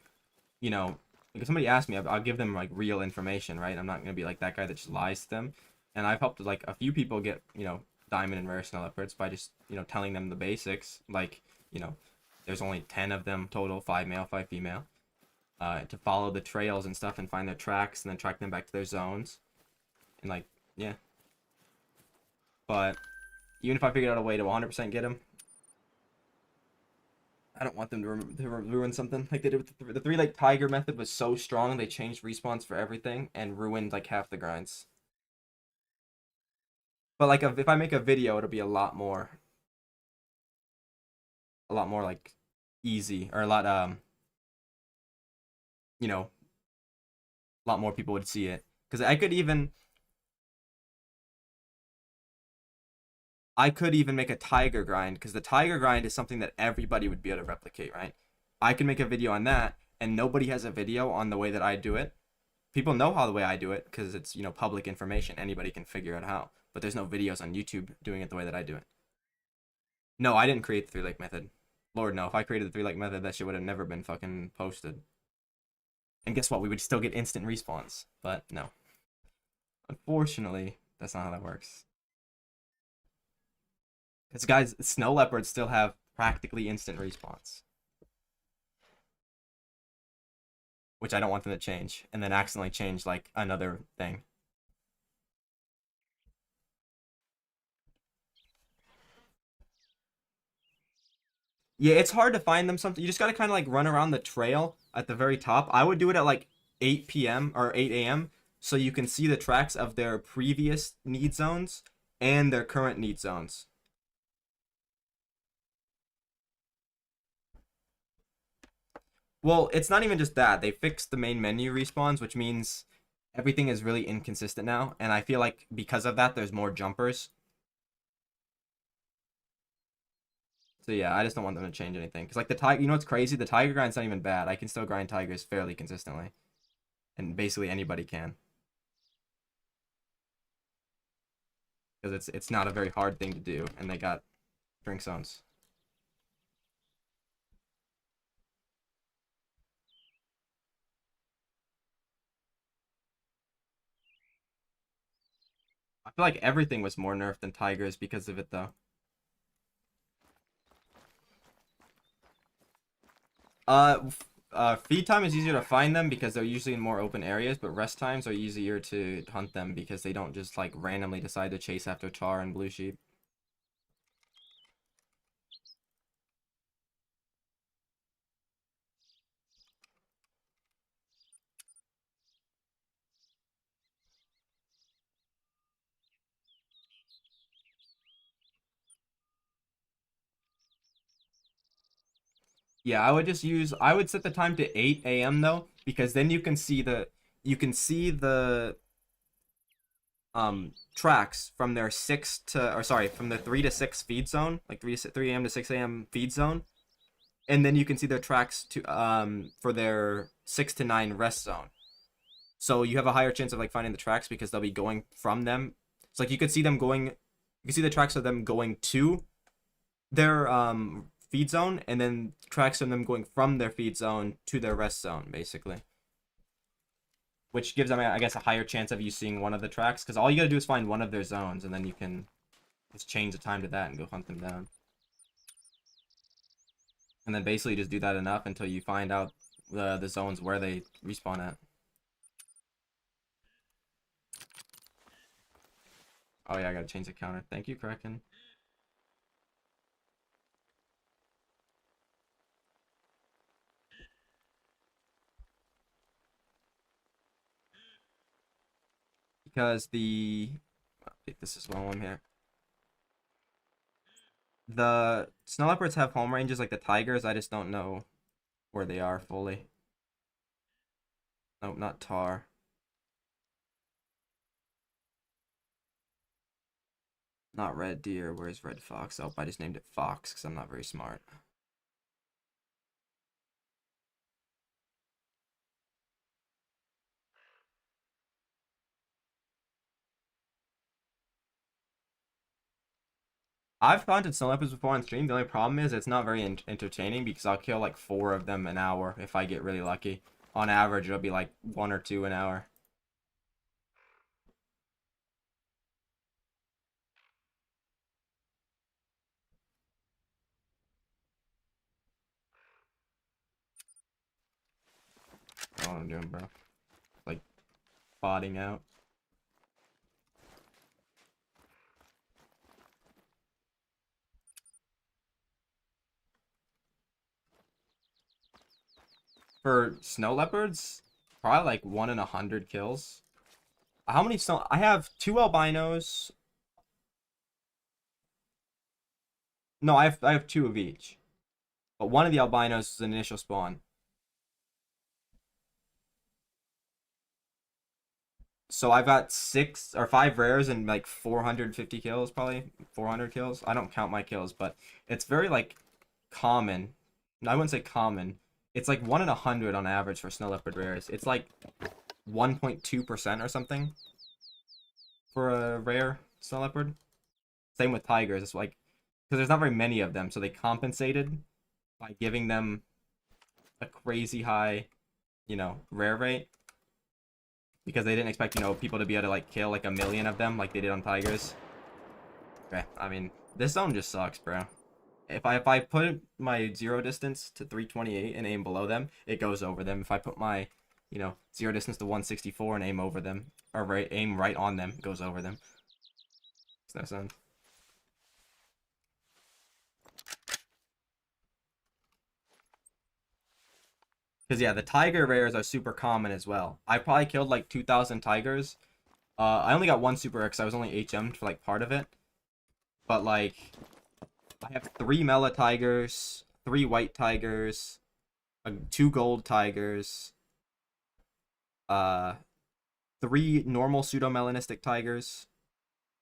you know, if somebody asks me, I'll give them like real information, right? I'm not gonna be like that guy that just lies to them. And I've helped like a few people get, you know, diamond and rare snow leopards by just, you know, telling them the basics. Like, you know, there's only 10 of them total, 5 male, 5 female. To follow the trails and stuff and find their tracks and then track them back to their zones. And like, yeah. But even if I figured out a way to 100% get them, I don't want them to ruin something like they did with the three leg tiger method was so strong they changed respawns for everything and ruined like half the grinds. But like if I make a video, it'll be a lot more like easy or a lot you know a lot more people would see it because I could even make a tiger grind because the tiger grind is something that everybody would be able to replicate, right? I can make a video on that, and nobody has a video on the way that I do it. People know how the way I do it because it's public information. Anybody can figure out how, but there's no videos on YouTube doing it the way that I do it. No, I didn't create the three leg method. Lord no, if I created the three leg method, that shit would have never been fucking posted. And guess what? We would still get instant respawns, but no. Unfortunately, that's not how that works. Because guys, snow leopards still have practically instant respawns, which I don't want them to change, and then accidentally change like another thing. Yeah, it's hard to find them. Something you just gotta kind of like run around the trail at the very top. I would do it at like 8 p.m. or 8 a.m. so you can see the tracks of their previous need zones and their current need zones. Well, it's not even just that. They fixed the main menu respawns, which means everything is really inconsistent now. And I feel like because of that, there's more jumpers. So yeah, I just don't want them to change anything. Because like the tiger, what's crazy? The tiger grind's not even bad. I can still grind tigers fairly consistently, and basically anybody can. Because it's not a very hard thing to do, and they got drink zones. I feel like everything was more nerfed than tigers because of it though. Feed time is easier to find them because they're usually in more open areas, but rest times are easier to hunt them because they don't just like randomly decide to chase after tar and blue sheep. Yeah, I would set the time to 8 a.m. though, because then you can see the tracks from their 6 to or sorry, from the 3 to 6 feed zone, like 3 a.m. to 6 a.m. feed zone, and then you can see their tracks to for their 6 to 9 rest zone. So you have a higher chance of like finding the tracks because they'll be going from them. It's like you could see them going, you can see the tracks of them going to their feed zone, and then tracks of them going from their feed zone to their rest zone, basically. Which gives them, I guess, a higher chance of you seeing one of the tracks, because all you gotta do is find one of their zones, and then you can just change the time to that and go hunt them down. And then basically just do that enough until you find out the zones where they respawn at. Oh yeah, I gotta change the counter. Thank you, Kraken. Because this is while I'm here. The snow leopards have home ranges like the tigers. I just don't know where they are fully. Nope, not tar. Not red deer. Where's red fox? Oh, I just named it fox because I'm not very smart. I've hunted snow leopards before on stream. The only problem is it's not very entertaining because I'll kill like 4 of them an hour if I get really lucky. On average, it'll be like 1 or 2 an hour. That's all I'm doing, bro. Like, botting out. For snow leopards, probably like 1 in 100 kills. How many snow? I have 2 albinos. No, I have 2 of each. But one of the albinos is an initial spawn. So I've got 6 or 5 rares and like 450 kills, probably 400 kills. I don't count my kills, but it's very like common. I wouldn't say common. It's like 1 in 100 on average for snow leopard rares. It's like 1.2% or something for a rare snow leopard. Same with tigers. It's like because there's not very many of them, so they compensated by giving them a crazy high, rare rate because they didn't expect, people to be able to like kill like a million of them like they did on tigers. Okay, I mean, this zone just sucks, bro. If I put my zero distance to 328 and aim below them, it goes over them. If I put my, zero distance to 164 and aim over them, or aim right on them, it goes over them. It's no sense. Because yeah, the tiger rares are super common as well. I probably killed like 2,000 tigers. I only got 1 super rare because I was only HM'd for like part of it. But like, I have 3 Mela tigers, 3 white tigers, 2 gold tigers, 3 normal pseudo-melanistic tigers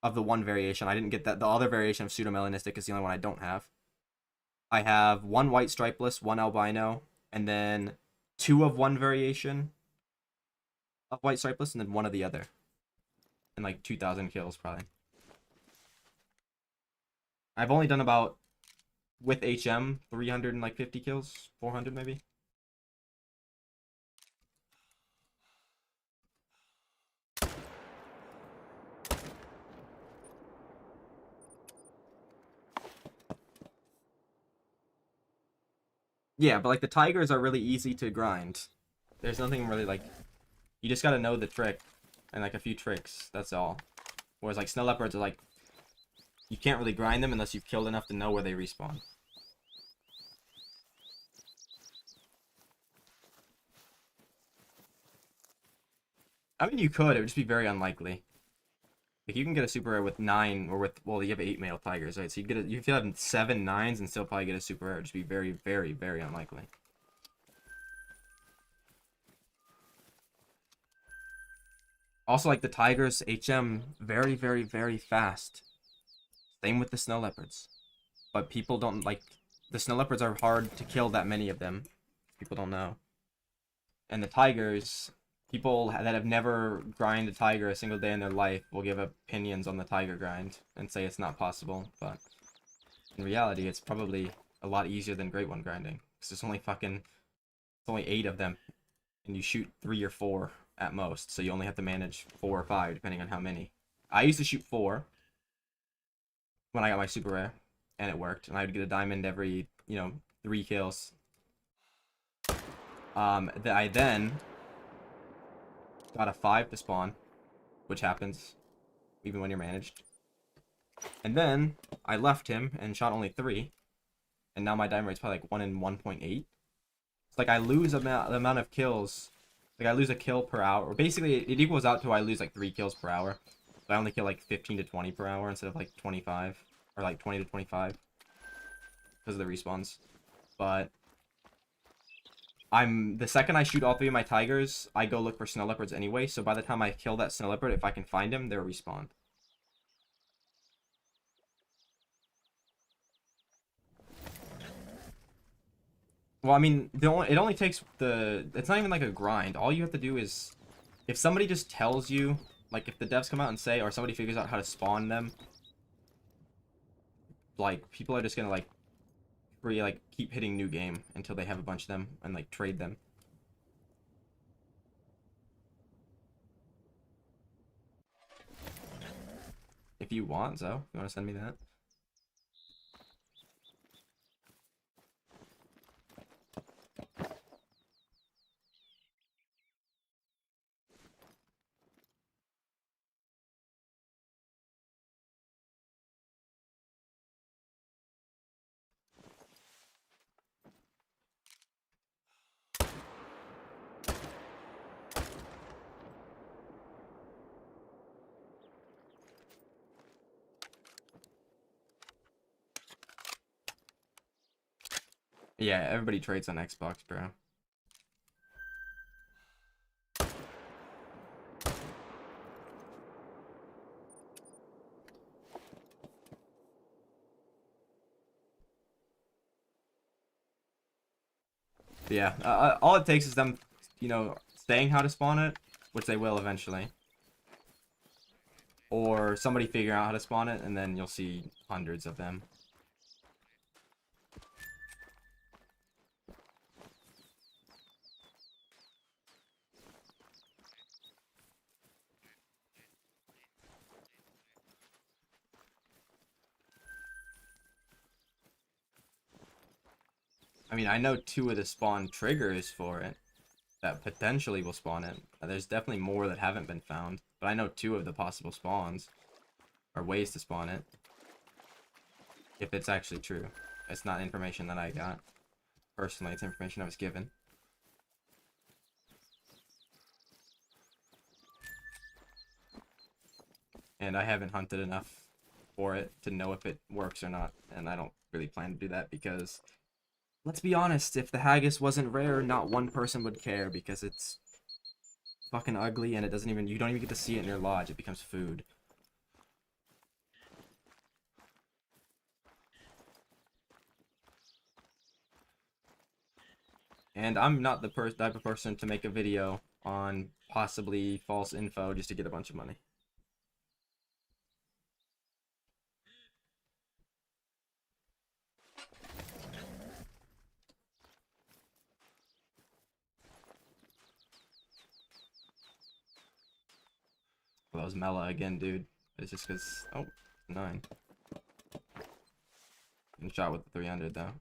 of the 1 variation. I didn't get that. The other variation of pseudo-melanistic is the only one I don't have. I have 1 white stripeless, 1 albino, and then 2 of 1 variation of white stripeless, and then 1 of the other. And like 2,000 kills, probably. I've only done about, with HM, 350 kills, 400 maybe. Yeah, but like the tigers are really easy to grind. There's nothing really like, you just gotta know the trick and like a few tricks, that's all. Whereas like snow leopards are like, you can't really grind them unless you've killed enough to know where they respawn. I mean, you could, it would just be very unlikely. Like, you can get a super rare with 9, or with, well, you have 8 male tigers, right? So you could have 7 9s and still probably get a super rare. It'd just be very, very, very unlikely. Also, like, the tigers, HM, very, very, very fast. Same with the snow leopards. But people don't, like, the snow leopards are hard to kill that many of them. People don't know. And the tigers, people that have never grinded a tiger a single day in their life will give opinions on the tiger grind and say it's not possible, but in reality, it's probably a lot easier than Great One grinding. Because there's only it's only 8 of them, and you shoot 3 or 4 at most, so you only have to manage 4 or 5, depending on how many. I used to shoot 4 when I got my super rare, and it worked, and I would get a diamond every, 3 kills. I then got a 5 to spawn, which happens even when you're managed. And then I left him and shot only 3, and now my diamond rate's probably like 1 in 1.8. It's like I lose the amount of kills. Like I lose a kill per hour. Basically, it equals out to I lose like 3 kills per hour. So I only kill like 15 to 20 per hour instead of like 25, or like 20 to 25 because of the respawns. But the second I shoot all 3 of my tigers, I go look for snow leopards anyway. So by the time I kill that snow leopard, if I can find him, they're respawned. Well, I mean, it only takes it's not even like a grind. All you have to do is, if somebody just tells you, like if the devs come out and say, or somebody figures out how to spawn them, like people are just gonna like keep hitting new game until they have a bunch of them and like trade them. If you want, Zo, you want to send me that? Yeah, everybody trades on Xbox, bro. Yeah, all it takes is them, saying how to spawn it, which they will eventually. Or somebody figuring out how to spawn it, and then you'll see hundreds of them. I mean, I know 2 of the spawn triggers for it that potentially will spawn it. There's definitely more that haven't been found, but I know 2 of the possible spawns, or ways to spawn it. If it's actually true. It's not information that I got. Personally, it's information I was given. And I haven't hunted enough for it to know if it works or not. And I don't really plan to do that because, let's be honest, if the haggis wasn't rare, not one person would care because it's fucking ugly and you don't even get to see it in your lodge. It becomes food. And I'm not the type of person to make a video on possibly false info just to get a bunch of money. Well, that was Mela again, dude. It's just because... Oh, 9. And shot with the 300, though.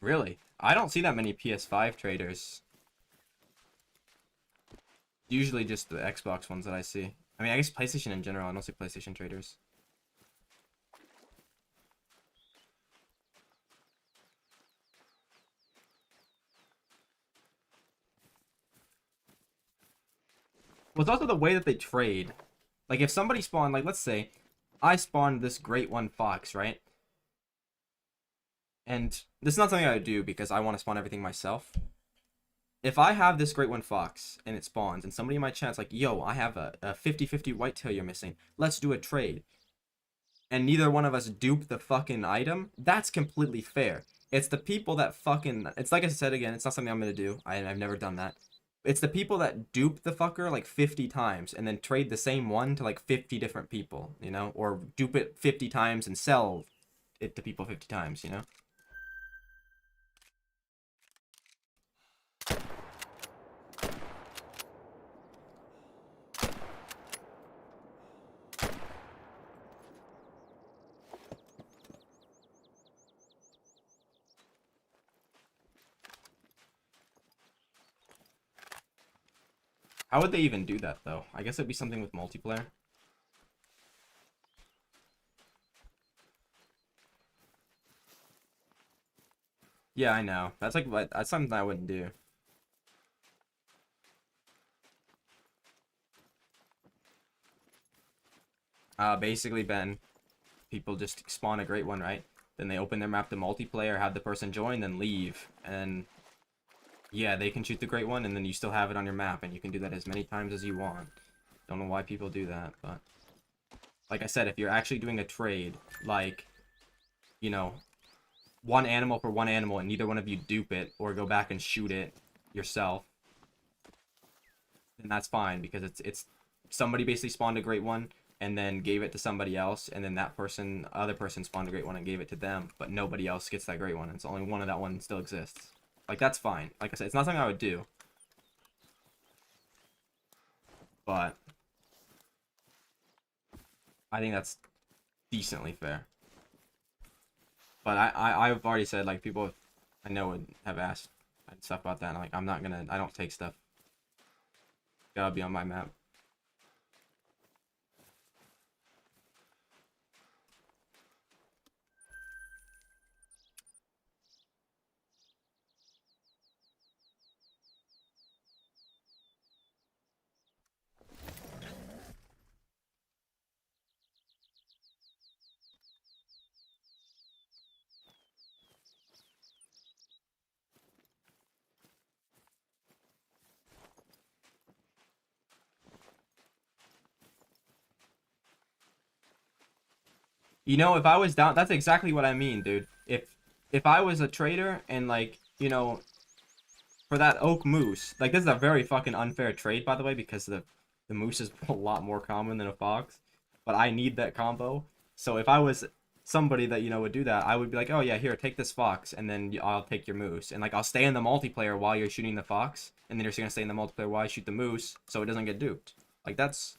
Really? I don't see that many PS5 traders. Usually just the Xbox ones that I see. I mean, I guess PlayStation in general. I don't see PlayStation traders. Well, it's also the way that they trade. Like, if somebody spawned, like, let's say, I spawned this Great One Fox, right? And this is not something I would do because I want to spawn everything myself. If I have this Great One Fox and it spawns, and somebody in my chat's like, yo, I have a 50-50 whitetail you're missing. Let's do a trade. And neither one of us dupe the fucking item, that's completely fair. It's the people that fucking... It's like I said again, it's not something I'm going to do. I've never done that. It's the people that dupe the fucker like 50 times and then trade the same one to like 50 different people, you know? Or dupe it 50 times and sell it to people 50 times, you know? How would they even do that, though? I guess it'd be something with multiplayer. Yeah, I know. That's something I wouldn't do. Basically, Ben, people just spawn a great one, right? Then they open their map to multiplayer, have the person join, then leave. And yeah, they can shoot the great one, and then you still have it on your map, and you can do that as many times as you want. Don't know why people do that, but like I said, if you're actually doing a trade, like, you know, one animal for one animal, and neither one of you dupe it or go back and shoot it yourself, then that's fine because it's somebody basically spawned a great one and then gave it to somebody else, and then that other person spawned a great one and gave it to them, but nobody else gets that great one. It's only one of that one still exists. Like, that's fine. Like I said, it's not something I would do, but I think that's decently fair. But I've already said, like, people I know would have asked and stuff about that, and like, I don't take stuff. Gotta be on my map. You know, if I was down, that's exactly what I mean, dude. If I was a trader and like, you know, for that oak moose, like this is a very fucking unfair trade, by the way, because the moose is a lot more common than a fox, but I need that combo. So if I was somebody that, you know, would do that, I would be like, oh yeah, here, take this fox, and then I'll take your moose, and like I'll stay in the multiplayer while you're shooting the fox, and then you're just gonna stay in the multiplayer while I shoot the moose, so it doesn't get duped. Like that's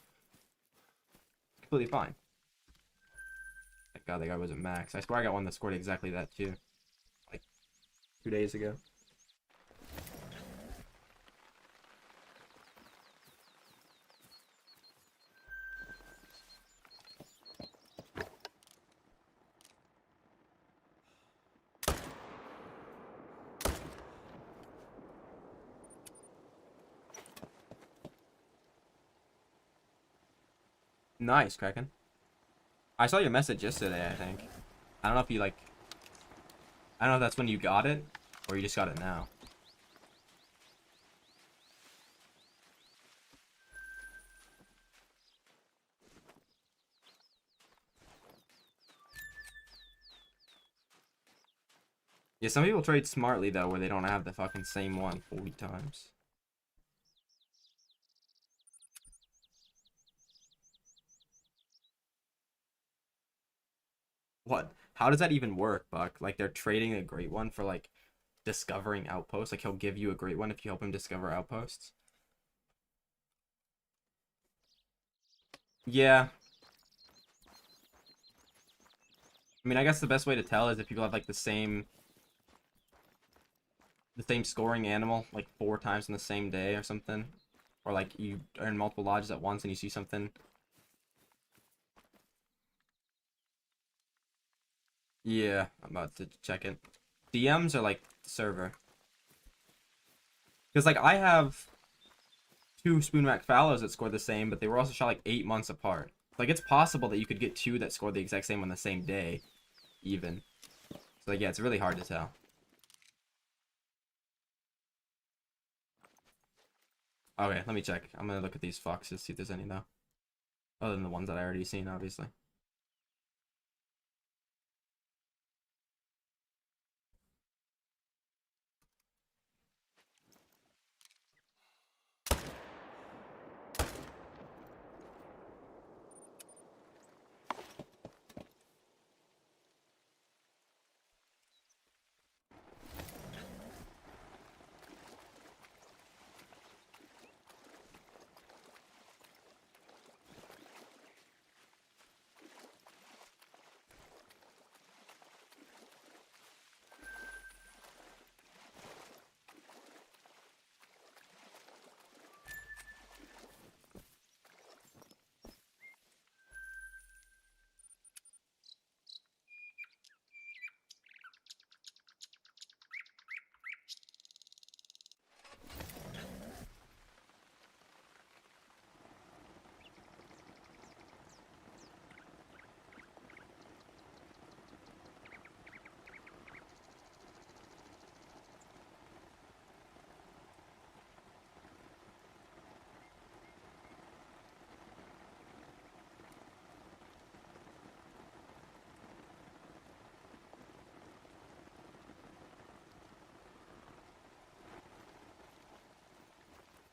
completely fine. Thank God that guy wasn't max. I swear I got one that scored exactly that too, like 2 days ago. Nice, Kraken. I saw your message yesterday, I think. I don't know if you like. I don't know if that's when you got it, or you just got it now. Yeah, some people trade smartly, though, where they don't have the fucking same one 40 times. What? How does that even work, Buck? Like, they're trading a great one for, like, discovering outposts? Like, he'll give you a great one if you help him discover outposts? Yeah. I mean, I guess the best way to tell is if people have, like, the same scoring animal, like, 4 times in the same day or something. Or, like, you are in multiple lodges at once and you see something. Yeah, I'm about to check it. DMs are like the server. Because like I have two Spoonrack Fallows that scored the same, but they were also shot like 8 months apart. Like it's possible that you could get two that scored the exact same on the same day, even. So like yeah, it's really hard to tell. Okay, let me check. I'm gonna look at these foxes, see if there's any though. Other than the ones that I already seen, obviously.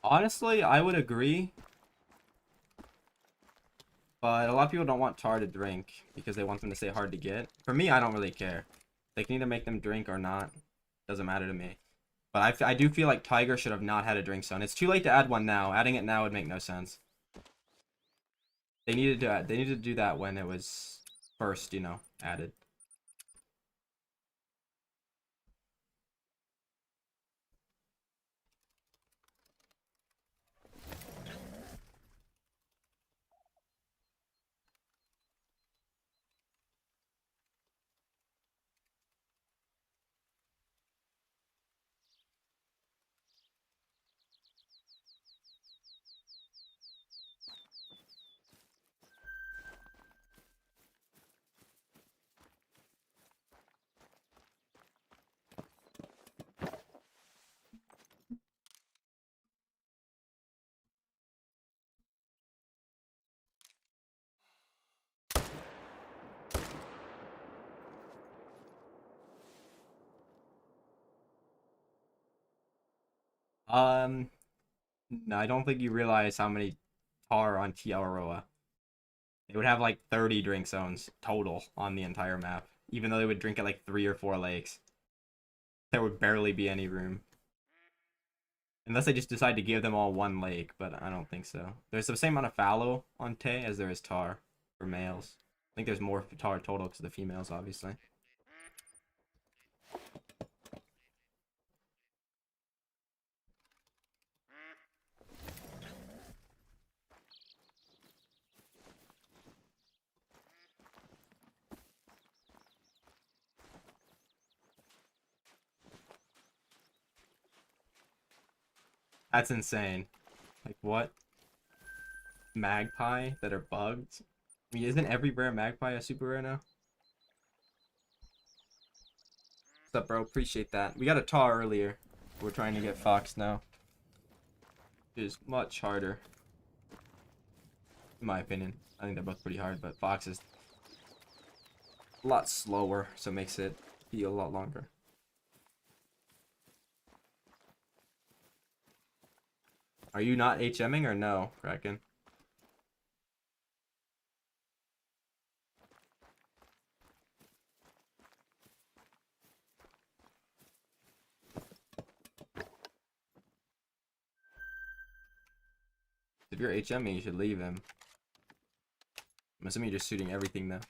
Honestly, I would agree, but a lot of people don't want Tar to drink because they want them to stay hard to get. For me, I don't really care. They can either make them drink or not. Doesn't matter to me. But I do feel like Tiger should have not had a drink zone. It's too late to add one now. Adding it now would make no sense. They needed to do that when it was first, you know, added. Um, no, I don't think you realize how many tar on Tiaroa. They would have like 30 drink zones total on the entire map, even though they would drink at like 3 or 4 lakes. There would barely be any room. Unless they just decide to give them all one lake, but I don't think so. There's the same amount of fallow on Tay as there is tar for males. I think there's more tar total because of the females, obviously. That's insane. Like, what? Magpie that are bugged? I mean, isn't every rare magpie a super rare now? What's up, bro? Appreciate that. We got a tar earlier. We're trying to get fox now. It is much harder. In my opinion. I think they're both pretty hard, but fox is a lot slower, so it makes it feel a lot longer. Are you not HMing or no, Kraken? If you're HMing, you should leave him. I'm assuming you're just shooting everything though.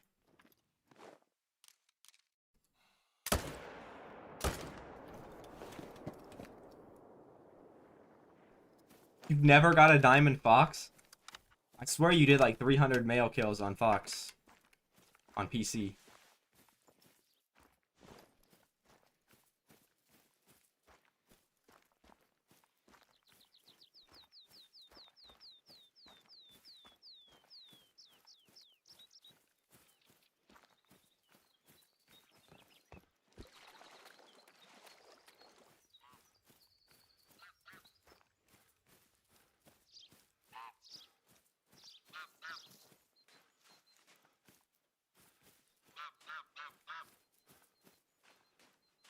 You've never got a diamond fox? I swear you did like 300 male kills on fox. On PC.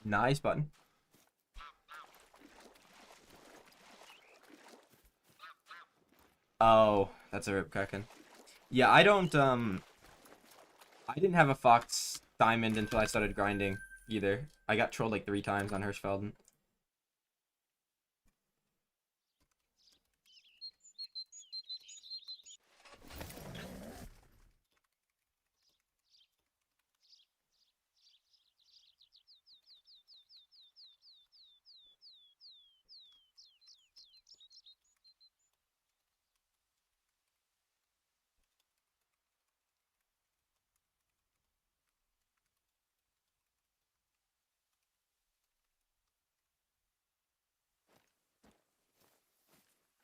Nice button. Oh, that's a rip Kraken. Yeah, I didn't have a fox diamond until I started grinding either. I got trolled like 3 times on Hirschfelden.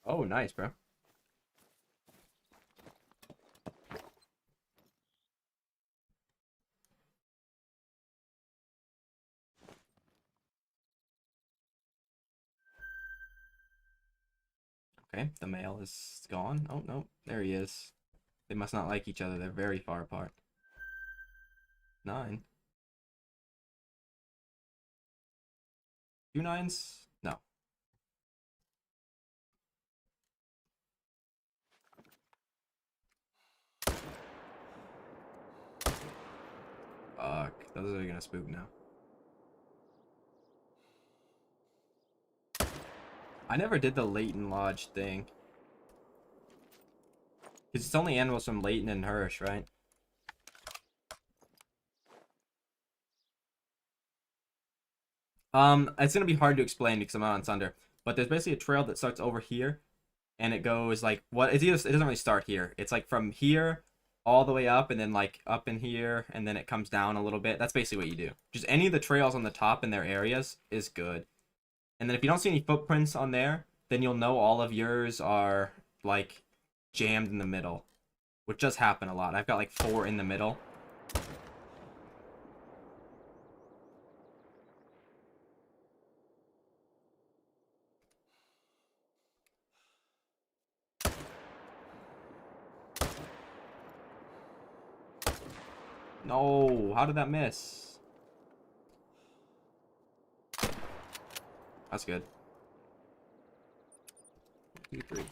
Oh, nice, bro. Okay, the male is gone. Oh, no, there he is. They must not like each other. They're very far apart. 9. 2 9s? No. Fuck. Those are gonna spook now. I never did the Leighton Lodge thing. Because it's only animals from Leighton and Hirsch, right? It's gonna be hard to explain because I'm not on Sunder. But there's basically a trail that starts over here, and it goes like it doesn't really start here. It's like from here all the way up, and then like up in here, and then it comes down a little bit. That's basically what you do. Just any of the trails on the top in their areas is good. And then if you don't see any footprints on there, then you'll know all of yours are like jammed in the middle, which does happen a lot. I've got like 4 in the middle. No, how did that miss? That's good. 2, 3.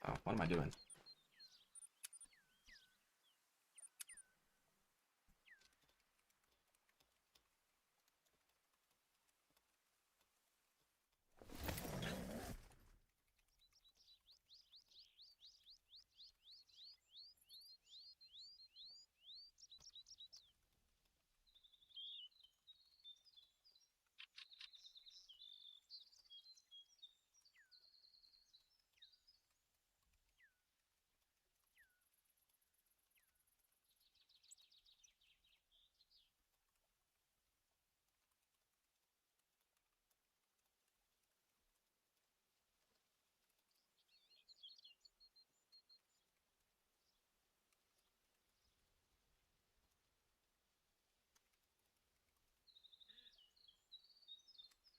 Oh, what am I doing?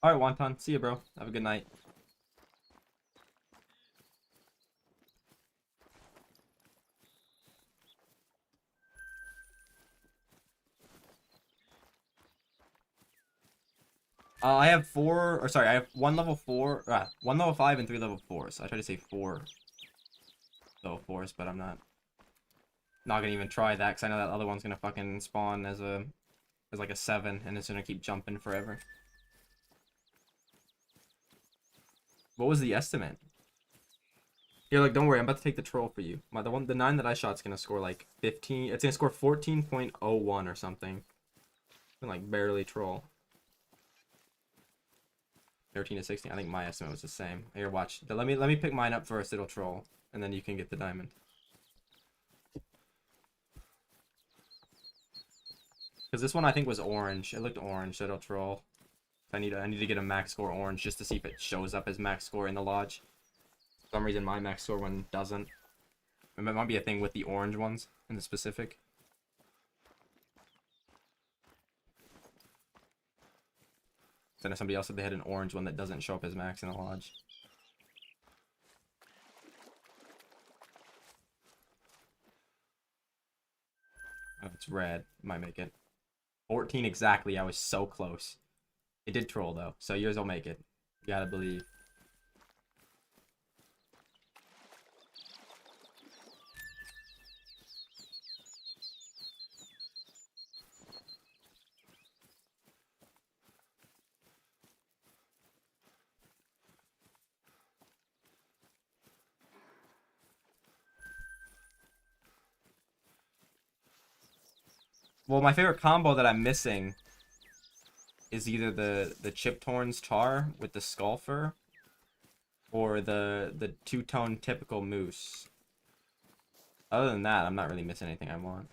All right, Wonton. See you, bro. Have a good night. I have I have one level 4, one level 5 and 3 level 4s. I try to say 4 level 4s, but I'm not gonna even try that because I know that other one's gonna fucking spawn as like a 7 and it's gonna keep jumping forever. What was the estimate? You're like, don't worry, I'm about to take the troll for you. The 9 that I shot's gonna score like 15. It's gonna score 14.01 or something. And like barely troll. 13 to 16. I think my estimate was the same. Here, watch. Let me pick mine up first. It'll troll, and then you can get the diamond. Because this one I think was orange. It looked orange. So it'll troll. I need to get a max score orange just to see if it shows up as max score in the lodge. For some reason my max score one doesn't. It might be a thing with the orange ones in the specific. Then if somebody else said they had an orange one that doesn't show up as max in the lodge. Oh, it's red. Might make it. 14 exactly. I was so close. It did troll though, so yours will make it. You gotta believe. Well, my favorite combo that I'm missing is either the Chipped Horns Tar with the Skull Fur or the two-tone typical moose. Other than that, I'm not really missing anything I want.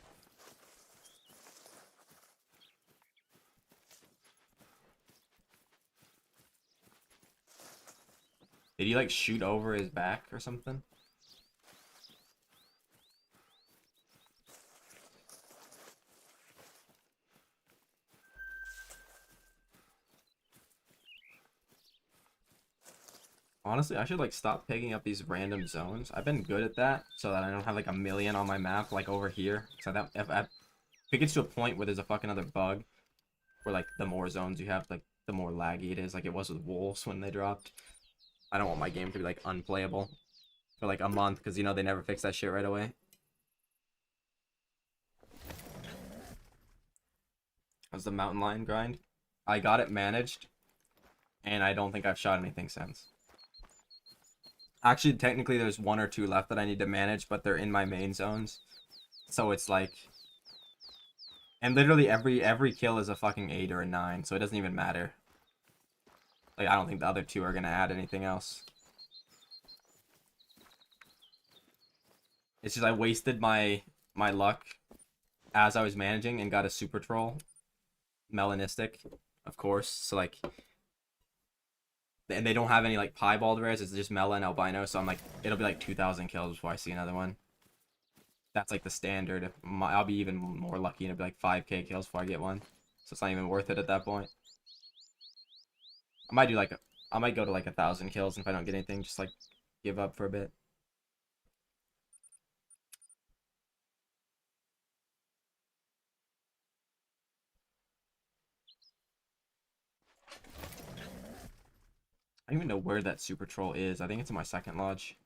Did he like shoot over his back or something? Honestly, I should like stop picking up these random zones. I've been good at that so that I don't have like a million on my map like over here. So that if it gets to a point where there's a fucking other bug where like the more zones you have, like the more laggy it is, like it was with wolves when they dropped. I don't want my game to be like unplayable for like a month because you know they never fix that shit right away. How's the mountain lion grind? I got it managed, and I don't think I've shot anything since. Actually, technically, there's 1 or 2 left that I need to manage, but they're in my main zones. So it's like... And literally every kill is a fucking 8 or a 9, so it doesn't even matter. Like, I don't think the other 2 are gonna add anything else. It's just I wasted my luck as I was managing and got a super troll. Melanistic, of course. So, like... And they don't have any, like, piebald rares. It's just Mela and Albino. So I'm like, it'll be like 2,000 kills before I see another one. That's like the standard. I'll be even more lucky and it'll be like 5k kills before I get one. So it's not even worth it at that point. I might do like I might go to like 1,000 kills, and if I don't get anything, just like give up for a bit. I don't even know where that super troll is. I think it's in my second lodge.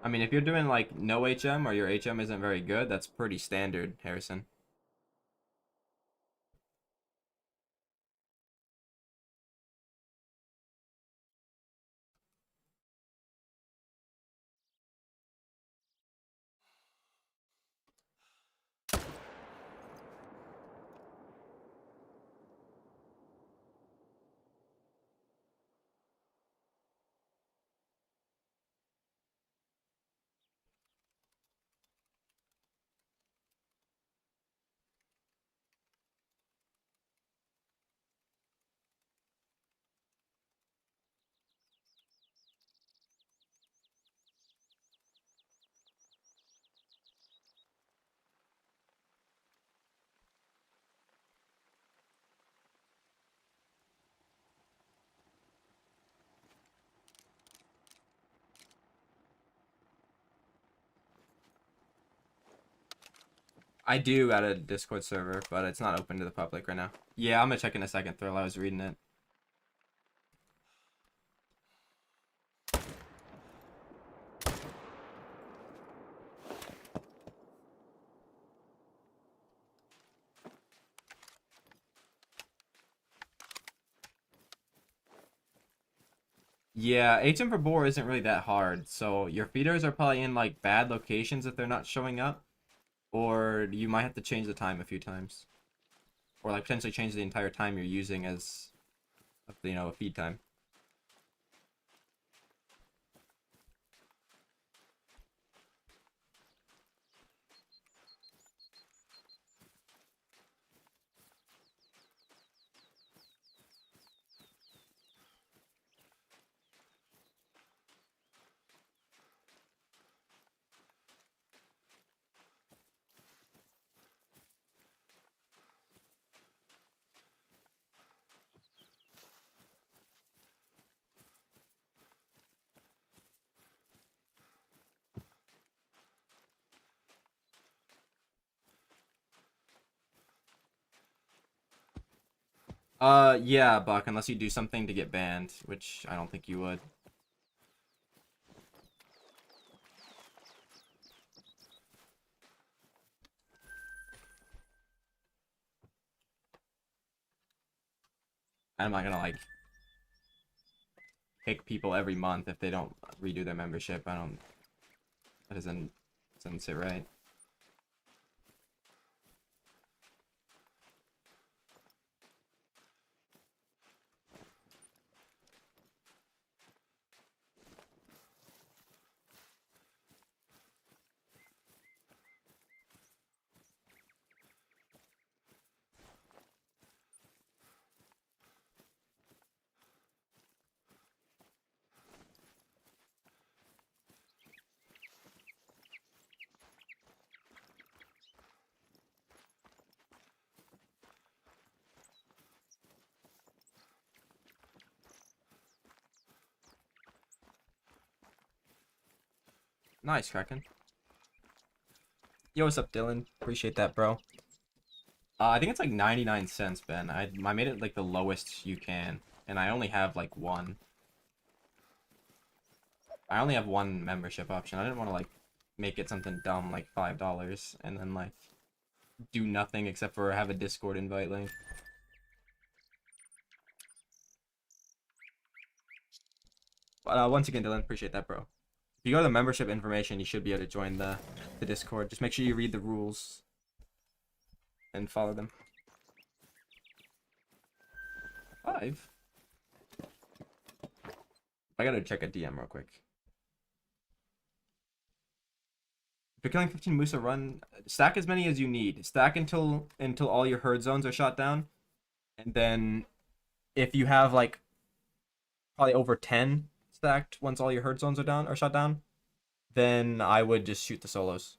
I mean, if you're doing like no HM or your HM isn't very good, that's pretty standard, Harrison. I do got a Discord server, but it's not open to the public right now. Yeah, I'm gonna check in a second, Thrill. I was reading it. Yeah, HM for boar isn't really that hard, so your feeders are probably in like bad locations if they're not showing up, or you might have to change the time a few times, or like potentially change the entire time you're using as, a feed time. Yeah, Buck, unless you do something to get banned, which I don't think you would. I'm not gonna like kick people every month if they don't redo their membership. That doesn't sit right. Nice, Kraken. Yo, what's up, Dylan? Appreciate that, bro. I think it's like 99 cents, Ben. I made it like the lowest you can, and I only have like one. I only have one membership option. I didn't want to like make it something dumb like $5 and then like do nothing except for have a Discord invite link. But once again, Dylan, appreciate that, bro. If you go to the membership information, you should be able to join the Discord. Just make sure you read the rules and follow them. 5. I gotta check a DM real quick. If you're killing 15 Musa, run stack as many as you need. Stack until all your herd zones are shot down, and then if you have like probably over 10 stacked once all your herd zones are shot down, then I would just shoot the solos.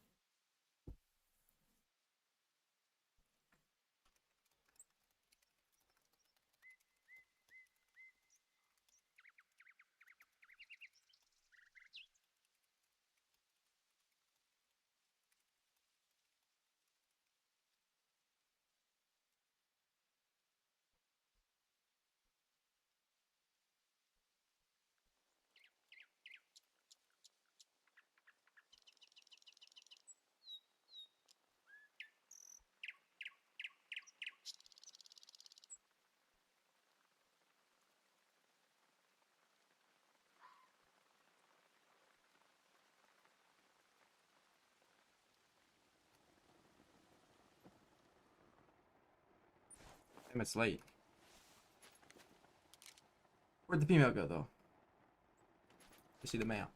Damn, it's late. Where'd the female go, though? I see the male.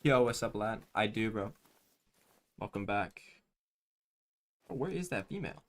Yo, what's up, lad? I do, bro. Welcome back. Oh, where is that female?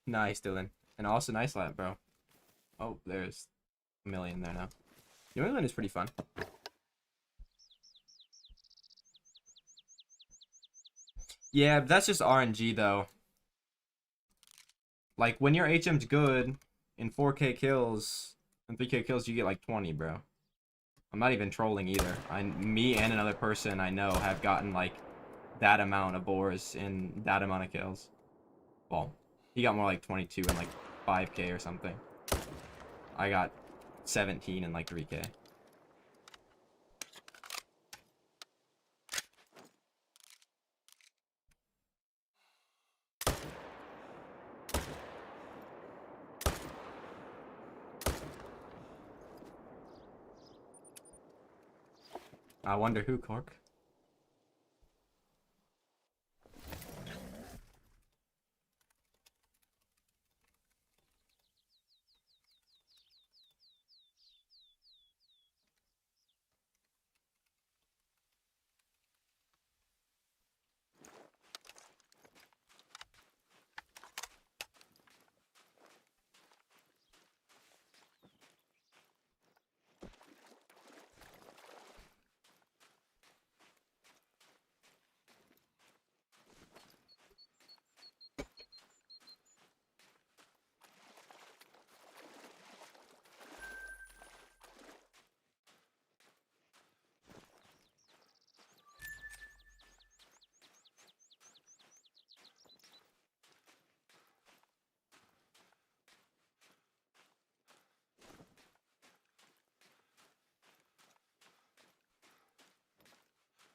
Nice, Dylan. And also nice lad, bro. Oh, there's a million there now. New England is pretty fun. Yeah, but that's just RNG, though. Like, when your HM's good, in 4K kills, and 3K kills, you get like 20, bro. I'm not even trolling either. Me and another person I know have gotten like that amount of boars in that amount of kills. Well, he got more like 22 and like 5K or something. I got 17 and like 3K. I wonder who, Cork.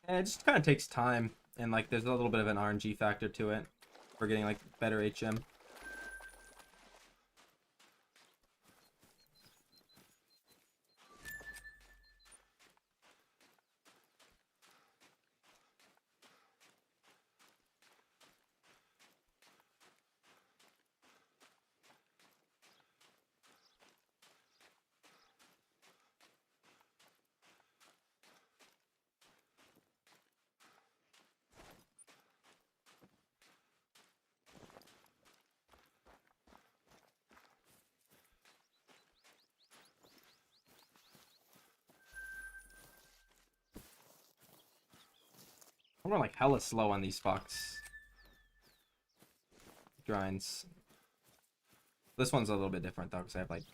And it just kind of takes time, and like there's a little bit of an RNG factor to it for getting like better HM. I'm going like hella slow on these fox grinds. This one's a little bit different though, because I have like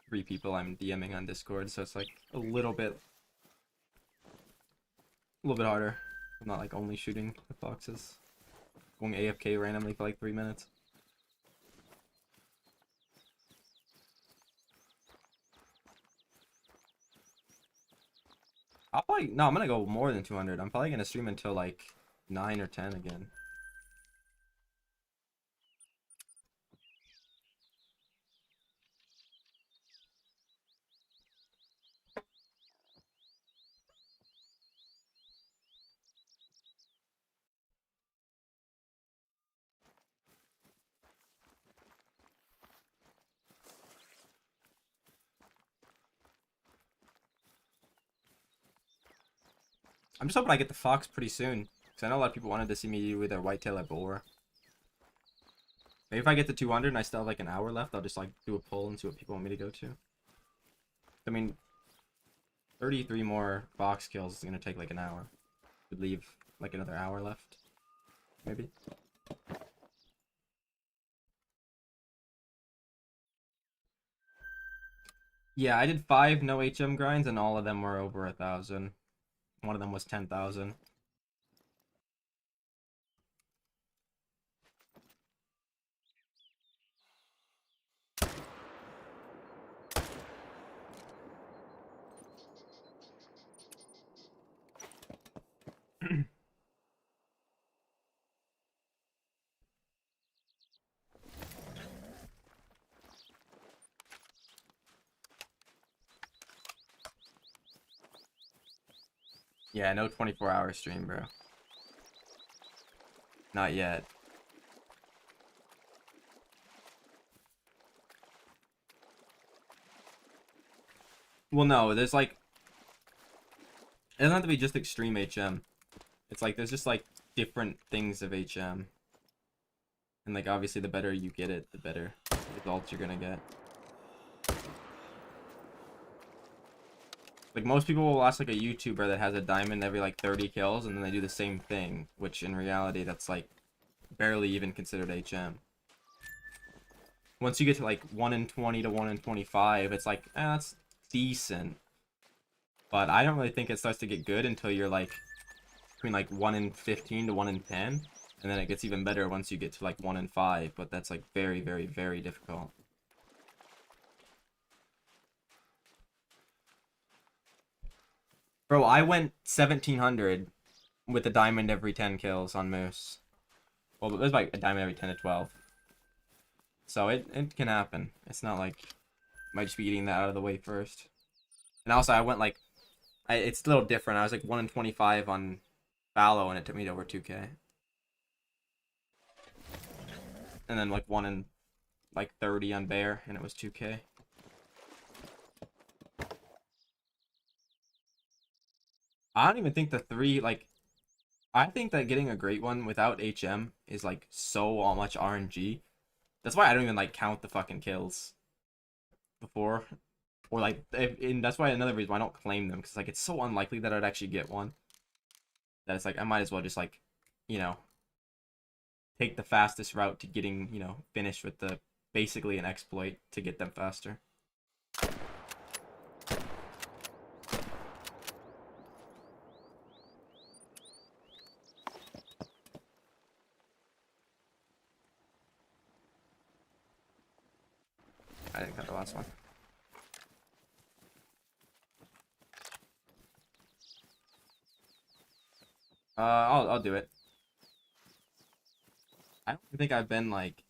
3 people I'm DMing on Discord, so it's like a little bit harder. I'm not like only shooting the foxes. Going AFK randomly for like 3 minutes. I'm gonna go more than 200. I'm probably gonna stream until like 9 or 10 again. I'm just hoping I get the fox pretty soon. Because I know a lot of people wanted to see me do with a whitetail at boar. Maybe if I get to 200 and I still have like an hour left, I'll just like do a poll and see what people want me to go to. I mean, 33 more fox kills is going to take like an hour. Would leave like another hour left. Maybe. Yeah, I did 5 no HM grinds and all of them were over 1,000. One of them was 10,000. Yeah, no 24-hour stream, bro. Not yet. Well, no, there's like... It doesn't have to be just extreme HM. It's like, there's just like different things of HM. And like, obviously, the better you get it, the better results you're gonna get. Like, most people will watch like a YouTuber that has a diamond every like 30 kills, and then they do the same thing, which in reality, that's like barely even considered HM. Once you get to like 1 in 20 to 1 in 25, it's like, that's decent. But I don't really think it starts to get good until you're like between like 1 in 15 to 1 in 10. And then it gets even better once you get to like 1 in 5. But that's like very, very, very difficult. Bro, I went 1,700 with a diamond every 10 kills on Moose. Well, it was like a diamond every 10 to 12. So it can happen. It's not like... Might just be getting that out of the way first. And also, I went like... it's a little different. I was like 1 in 25 on Fallow, and it took me to over 2K. And then like 1 in like 30 on Bear, and it was 2K. I don't even think the 3, like... I think that getting a great one without HM is like so much RNG. That's why I don't even like count the fucking kills before. Or like, and that's why another reason why I don't claim them, because like it's so unlikely that I'd actually get one. That it's like, I might as well just like, you know, take the fastest route to getting, you know, finished with the basically an exploit to get them faster. I didn't cut the last one. I'll do it. I don't think I've been like...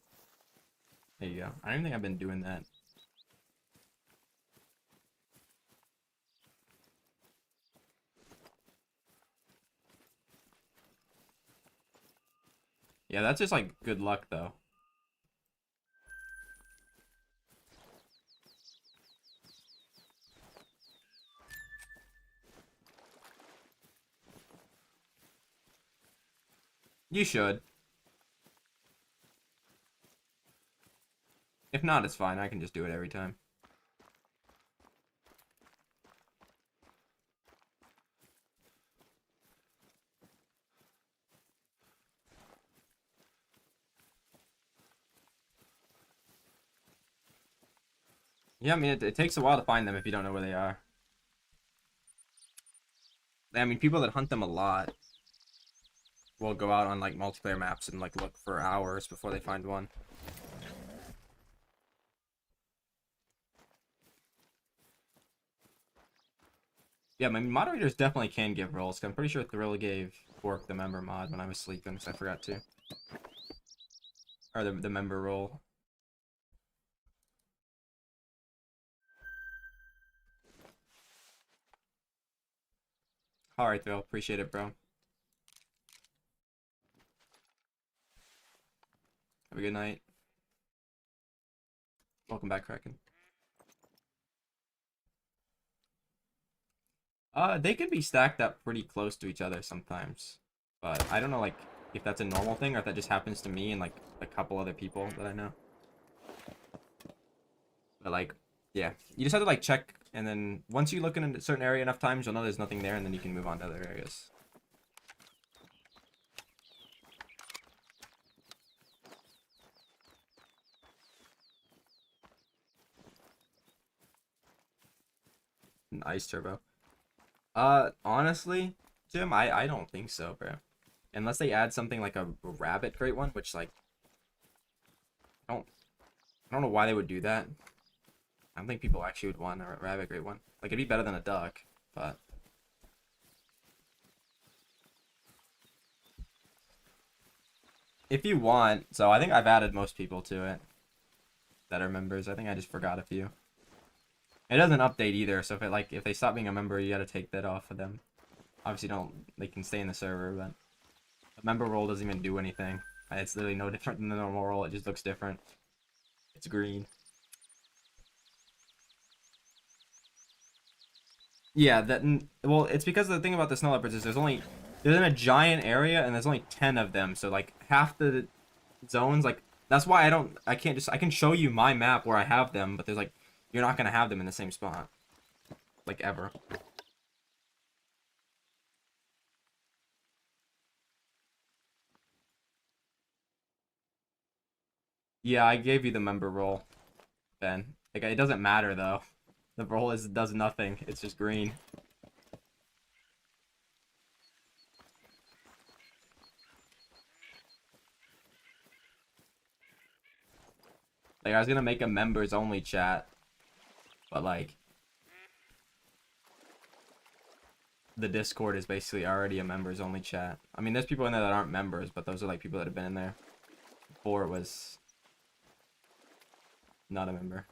There you go. I don't even think I've been doing that. Yeah, that's just like good luck though. You should. If not, it's fine. I can just do it every time. Yeah, I mean, it takes a while to find them if you don't know where they are. I mean, people that hunt them a lot will go out on like multiplayer maps and like look for hours before they find one. Yeah, I mean, moderators definitely can give roles. 'Cause I'm pretty sure Thrill gave Bork the member mod when I was sleeping, so I forgot to. Or the member role. Alright, Thrill. Appreciate it, bro. Have a good night. Welcome back, Kraken. They can be stacked up pretty close to each other sometimes, but I don't know like if that's a normal thing or if that just happens to me and like a couple other people that I know. But like, yeah, you just have to like check, and then once you look in a certain area enough times, you'll know there's nothing there, and then you can move on to other areas. An ice turbo. Honestly, Jim, I don't think so, bro. Unless they add something like a rabbit great one, which like I don't I don't know why they would do that. I don't think people actually would want a rabbit great one. Like it'd be better than a duck, but if you want, so I think I've added most people to it that are members. I think I just forgot a few. It doesn't update either, so if they stop being a member, you gotta take that off of them. Obviously, don't they can stay in the server, but the member role doesn't even do anything. It's literally no different than the normal role. It just looks different. It's green. Yeah, well, it's because the thing about the snow leopards is there's in a giant area and there's only 10 of them, so like half the zones like that's why I can't just I can show you my map where I have them, but there's like you're not gonna have them in the same spot like ever. Yeah, I gave you the member role, Ben. Like it doesn't matter though. The role does nothing. It's just green. Like I was gonna make a members only chat, but like the Discord is basically already a members only chat. I mean, there's people in there that aren't members, but those are like people that have been in there before it was not a member.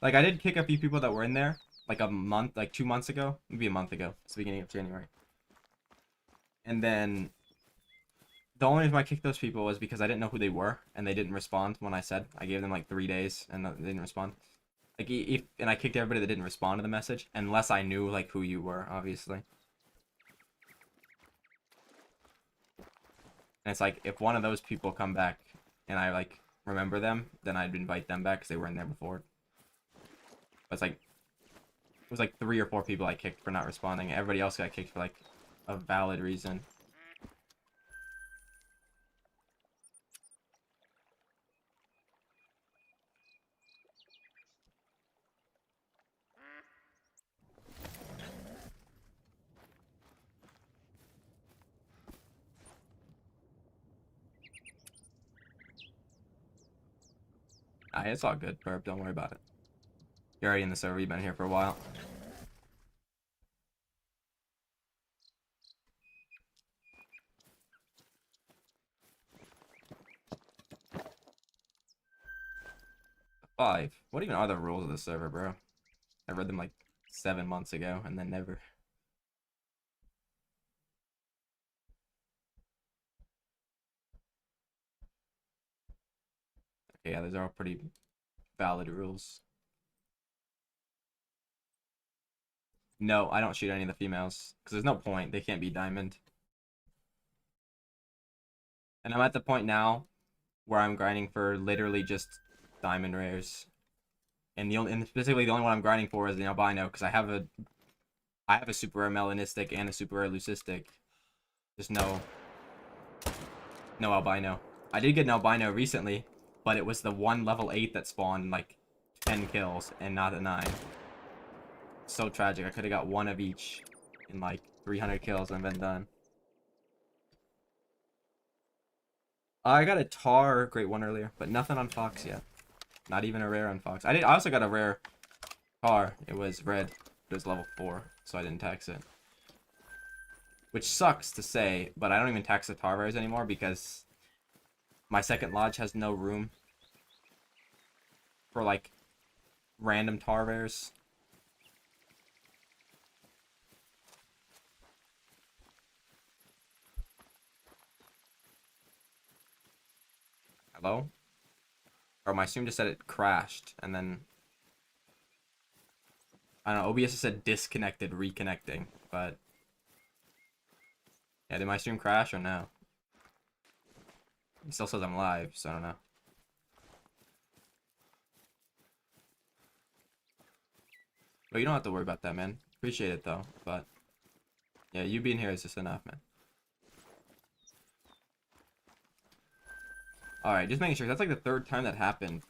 Like I did kick a few people that were in there like like 2 months ago, maybe a month ago. It's the beginning of January. And then the only reason I kicked those people was because I didn't know who they were and they didn't respond when I said. I gave them like 3 days and they didn't respond. Like and I kicked everybody that didn't respond to the message unless I knew like who you were, obviously. And it's like if one of those people come back and I like remember them, then I'd invite them back because they were in there before. But it's like it was like 3 or 4 people I kicked for not responding. Everybody else got kicked for like a valid reason. It's all good, Perp. Don't worry about it. You're already in the server. You've been here for a while. 5. What even are the rules of the server, bro? I read them like 7 months ago and then never. Okay, yeah, those are all pretty valid rules. No, I don't shoot any of the females because there's no point. They can't be diamond. And I'm at the point now where I'm grinding for literally just diamond rares. And specifically the only one I'm grinding for is the albino because I have a super rare melanistic and a super rare leucistic. Just no albino. I did get an albino recently, but it was the one level 8 that spawned like 10 kills and not a 9. So tragic. I could have got one of each in like 300 kills and been done. I got a tar great one earlier, but nothing on Fox yet. Not even a rare on Fox. I also got a rare tar. It was red. It was level 4, so I didn't tax it. Which sucks to say, but I don't even tax the tar rares anymore because my second lodge has no room for like random tar rares. Hello? Or my stream just said it crashed and then I don't know, OBS said disconnected, reconnecting, but yeah, did my stream crash or no? It still says I'm live, so I don't know. But you don't have to worry about that, man. Appreciate it though, but yeah, you being here is just enough, man. Alright, just making sure. That's like the third time that happened.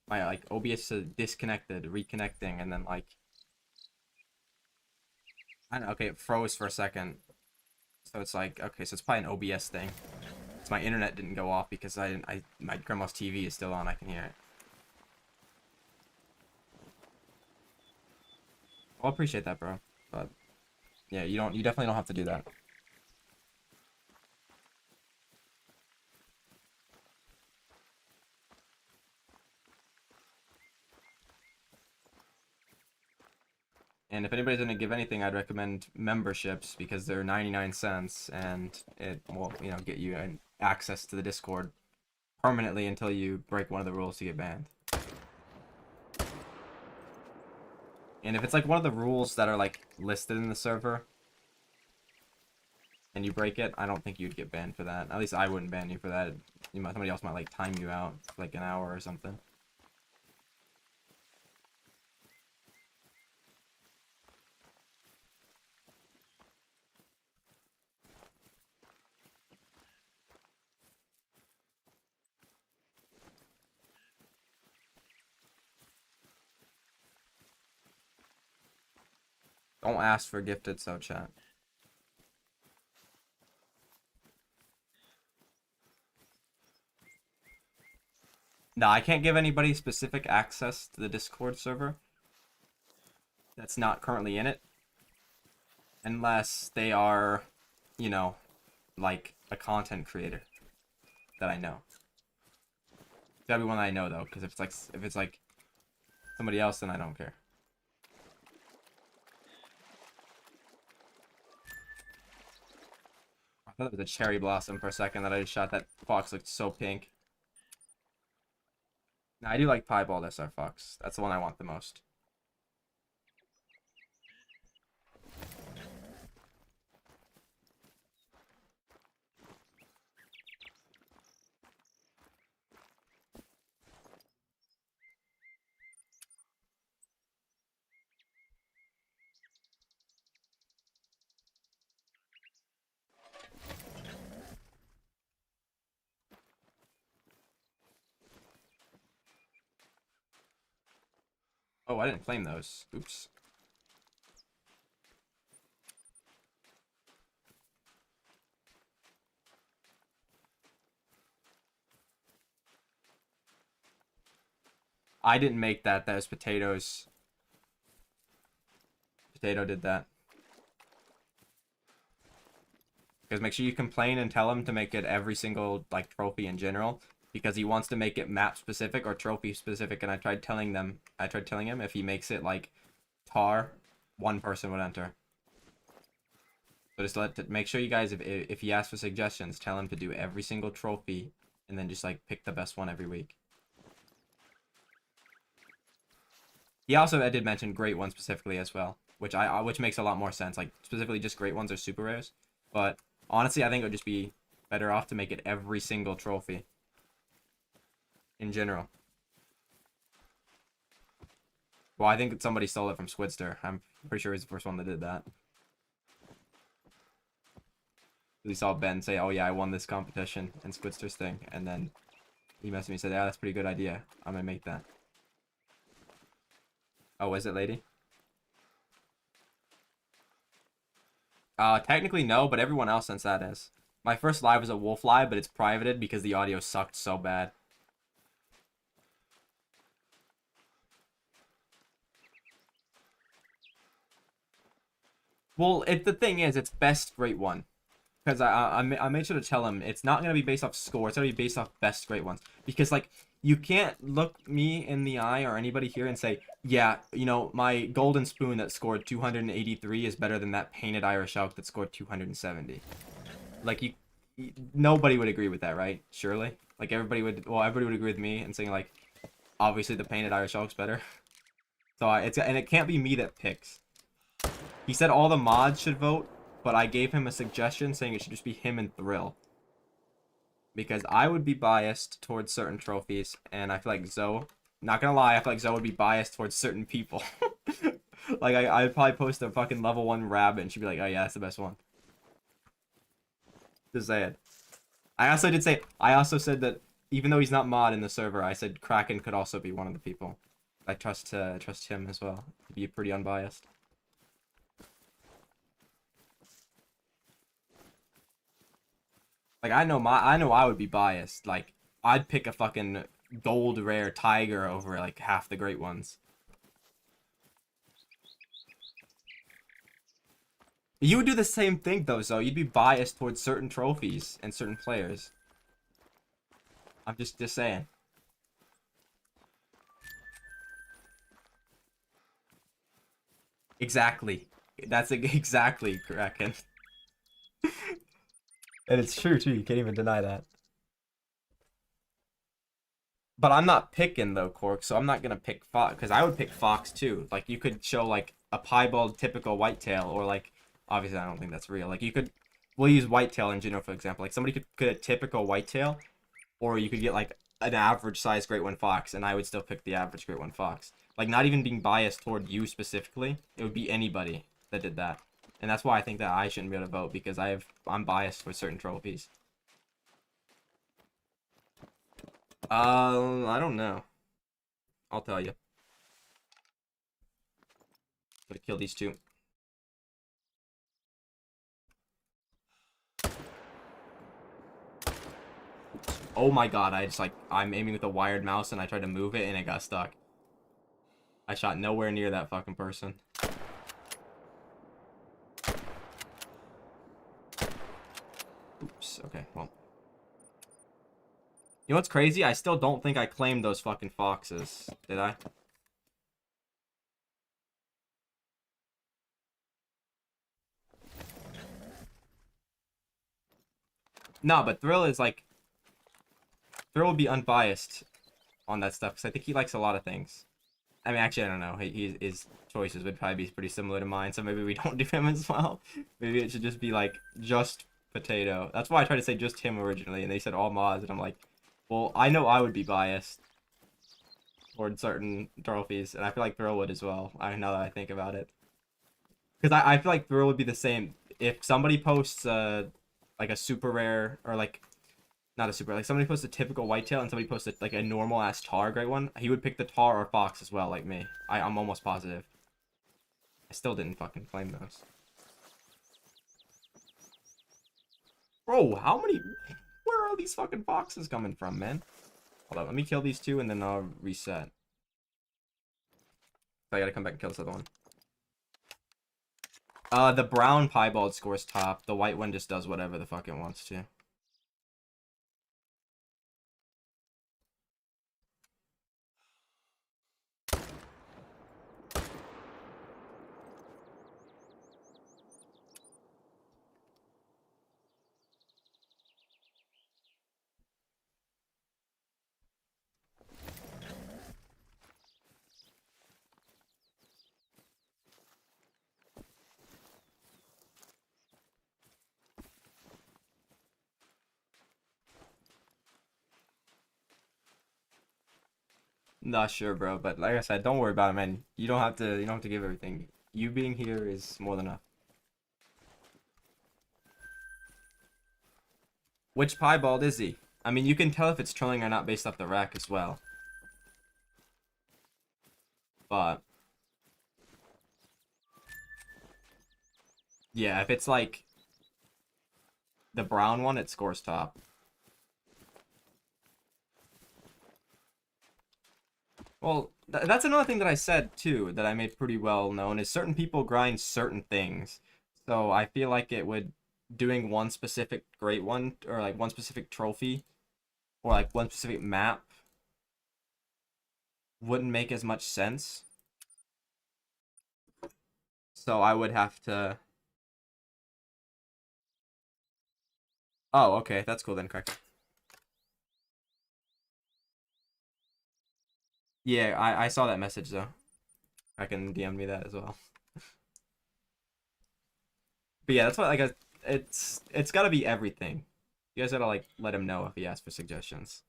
My like OBS says disconnected, reconnecting, and then like I don't know, okay, it froze for a second. So it's like, okay, so it's probably an OBS thing. So my internet didn't go off because my grandma's TV is still on, I can hear it. I'll appreciate that, bro. But yeah, you definitely don't have to do that. And if anybody's gonna give anything, I'd recommend memberships because they're 99 cents and it will, get you access to the Discord permanently until you break one of the rules to get banned. And if it's like one of the rules that are like listed in the server and you break it, I don't think you'd get banned for that. At least I wouldn't ban you for that. Somebody else might like time you out for like an hour or something. Don't ask for gifted sub chat. No, I can't give anybody specific access to the Discord server that's not currently in it. Unless they are, like a content creator that I know. It's gotta be one that I know though, because if it's like somebody else, then I don't care. I thought it was a cherry blossom for a second that I just shot. That fox looked so pink. Now, I do like piebald SR fox. That's the one I want the most. Oh, I didn't claim those. Oops. I didn't make that. That was potatoes. Potato did that. Because make sure you complain and tell him to make it every single like trophy in general. Because he wants to make it map specific or trophy specific, and I tried telling him if he makes it like tar, one person would enter. So just make sure you guys, if he asks for suggestions, tell him to do every single trophy, and then just like pick the best one every week. He also did mention great ones specifically as well, which makes a lot more sense. Like specifically, just great ones are super rares, but honestly, I think it would just be better off to make it every single trophy in general. Well, I think somebody stole it from Squidster. I'm pretty sure he's the first one that did that. We saw Ben say, "Oh yeah, I won this competition," and Squidster's thing, and then he messaged me and said, "Yeah, that's a pretty good idea. I'm gonna make that." Oh, is it, lady? Technically no, but everyone else since that is. My first live was a wolf live, but it's privated because the audio sucked so bad. Well, the thing is, it's best great one. Because I made sure to tell him it's not going to be based off score. It's going to be based off best great ones. Because, like, you can't look me in the eye or anybody here and say, yeah, my golden spoon that scored 283 is better than that painted Irish elk that scored 270. Like, nobody would agree with that, right? Surely? Like, everybody would agree with me and saying, like, obviously the painted Irish elk's better. So and it can't be me that picks. He said all the mods should vote, but I gave him a suggestion saying it should just be him and Thrill. Because I would be biased towards certain trophies, and I feel like Zoe, not gonna lie, I feel like Zoe would be biased towards certain people. Like, I'd probably post a fucking level 1 rabbit, and she'd be like, oh yeah, that's the best one. Just saying. I also said that even though he's not mod in the server, I said Kraken could also be one of the people. I trust him as well to be pretty unbiased. Like, I know I would be biased. Like, I'd pick a fucking gold rare tiger over like half the great ones. You would do the same thing though, so you'd be biased towards certain trophies and certain players. I'm just saying. Exactly. That's exactly Kraken. And it's true too. You can't even deny that. But I'm not picking though, Cork, so I'm not gonna pick Fox because I would pick Fox too. Like you could show like a piebald typical whitetail, or like obviously I don't think that's real. Like you could, we'll use whitetail in general for example. Like somebody could get a typical whitetail, or you could get like an average size great one fox, and I would still pick the average great one fox. Like not even being biased toward you specifically, it would be anybody that did that, and that's why I think that I shouldn't be able to vote because I'm biased for certain trophies. I don't know. I'll tell you. Gotta kill these two. Oh my god, I'm aiming with a wired mouse and I tried to move it and it got stuck. I shot nowhere near that fucking person. Oops, okay, well. You know what's crazy? I still don't think I claimed those fucking foxes. Did I? No, but Thrill is like... Thrill would be unbiased on that stuff because I think he likes a lot of things. I mean, actually, I don't know. His choices would probably be pretty similar to mine, so maybe we don't do him as well. Maybe it should just be like, just Potato. That's why I tried to say just him originally, and they said all mods, and I'm like, well, I know I would be biased toward certain trophies, and I feel like Thrill would as well. I know that I think about it. Because I feel like Thrill would be the same. If somebody posts like a super rare, or like, not a super, like somebody posts a typical whitetail and somebody posted like a normal ass tar great one, he would pick the tar or fox as well, like me. I'm almost positive. I still didn't fucking claim those. Bro, how many... Where are these fucking foxes coming from, man? Hold on, let me kill these two and then I'll reset. I gotta come back and kill this other one. The brown piebald scores top. The white one just does whatever the fuck it wants to. Not sure, bro, but like I said, don't worry about it, man. You don't have to give everything. You being here is more than enough. Which piebald is he? I mean, you can tell if it's trolling or not based off the rack as well. But yeah, if it's like the brown one, it scores top. Well, that's another thing that I said too, that I made pretty well known, is certain people grind certain things. So I feel like it would, doing one specific great one, or like one specific trophy, or like one specific map, wouldn't make as much sense. So I would have to... Oh, okay, that's cool then, correct. Yeah, I saw that message though. I can DM me that as well. But yeah, that's what like it's got to be everything. You guys gotta like let him know if he asks for suggestions.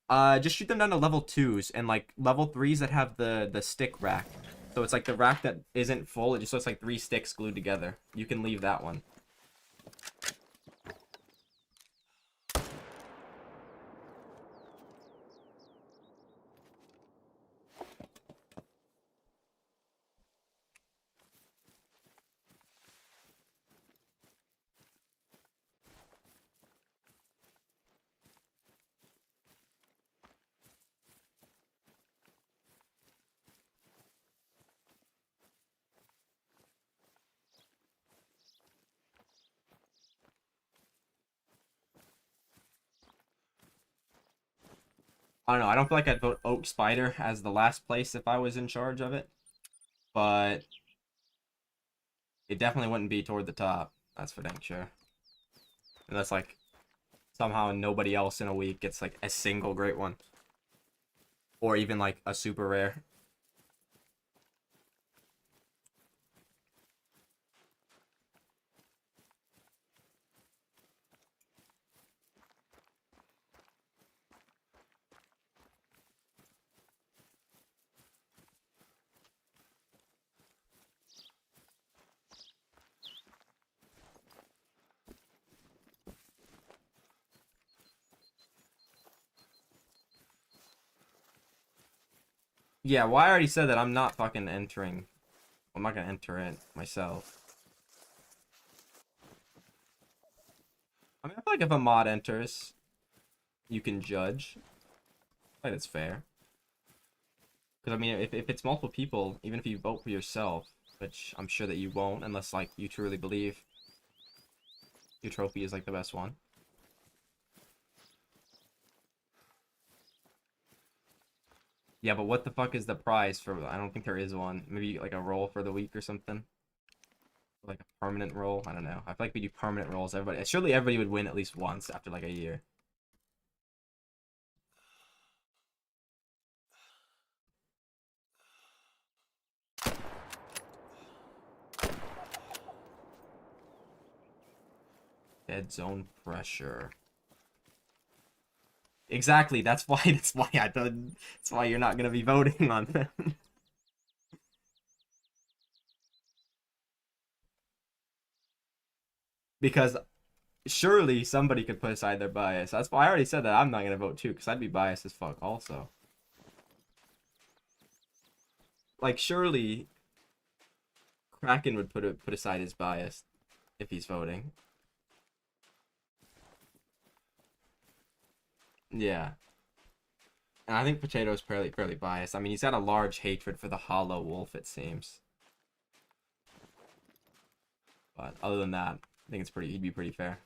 Just shoot them down to level 2s and like level 3s that have the stick rack. So it's like the rack that isn't full. It just looks like 3 sticks glued together. You can leave that one. I don't know. I don't feel like I'd vote Oak Spider as the last place if I was in charge of it, but it definitely wouldn't be toward the top. That's for dang sure. Unless like somehow nobody else in a week gets like a single great one, or even like a super rare. Yeah, well, I already said that I'm not fucking entering. I'm not gonna enter it myself. I mean, I feel like if a mod enters, you can judge. I think it's fair. Because, I mean, if it's multiple people, even if you vote for yourself, which I'm sure that you won't, unless, like, you truly believe your trophy is, like, the best one. Yeah, but what the fuck is the prize for... I don't think there is one. Maybe, like, a roll for the week or something? Like, a permanent roll? I don't know. I feel like we do permanent rolls. Surely everybody would win at least once after, like, a year. Dead zone pressure. Exactly. That's why. That's why you're not gonna be voting on them. Because surely somebody could put aside their bias. That's why I already said that I'm not gonna vote too, because I'd be biased as fuck also. Like surely Kraken would put aside his bias if he's voting. Yeah. And I think Potato's fairly biased. I mean, he's got a large hatred for the Hollow Wolf, it seems. But other than that, I think he'd be pretty fair.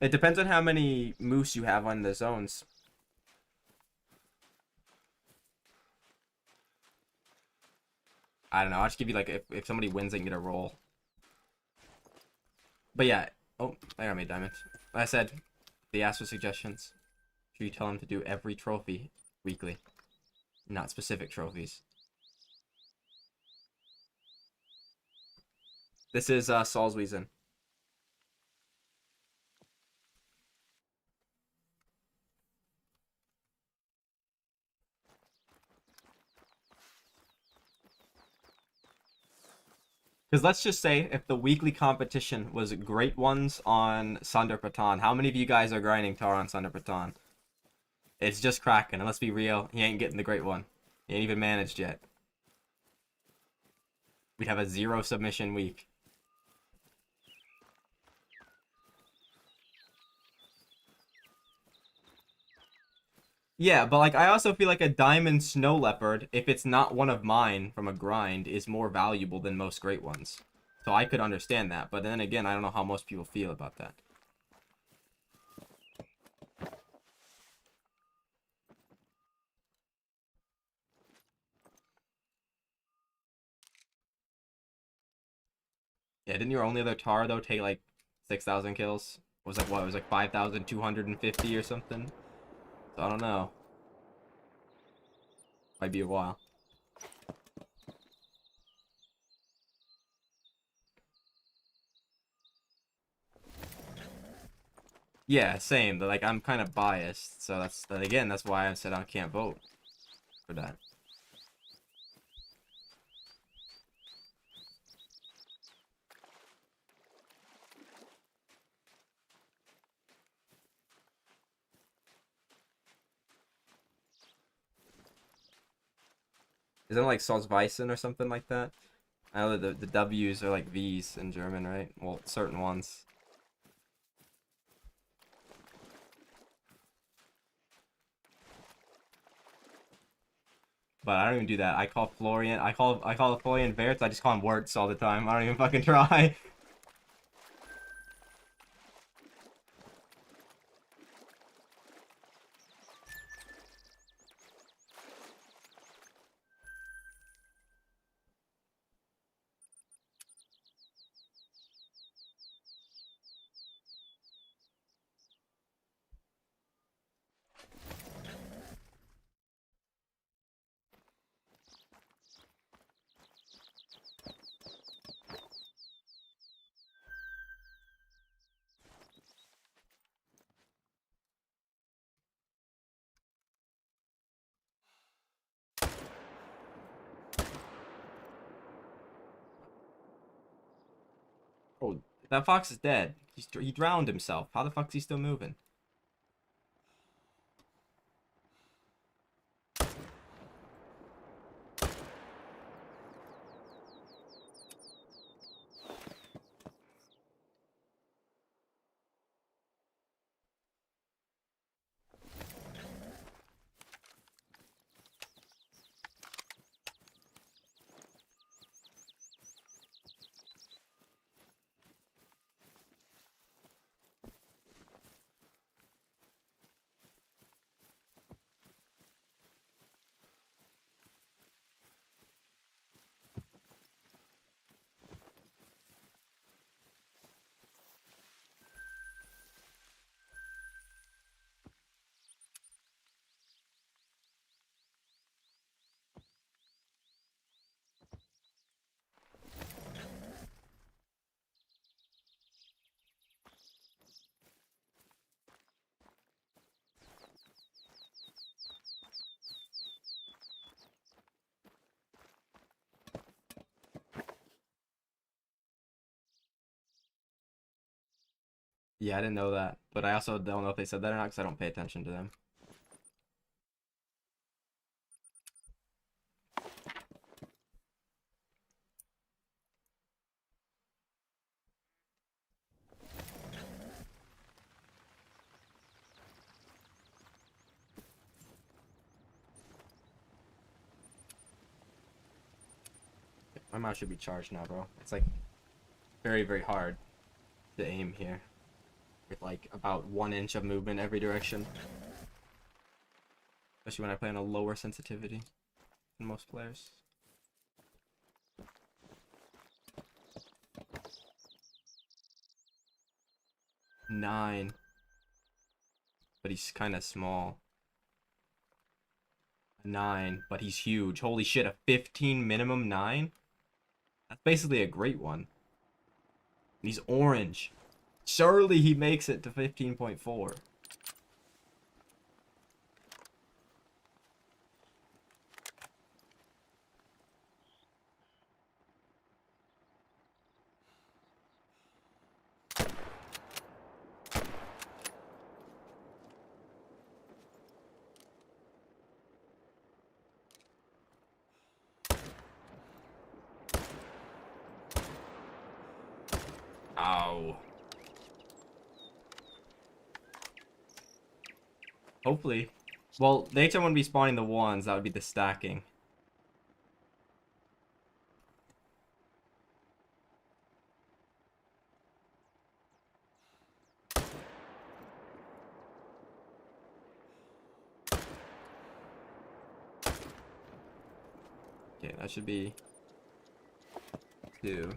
It depends on how many moose you have on the zones. I don't know. I'll just give you like if somebody wins, they can get a roll. But yeah. Oh, I got made diamond. Like I said, they asked for suggestions. Should you tell them to do every trophy weekly, not specific trophies? This is Saul's Weason. Because let's just say if the weekly competition was great ones on Sunder Patan, how many of you guys are grinding Tar on Sunder Patan? It's just Kraken, and let's be real, he ain't getting the great one. He ain't even managed yet. We'd have a 0 submission week. Yeah, but like I also feel like a diamond snow leopard, if it's not one of mine from a grind, is more valuable than most great ones. So I could understand that, but then again, I don't know how most people feel about that. Yeah, didn't your only other tar though take like 6,000 kills? Was like what? It was like 5,250 or something. So I don't know. Might be a while. Yeah, same. But like I'm kind of biased, so that's why I said I can't vote for that. Isn't it like Salzweissen or something like that? I know that the W's are like V's in German, right? Well, certain ones. But I don't even do that. I call Florian Wirtz. I just call him Wirtz all the time. I don't even fucking try. Oh, that fox is dead. He drowned himself. How the fuck is he still moving? Yeah, I didn't know that. But I also don't know if they said that or not because I don't pay attention to them. My mouse should be charged now, bro. It's like very, very hard to aim here with like about 1 inch of movement every direction. Especially when I play on a lower sensitivity than most players. Nine. But he's kind of small. 9, but he's huge. Holy shit, a 15 minimum 9? That's basically a great one. And he's orange. Surely he makes it to 15.4. Ow. Hopefully. Well, the HM wouldn't be spawning the ones. That would be the stacking. Okay, that should be 2.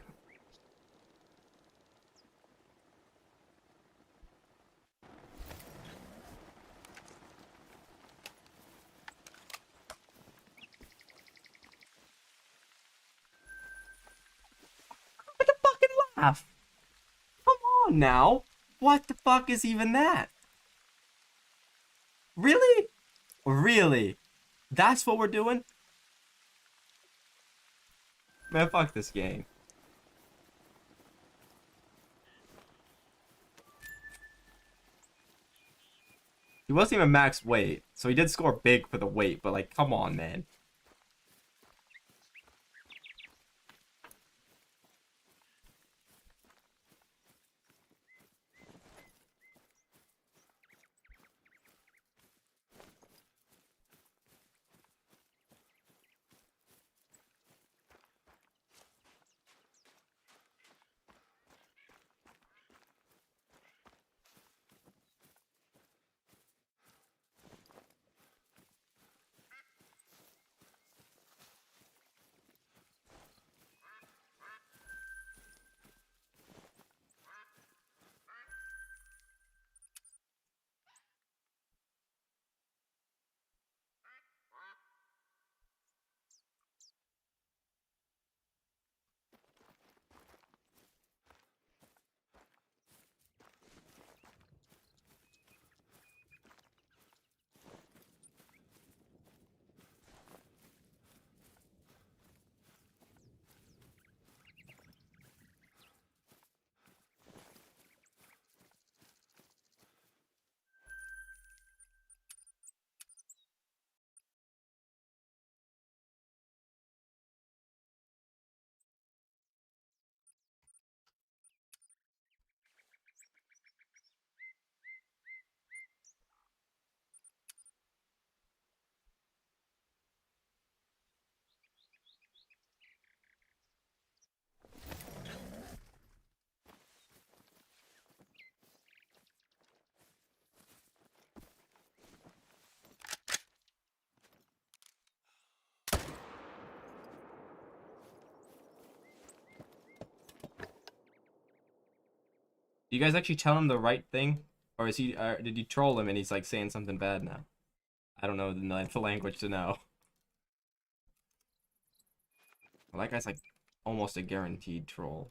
half. Come on now. What the fuck is even that? Really? Really? That's what we're doing? Man, fuck this game. He wasn't even max weight, so he did score big for the weight, but like, come on, man. Do you guys actually tell him the right thing? Or is he, did you troll him and he's like saying something bad now? I don't know the language to know. Well, that guy's like almost a guaranteed troll.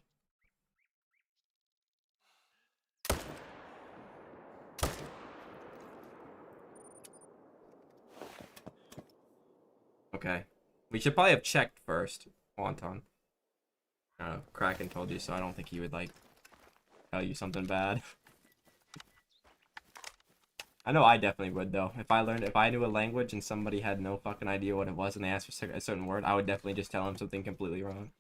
Okay. We should probably have checked first. Wonton. Kraken told you, so I don't think he would like tell you something bad. I know I definitely would though. If I knew a language and somebody had no fucking idea what it was and they asked for a certain word, I would definitely just tell them something completely wrong.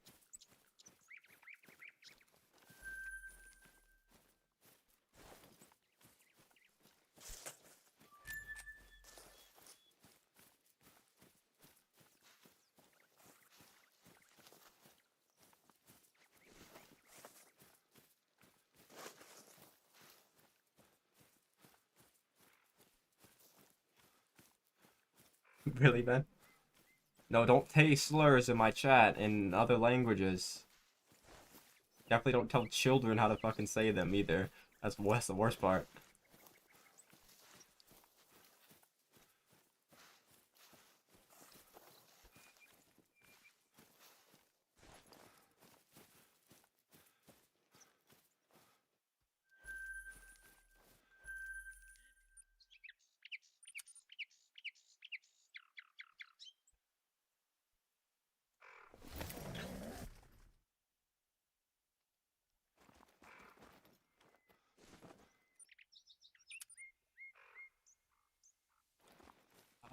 Really, Ben? No, don't say slurs in my chat in other languages. Definitely don't tell children how to fucking say them either. That's the worst part.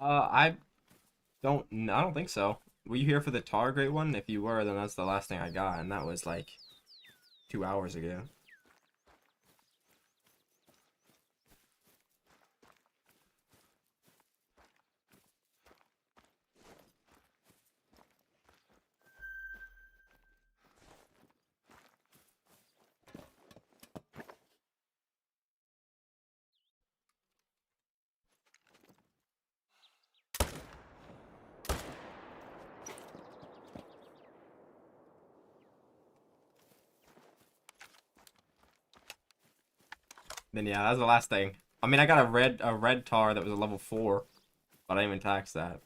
I don't think so. Were you here for the Targrade one? If you were, then that's the last thing I got, and that was like 2 hours ago. Then yeah, that's the last thing. I mean, I got a red tar that was a level 4, but I didn't even tax that.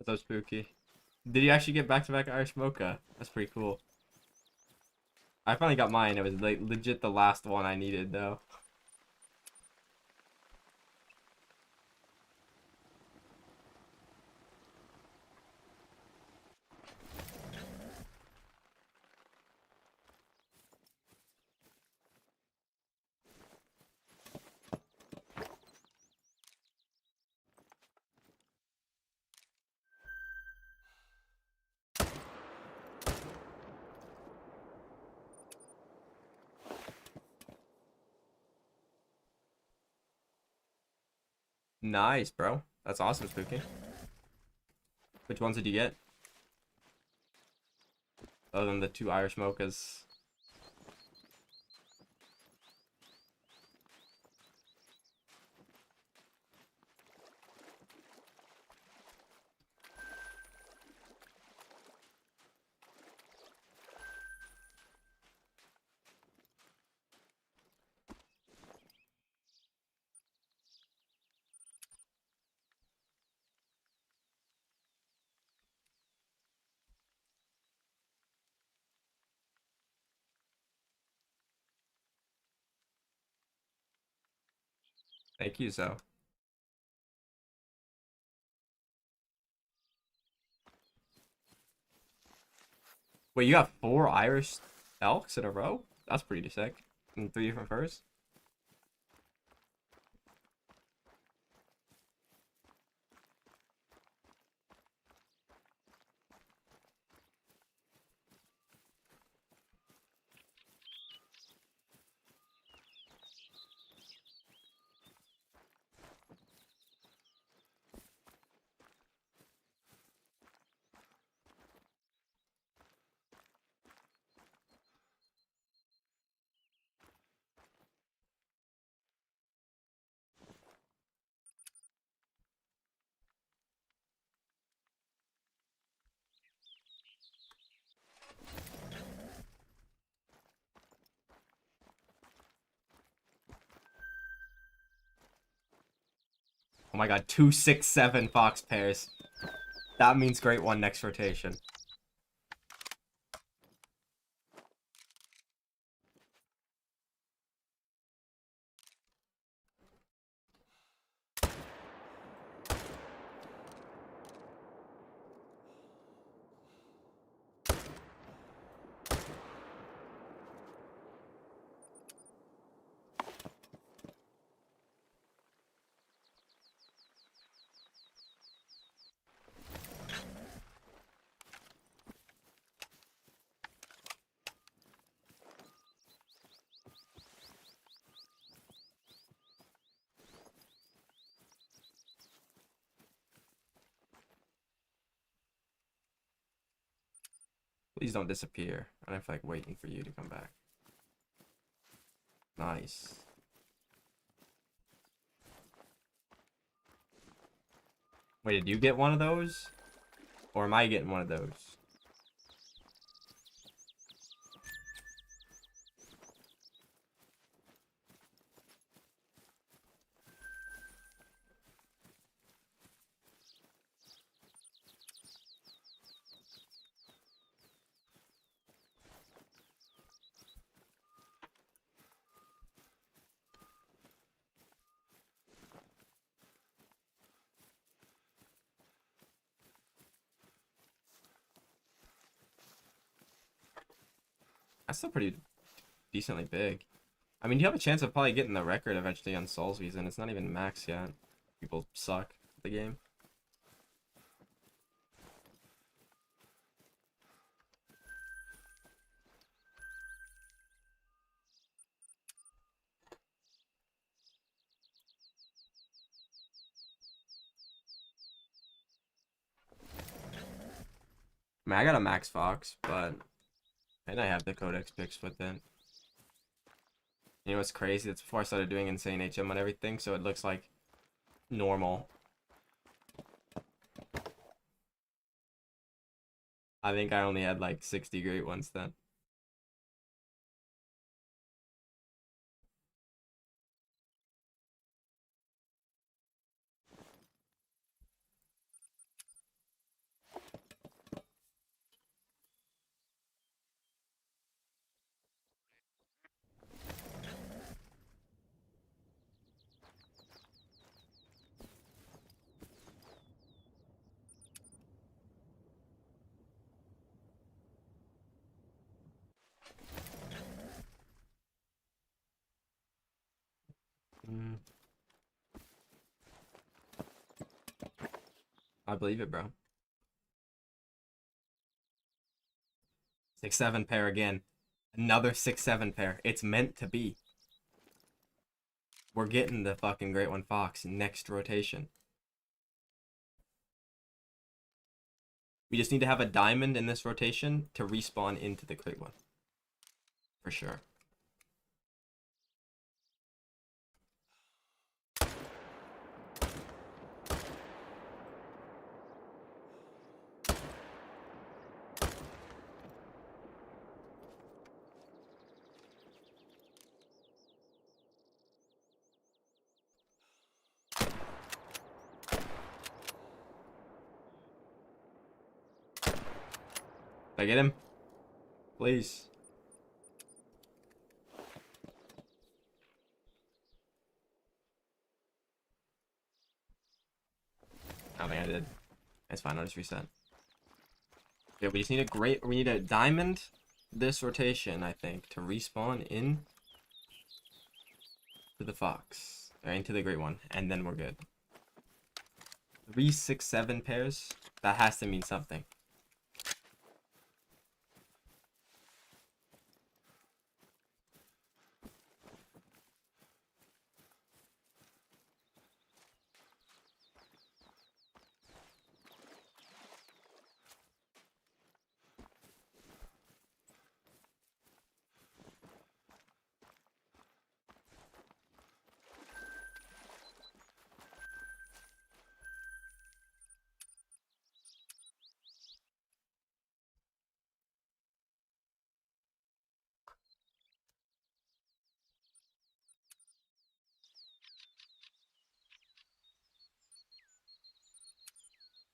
What's up, Spooky? Did you actually get back-to-back Irish Mocha? That's pretty cool. I finally got mine. It was like legit the last one I needed, though. Nice, bro. That's awesome, Spooky. Which ones did you get? Other than the 2 Irish Mochas. Thank you, so. Wait, you got 4 Irish elks in a row? That's pretty sick. In 3 different furs? Oh my god, 2, 6, 7 fox pairs. That means great one next rotation. Please don't disappear. I don't feel like waiting for you to come back. Nice. Wait, did you get one of those? Or am I getting one of those? That's still pretty decently big. I mean, you have a chance of probably getting the record eventually on Soulsby's, and it's not even max yet. People suck at the game. I mean, I got a max fox, but... And I have the codex picks with it. You know what's crazy? That's before I started doing insane HM and everything, so it looks like normal. I think I only had like 60 great ones then. I believe it, bro. 6-7 pair again. Another 6-7 pair. It's meant to be. We're getting the fucking Great One Fox next rotation. We just need to have a diamond in this rotation to respawn into the Great One. For sure. Did I get him? Please. I don't think I did. It's fine, I'll just reset. Yeah, we just need we need a diamond this rotation, I think, to respawn in to the Fox. Or into the Great One, and then we're good. 3, 6, 7 pairs? That has to mean something.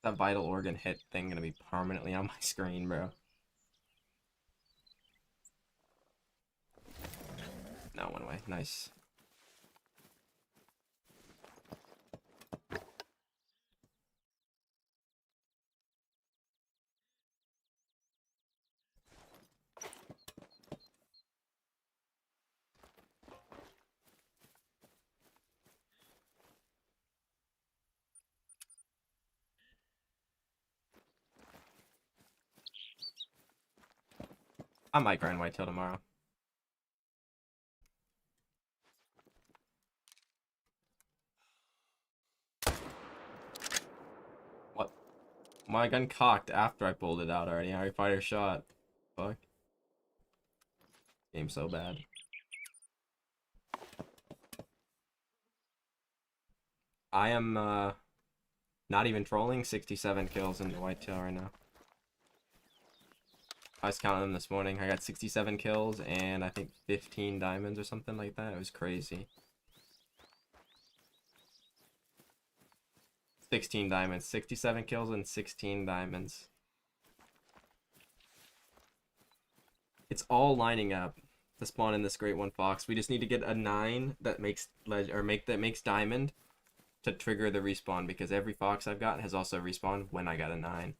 That vital organ hit thing gonna be permanently on my screen, bro. No, it went away. Nice. I might grind white till tomorrow. What? My gun cocked after I pulled it out already. I already fired a shot. Fuck. Game's so bad. I am not even trolling. 67 kills in the whitetail right now. I was counting them this morning. I got 67 kills and I think 15 diamonds or something like that. It was crazy. 16 diamonds. 67 kills and 16 diamonds. It's all lining up to spawn in this Great One Fox. We just need to get a 9 that makes makes diamond to trigger the respawn, because every Fox I've got has also respawned when I got a 9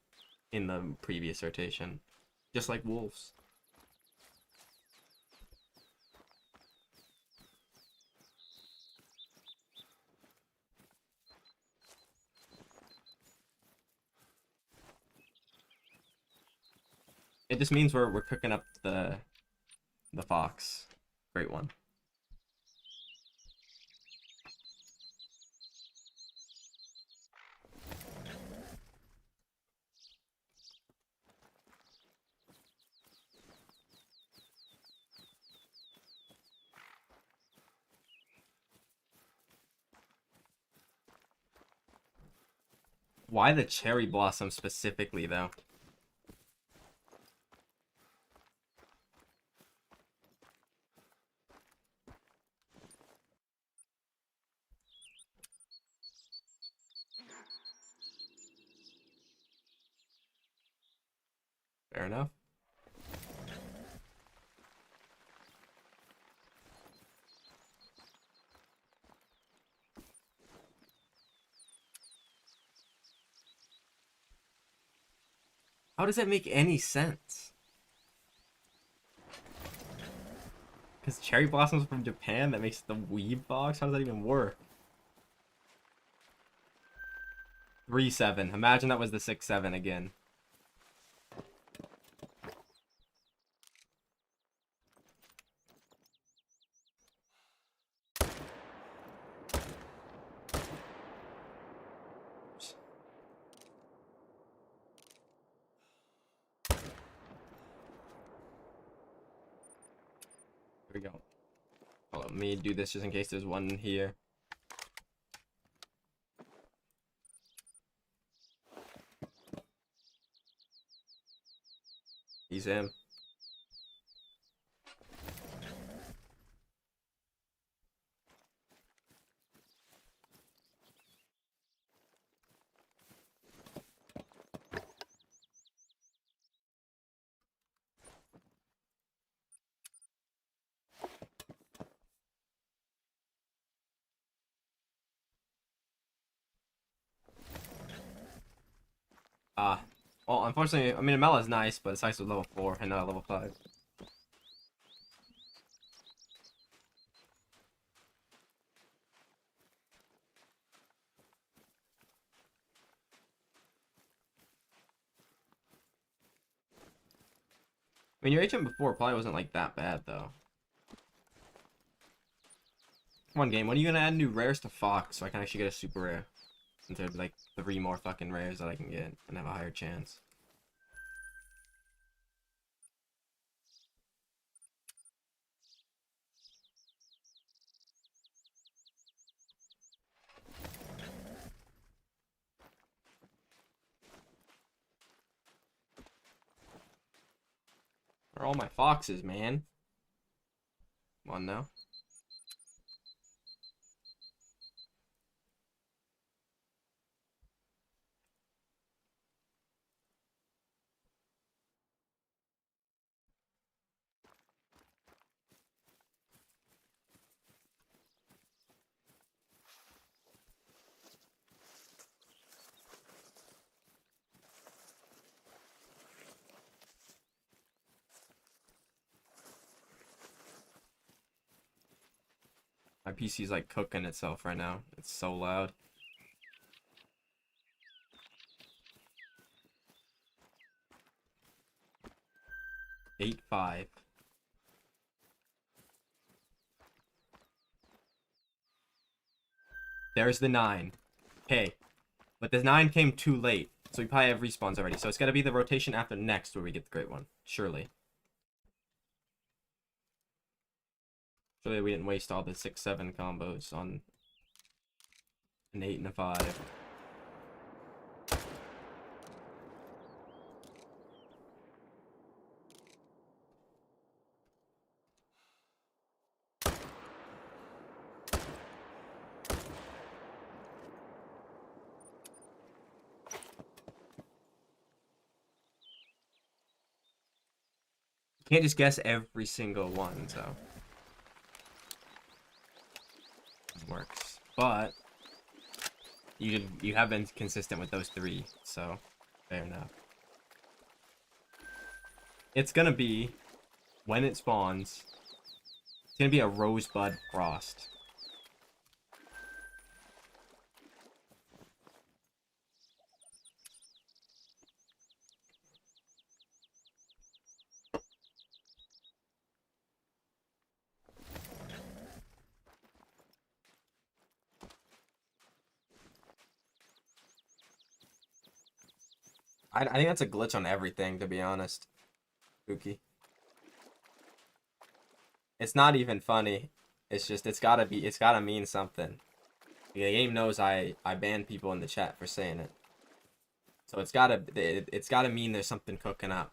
in the previous rotation. Just like wolves. It just means we're cooking up the Fox. Great One. Why the cherry blossom specifically, though? Fair enough. How does that make any sense? Because cherry blossoms from Japan, that makes it the weeb box? How does that even work? 3-7. Imagine that was the 6-7 again. Here we go. Hold on, let me do this just in case there's one here. He's him. Well, unfortunately, I mean, Amela is nice, but it's nice with level 4 and not level 5. I mean, your HM before probably wasn't like that bad though. Come on, game. When are you gonna add new rares to Fox so I can actually get a super rare? Instead of like 3 more fucking rares that I can get and have a higher chance. Where are all my foxes, man? Come on now. My PC's like cooking itself right now. It's so loud. Eight, 5. There's the 9. Okay. But the 9 came too late. So we probably have respawns already. So it's gotta be the rotation after next where we get the great one. Surely. Surely we didn't waste all the 6-7 combos on an 8 and a 5. You can't just guess every single one, so it works. But you have been consistent with those 3, so fair enough. It's gonna be, when it spawns, it's gonna be a Rosebud Frost. I think that's a glitch on everything, to be honest. Spooky. It's not even funny. It's just, it's gotta mean something. The game knows I ban people in the chat for saying it. So it's gotta mean there's something cooking up.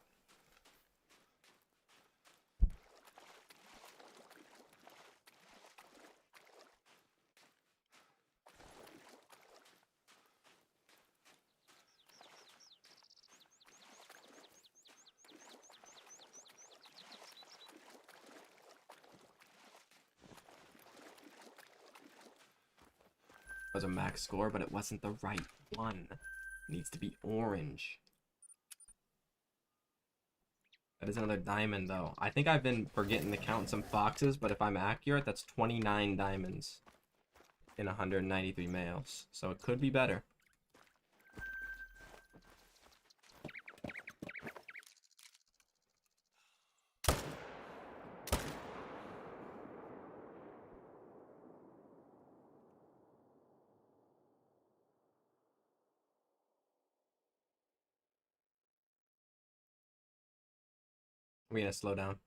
Was a max score, but it wasn't the right one. It needs to be orange. That is another diamond, though. I think I've been forgetting to count some foxes, but if I'm accurate, that's 29 diamonds in 193 males. So it could be better. We're gonna slow down.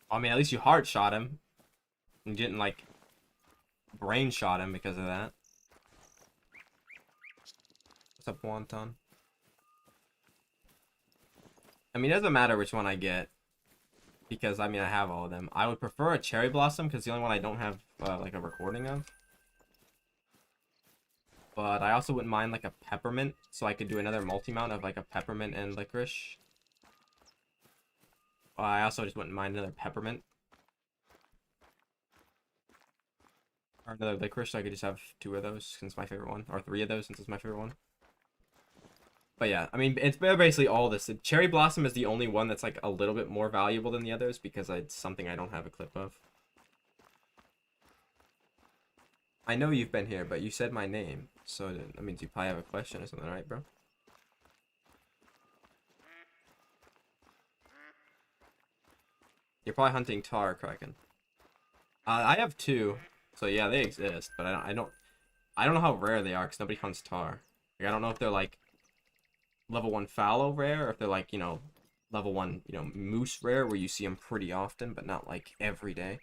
I mean, at least you hard shot him. You didn't, like, brain shot him because of that. What's up, Wonton? I mean, it doesn't matter which one I get. Because, I mean, I have all of them. I would prefer a cherry blossom because the only one I don't have, like, a recording of. But I also wouldn't mind, like, a peppermint. So I could do another multi-mount of, like, a peppermint and licorice. I also just wouldn't mind another peppermint. Or another licorice, so I could just have 2 of those since it's my favorite one. Or 3 of those since it's my favorite one. But yeah, I mean, it's basically all this. Cherry Blossom is the only one that's like a little bit more valuable than the others because it's something I don't have a clip of. I know you've been here, but you said my name. So that means you probably have a question or something, right, bro? You're probably hunting tar, Kraken. I have 2. So yeah, they exist, but I don't know how rare they are because nobody hunts tar. Like, I don't know if they're like level 1 fallow rare or if they're like, you know, level 1, you know, moose rare where you see them pretty often but not like every day.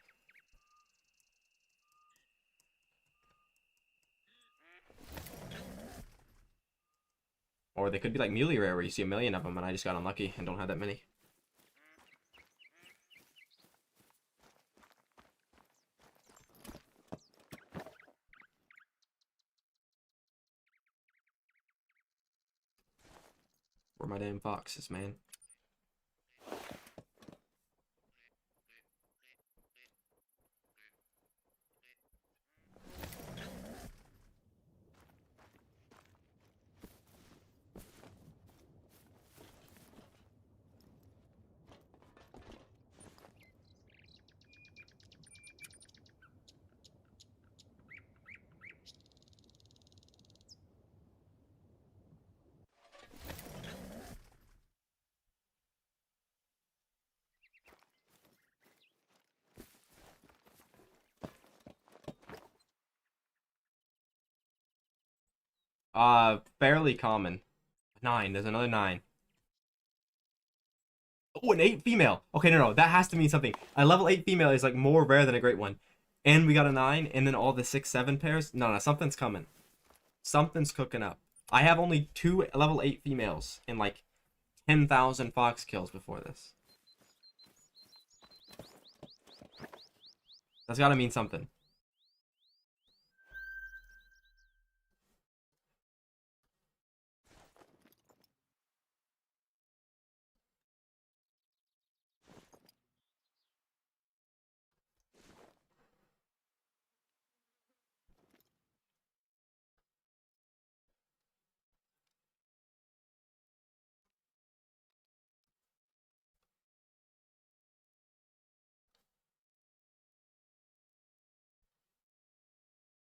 Or they could be like muley rare where you see a million of them and I just got unlucky and don't have that many. Where my damn foxes, man. Fairly common. 9, there's another 9. Oh, an 8 female. Okay, no, that has to mean something. A level 8 female is like more rare than a great one. And we got a 9, and then all the 6, 7 pairs. No, something's coming. Something's cooking up. I have only 2 level 8 females and like 10,000 fox kills before this. That's gotta mean something.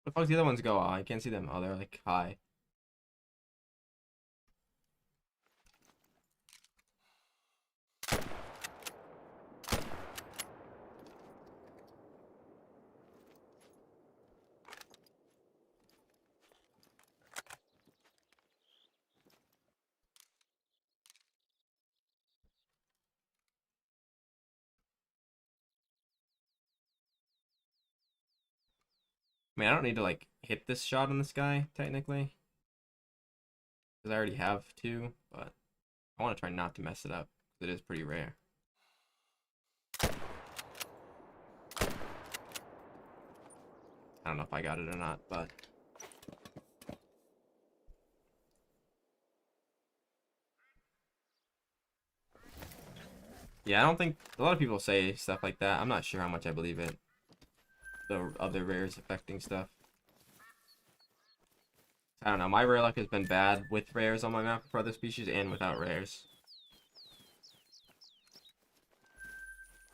Where the fuck the other ones go? Oh, I can't see them. Oh, they're like high. I mean, I don't need to like hit this shot on this guy technically, because I already have 2, but I want to try not to mess it up. It is pretty rare. I don't know if I got it or not, but yeah, I don't think a lot of people say stuff like that. I'm not sure how much I believe it. The other rares affecting stuff. I don't know. My rare luck has been bad with rares on my map for other species and without rares.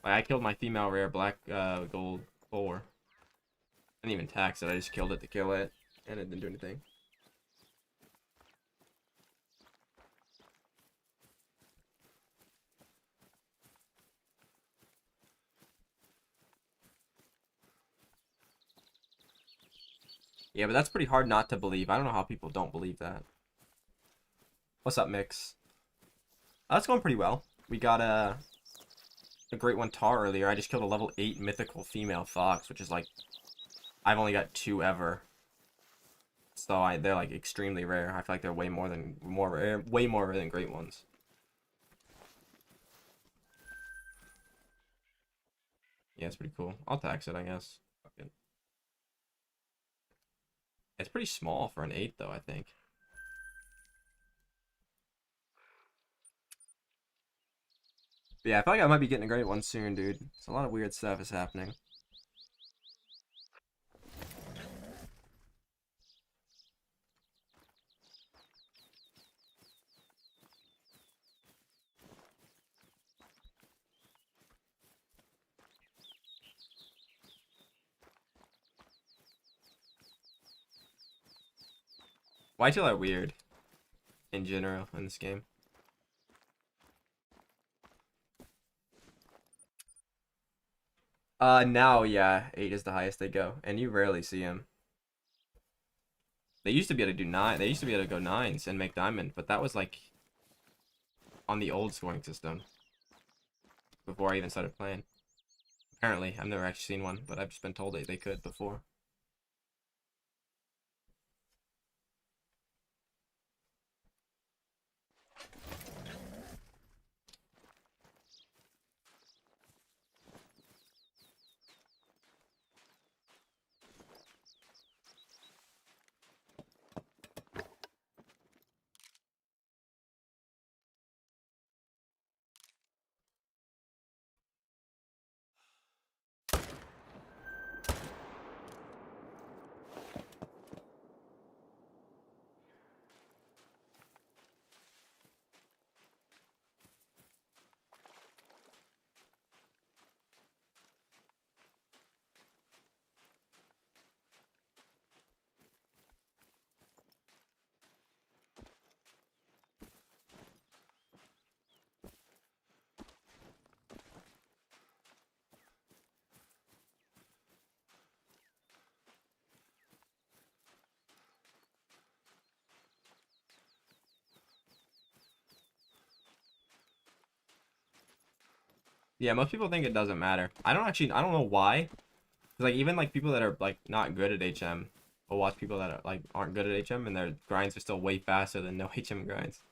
Like, I killed my female rare black gold 4. I didn't even tax it. I just killed it to kill it, and it didn't do anything. Yeah, but that's pretty hard not to believe. I don't know how people don't believe that. What's up, Mix? That's going pretty well. We got a great one tar earlier. I just killed a level 8 mythical female fox, which is like, I've only got 2 ever. So they're like extremely rare. I feel like they're way more rare, way more rare than great ones. Yeah, it's pretty cool. I'll tax it, I guess. Fuck it. It's pretty small for an 8 though, I think. But yeah, I feel like I might be getting a great one soon, dude. So a lot of weird stuff is happening. Why do I weird in general in this game? Now, yeah, 8 is the highest they go, and you rarely see them. They used to be able to do 9. They used to be able to go 9s and make diamond, but that was like on the old scoring system before I even started playing. Apparently, I've never actually seen one, but I've just been told they could before. Yeah, most people think it doesn't matter. I don't know why. 'Cause, like, even like people that are like not good at HM will watch people that are like aren't good at HM and their grinds are still way faster than no HM grinds.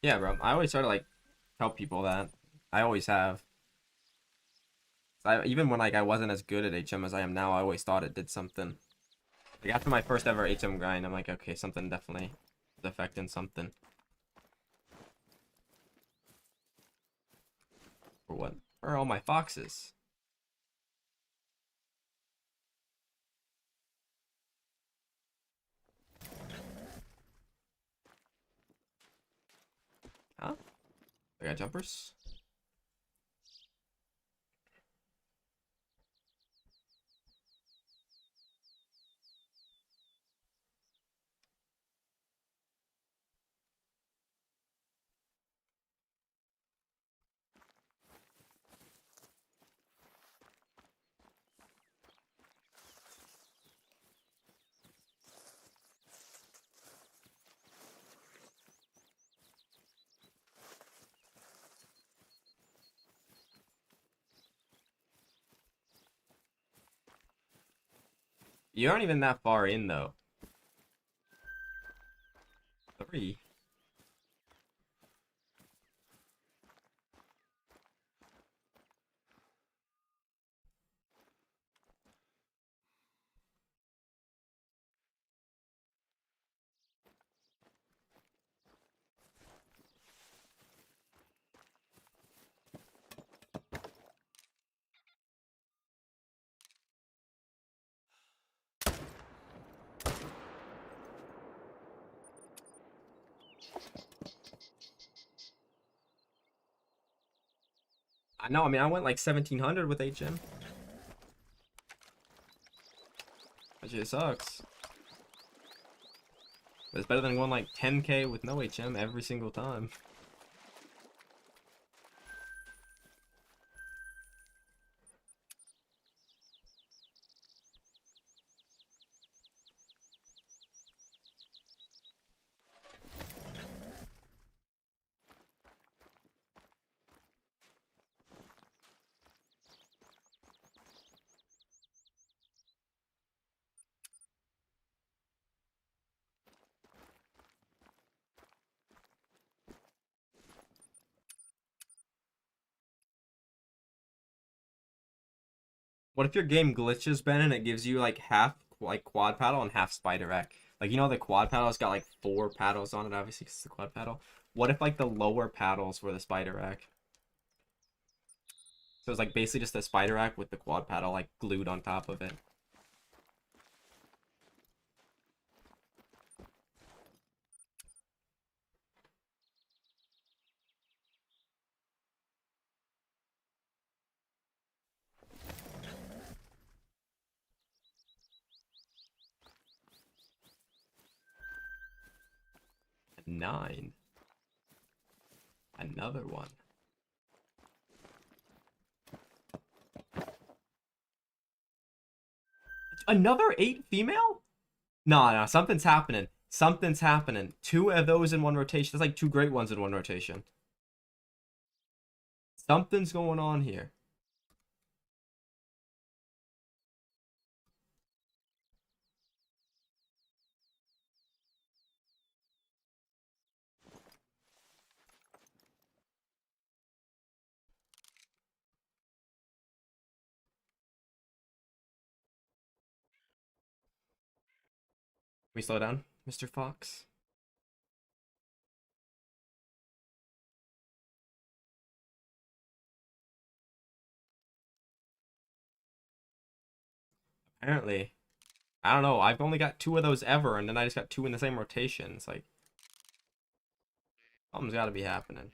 Yeah, bro. I always try to like tell people that. I always have. Even when like I wasn't as good at HM as I am now, I always thought it did something. Like after my first ever HM grind, I'm like, okay, something definitely is affecting something. For what? Where are all my foxes? Huh? I got jumpers? You aren't even that far in, though. 3. I know, I mean, I went like 1700 with HM. That shit sucks. But it's better than going like 10k with no HM every single time. What if your game glitches, Ben, and it gives you like half like quad paddle and half spider rack? Like, you know, the quad paddle's got like 4 paddles on it, obviously, 'cause it's the quad paddle. What if like the lower paddles were the spider rack? So it's like basically just a spider rack with the quad paddle like glued on top of it. A 9. Another one. Another 8 female? No, no, something's happening. Something's happening. 2 of those in one rotation. That's like 2 great ones in one rotation. Something's going on here. We slow down, Mr. Fox? Apparently. I don't know. I've only got 2 of those ever, and then I just got 2 in the same rotation. It's like, something's got to be happening.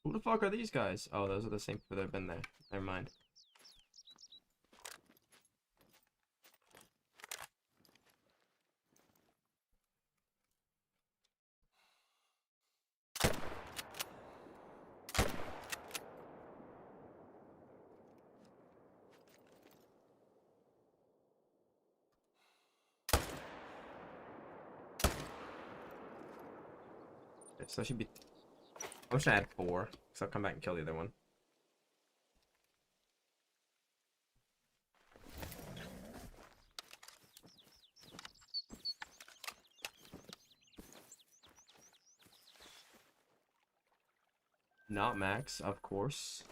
Who the fuck are these guys? Oh, those are the same people that have been there. Never mind. Okay, so that should be... I'm just gonna add 4, so I'll come back and kill the other one. Not max, of course.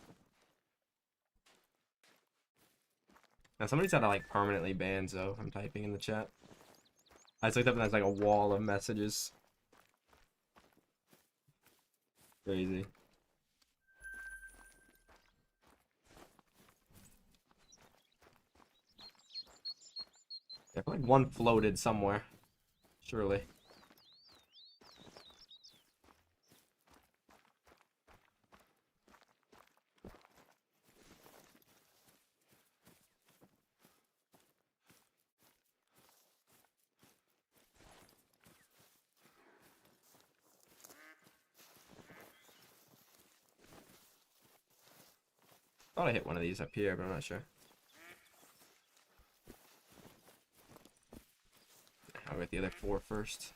Now somebody's gotta like permanently ban Zoe. I'm typing in the chat. I just looked up and there's like a wall of messages. Crazy. Yeah, I feel like one floated somewhere. Surely. Thought I hit one of these up here, but I'm not sure. I'll get the other 4 first.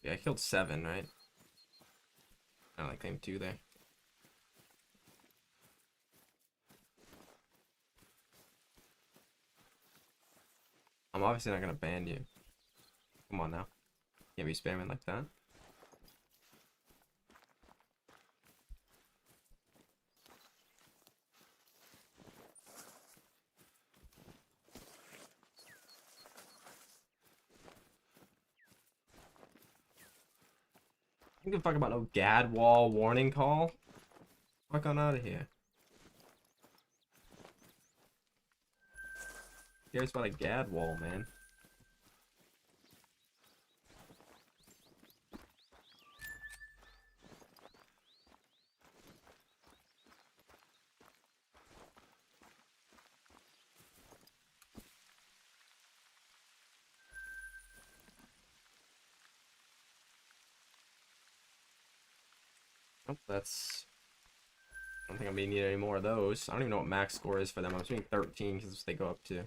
Yeah, I killed 7, right? I only claimed 2 there. I'm obviously not gonna ban you. Come on now. Can't be spamming like that. You can fuck about no Gad wall warning call. Fuck on out of here. Cares about a Gad wall, man. Oh, that's... I don't think I'm gonna need any more of those. I don't even know what max score is for them. I'm assuming 13 because they go up to.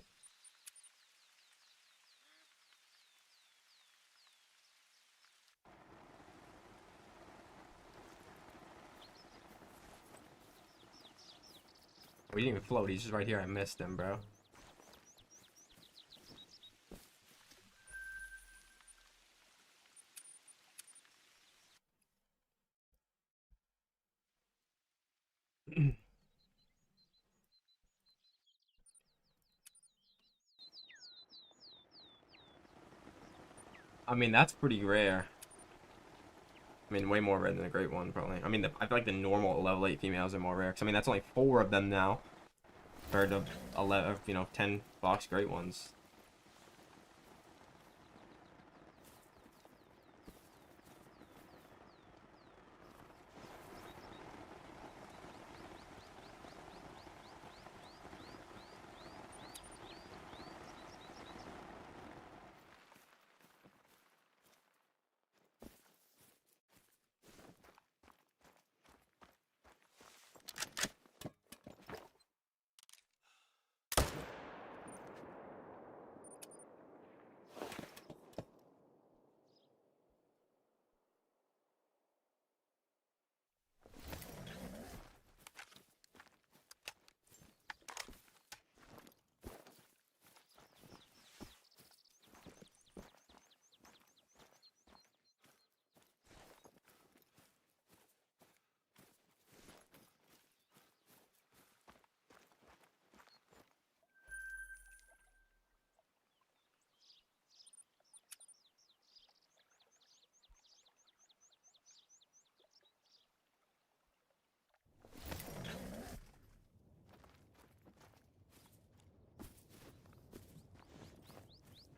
Oh, he didn't even float. He's just right here. I missed him, bro. I mean, that's pretty rare. I mean, way more rare than the great one, probably. I mean, I feel like the normal level 8 females are more rare. Because, I mean, that's only 4 of them now. Compared to 11, 10 box great ones.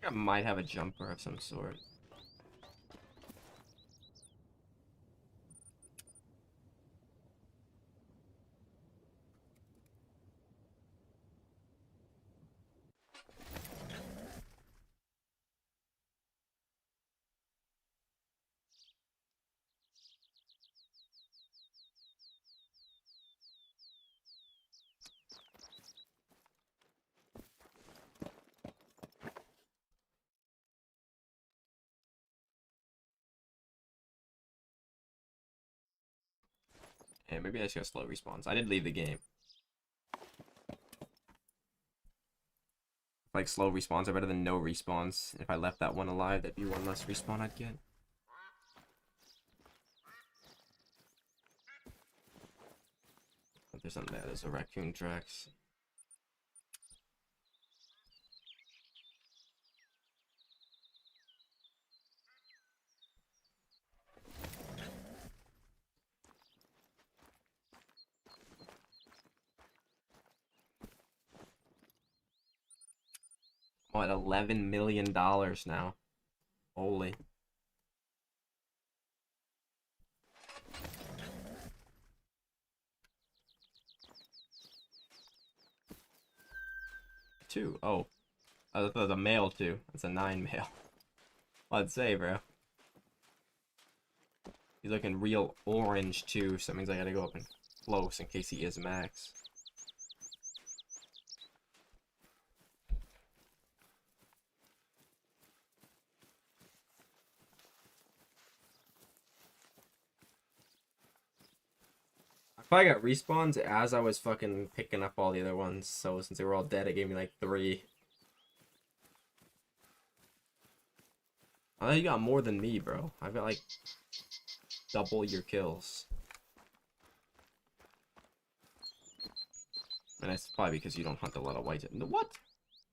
I might have a jumper of some sort. And maybe I just got slow respawns. I did leave the game. Like, slow respawns are better than no respawns. If I left that one alive, that'd be one less respawn I'd get. But there's something there. There's a raccoon tracks. Oh, at $11 million now. Holy. Two. Oh. I thought it was a male too. It's a 9 male. I'd say, bro. He's looking real orange too, so that means I gotta go up and close in case he is max. I probably got respawns as I was fucking picking up all the other ones, so since they were all dead, it gave me like 3. I know you got more than me, bro. I've got like double your kills. And that's probably because you don't hunt a lot of white. What?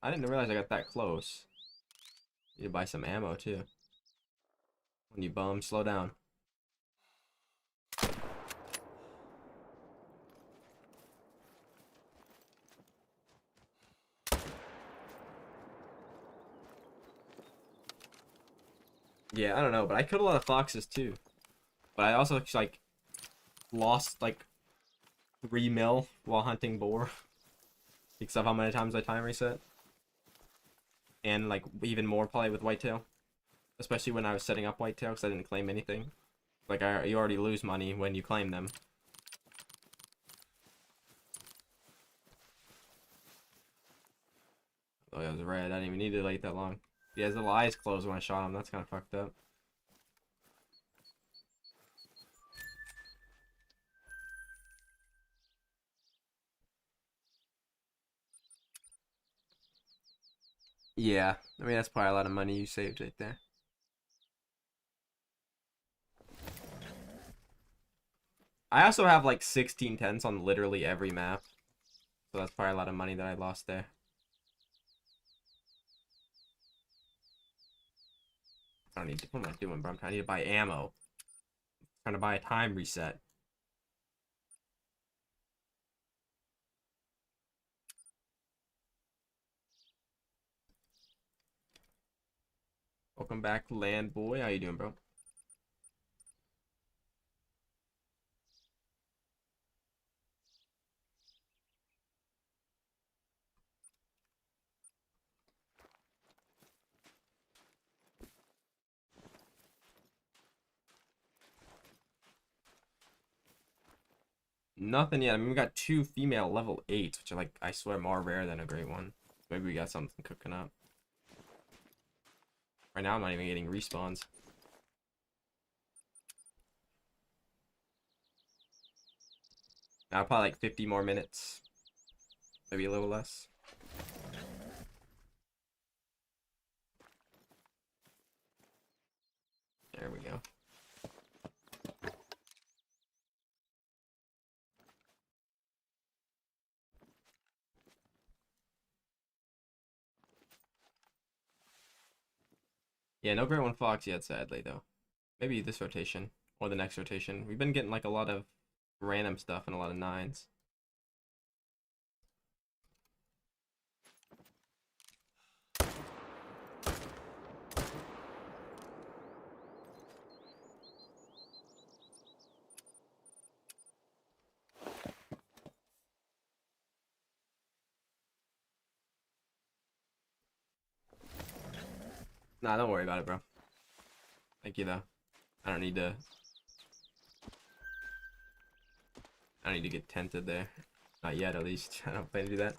I didn't realize I got that close. You need to buy some ammo too. When you bum, slow down. Yeah, I don't know, but I killed a lot of foxes too. But I also like lost like 3 mil while hunting boar because of how many times I time reset, and like even more probably with whitetail, especially when I was setting up whitetail because I didn't claim anything. Like you already lose money when you claim them. Oh, it was red. I didn't even need to wait that long. He has the eyes closed when I shot him. That's kind of fucked up. Yeah, I mean that's probably a lot of money you saved right there. I also have like 16 tents on literally every map, so that's probably a lot of money that I lost there. I don't need to. What am I doing, bro? I need to buy ammo. I'm trying to buy a time reset. Welcome back, land boy. How you doing, bro? Nothing yet. I mean, we got 2 female level 8s, which are like, I swear, more rare than a great one. Maybe we got something cooking up. Right now, I'm not even getting respawns. Now, probably like 50 more minutes. Maybe a little less. There we go. Yeah, no great one fox yet, sadly, though. Maybe this rotation. Or the next rotation. We've been getting like a lot of random stuff and a lot of 9s. Nah, don't worry about it, bro. Thank you, though. I don't need to... I don't need to get tented there. Not yet, at least. I don't plan to do that.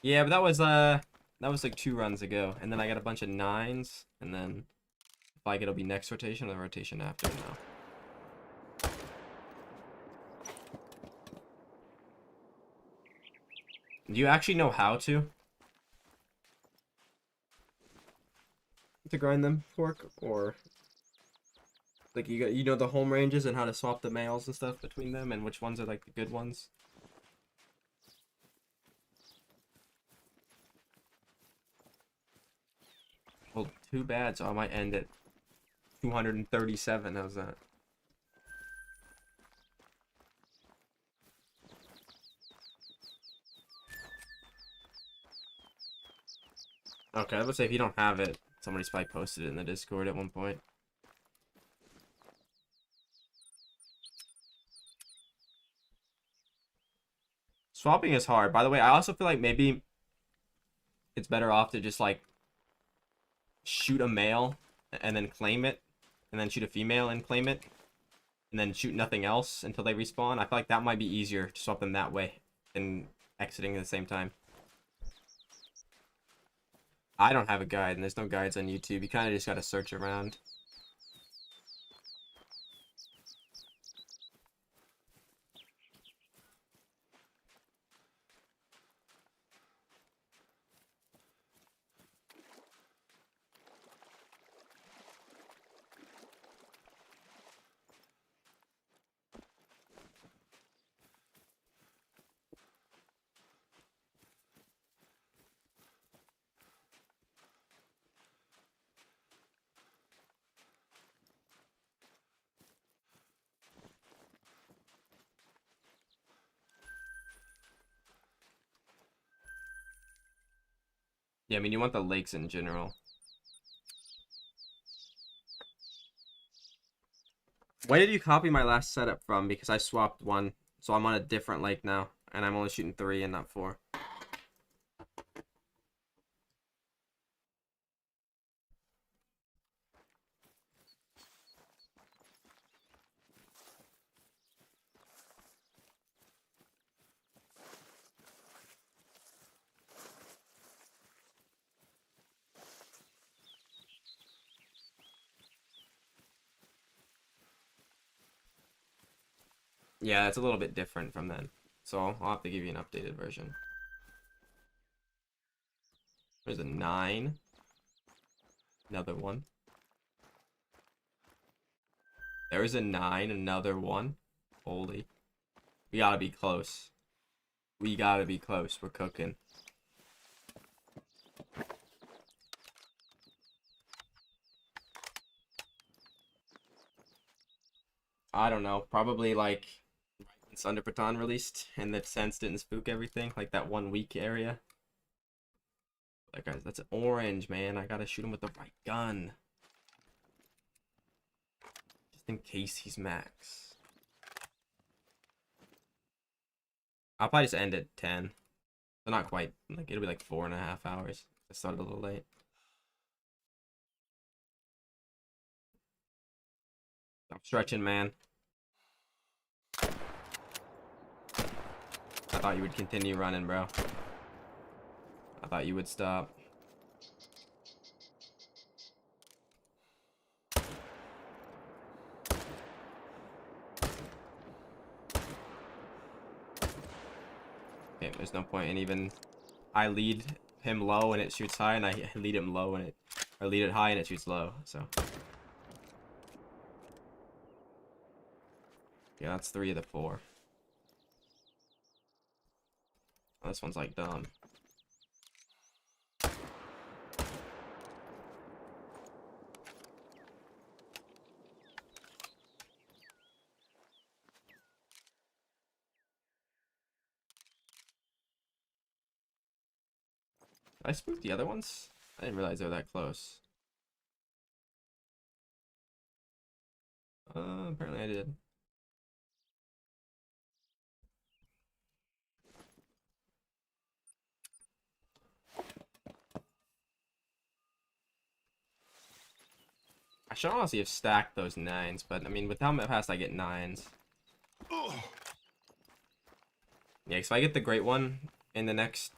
Yeah, but that was like 2 runs ago. And then I got a bunch of 9s. And then if I get, it'll be next rotation or the rotation after now. Do you actually know how to grind them, Fork? Or like you know the home ranges and how to swap the males and stuff between them and which ones are like the good ones? Well, too bad, so I might end at 237. How's that? Okay, I would say if you don't have it, somebody's probably posted it in the Discord at one point. Swapping is hard. By the way, I also feel like maybe it's better off to just like shoot a male and then claim it, and then shoot a female and claim it, and then shoot nothing else until they respawn. I feel like that might be easier to swap them that way than exiting at the same time. I don't have a guide, and there's no guides on YouTube. You kind of just gotta search around. Yeah, I mean, you want the lakes in general. Where did you copy my last setup from? Because I swapped one, so I'm on a different lake now, and I'm only shooting 3 and not 4. Yeah, it's a little bit different from then, so I'll have to give you an updated version. There's a 9. Another one. There's a 9, another one. Holy. We gotta be close. We gotta be close. We're cooking. I don't know. Probably like right when Thunder Baton released and the sense didn't spook everything. Like that 1 week area. Like, guys, that's orange, man. I gotta shoot him with the right gun. Just in case he's max. I'll probably just end at 10. So not quite. Like, it'll be like 4.5 hours. I started a little late. I'm stretching, man. I thought you would continue running, bro. I thought you would stop. Okay, there's no point in even... I lead him low and it shoots high, and I lead him low and it... I lead it high and it shoots low, so... Yeah, that's 3 of the 4. Oh, this one's like dumb. Did I spook the other ones? I didn't realize they were that close. Apparently I did. I should honestly have stacked those 9s, but I mean, with how fast I get 9s. Yeah, so I get the great one in the next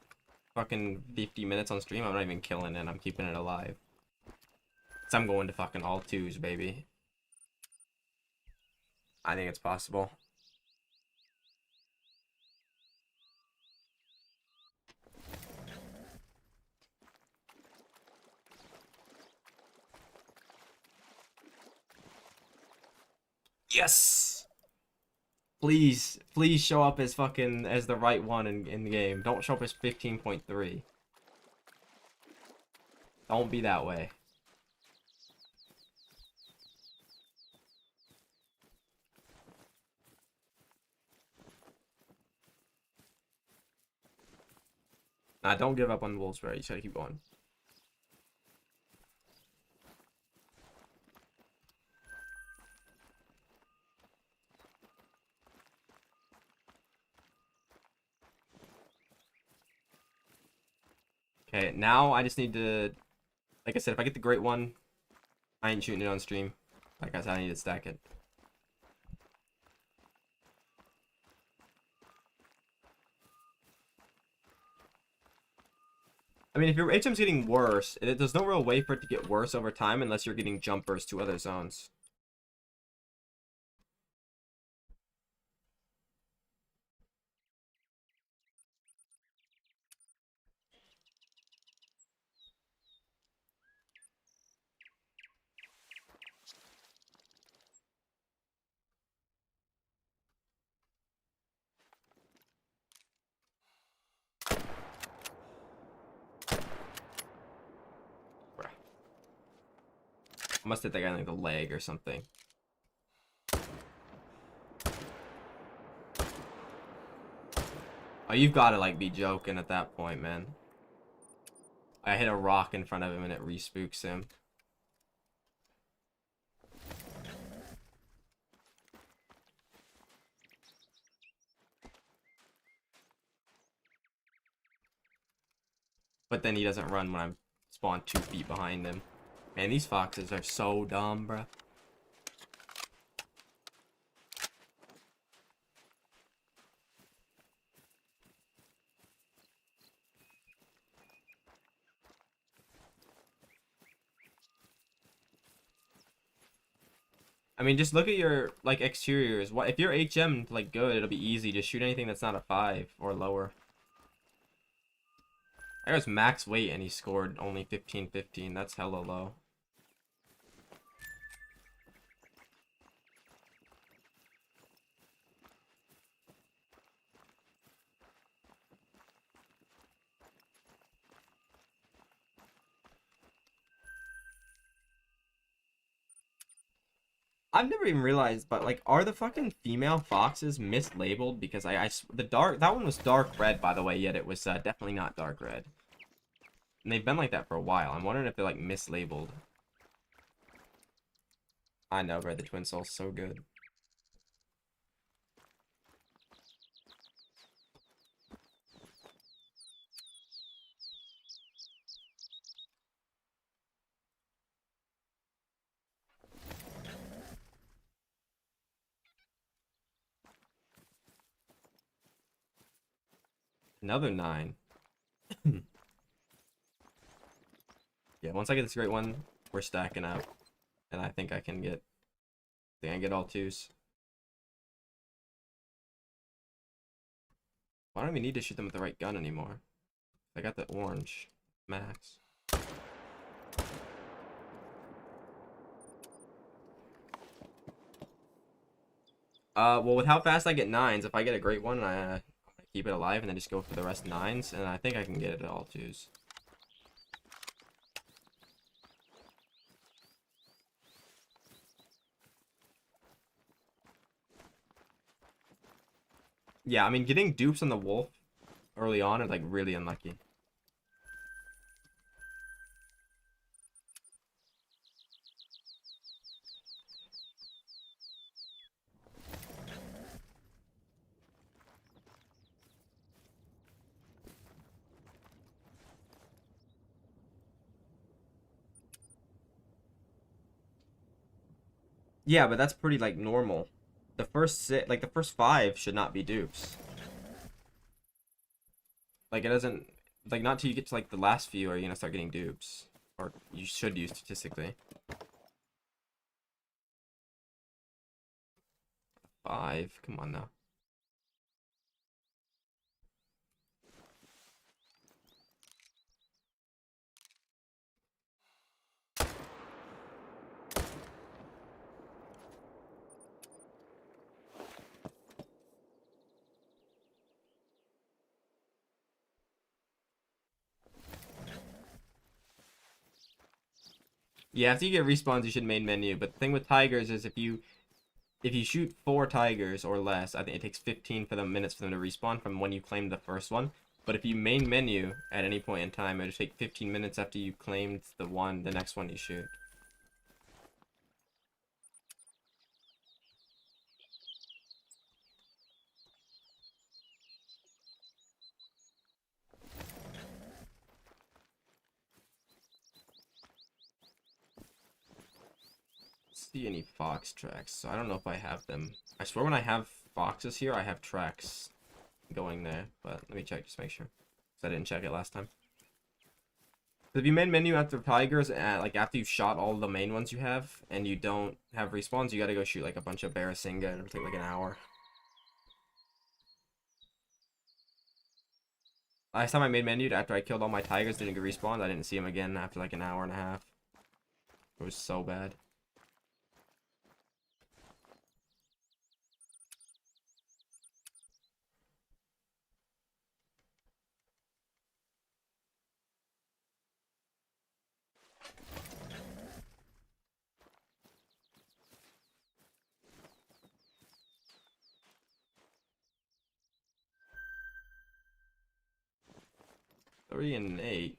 fucking 50 minutes on stream. I'm not even killing it. I'm keeping it alive. So I'm going to fucking all 2s, baby. I think it's possible. Yes! Please, please show up as fucking, as the right one in the game. Don't show up as 15.3. Don't be that way. Nah, don't give up on the Wolves, bro. You gotta keep going. Okay, now I just need to Like I said, if I get the great one, I ain't shooting it on stream. Like I said, I need to stack it. I mean, if your HM's getting worse, there's no real way for it to get worse over time unless you're getting jumpers to other zones. Bruh. I must hit that guy in like the leg or something. Oh, you've got to like be joking at that point, man. I hit a rock in front of him and it re-spooks him. But then he doesn't run when I'm spawned 2 feet behind him. Man, these foxes are so dumb, bruh. I mean, just look at your, like, exteriors. What if your HM, like, good, it'll be easy. Just shoot anything that's not a 5 or lower. That was max weight and he scored only 15-15. That's hella low. I've never even realized, but like, are the fucking female foxes mislabeled? Because that one was dark red, by the way, yet it was definitely not dark red. And they've been like that for a while. I'm wondering if they're like mislabeled. I know, bro. The twin soul's so good. Another 9. Yeah, once I get this great one, we're stacking up. And I think I can get all 2s. I don't even need to shoot them with the right gun anymore. I got the orange max. Well, with how fast I get 9s, if I get a great one and I keep it alive and then just go for the rest 9s, and I think I can get it at all 2s. Yeah, I mean, getting dupes on the wolf early on are like really unlucky. Yeah, but that's pretty like normal. The first 5 should not be dupes. Like it doesn't, like not till you get to like the last few are you gonna start getting dupes, or you should use statistically. 5, come on now. Yeah, after you get respawns, you should main menu. But the thing with tigers is if you shoot 4 tigers or less, I think it takes 15 for them minutes for them to respawn from when you claimed the first one. But if you main menu at any point in time, it'll take 15 minutes after you claimed the next one you shoot. see any fox tracks, so I don't know if I have them. I swear when I have foxes here, I have tracks going there, but let me check just to make sure. Because I didn't check it last time. If you main menu after tigers, like after you've shot all the main ones you have, and you don't have respawns, you gotta go shoot like a bunch of Barasinga, and it'll take like an hour. Last time I made menued after I killed all my tigers, didn't get respawned. I didn't see them again after like an hour and a half. It was so bad. Three and 8.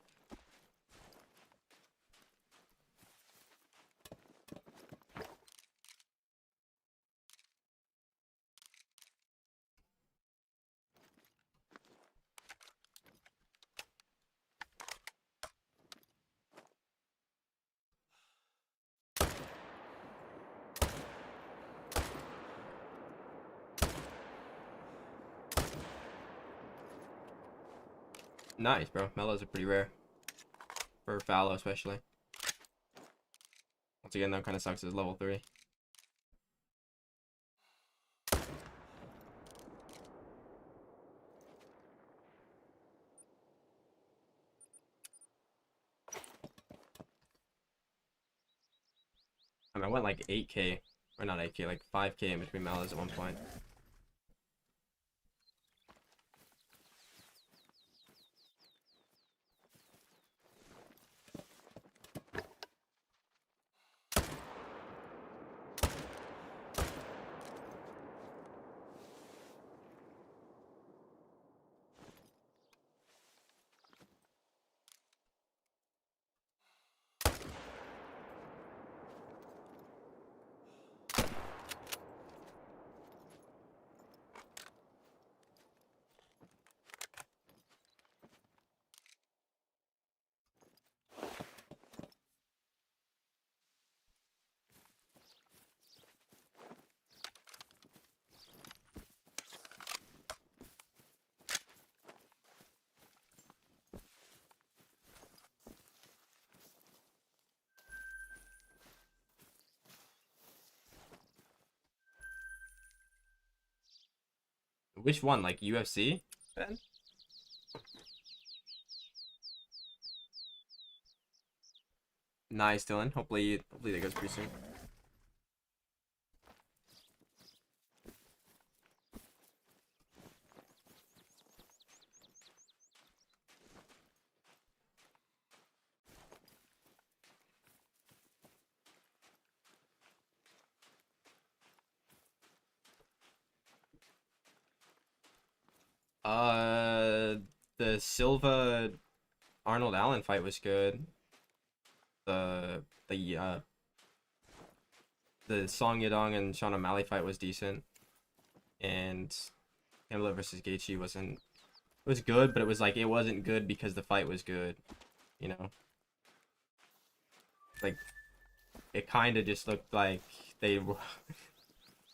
Nice, bro. Mellows are pretty rare. For fallow, especially. Once again, that kind of sucks as level 3. I mean, I went like 8k. Or not 8k, like 5k in between mellows at one point. Which one? Like UFC? Ben? Nice, Dylan. Hopefully that goes pretty soon. The Silva Arnold Allen fight was good. The Song Yadong and Sean O'Malley fight was decent, and Hamlet versus Gaethje wasn't. It was good, but it was like it wasn't good because the fight was good, you know. Like it kind of just looked like they were.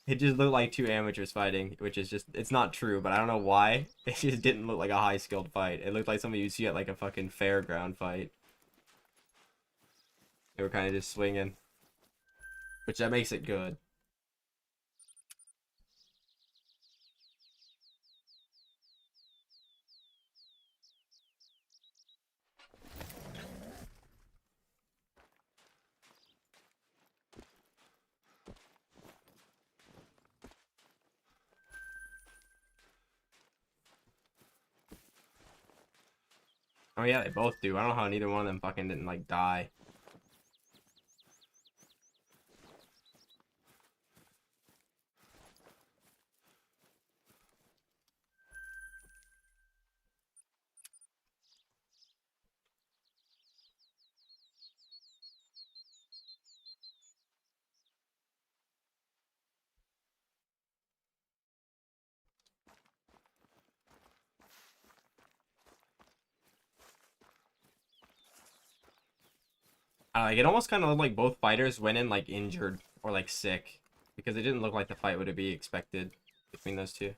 It just looked like two amateurs fighting, which is just, it's not true, but I don't know why. It just didn't look like a high skilled fight. It looked like something you'd see at like a fucking fairground fight. They were kind of just swinging, which that makes it good. Oh yeah, they both do. I don't know how neither one of them fucking didn't like die. Like it almost kind of looked like both fighters went in like injured or like sick, because it didn't look like the fight would be expected between those two.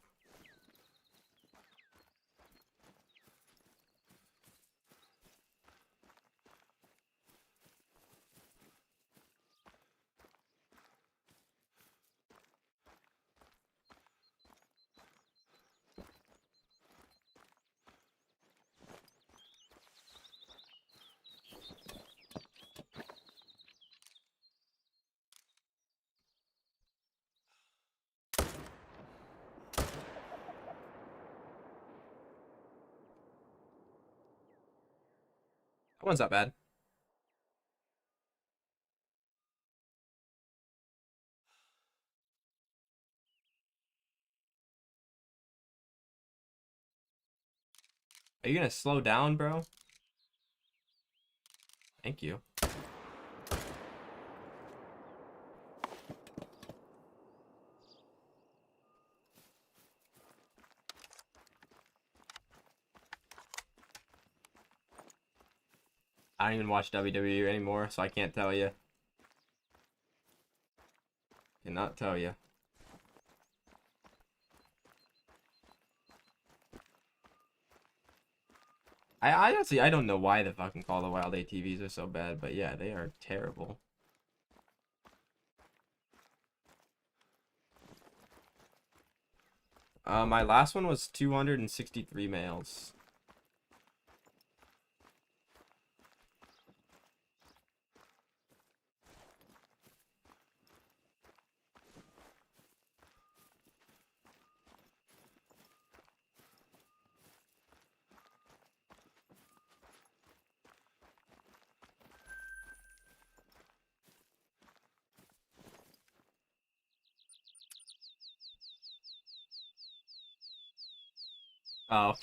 That one's not bad. Are you gonna slow down, bro? Thank you. I don't even watch WWE anymore, so I can't tell you. Cannot tell you. I honestly, I don't know why the fucking Call of the Wild ATVs are so bad, but yeah, they are terrible. My last one was 263 males. Oh.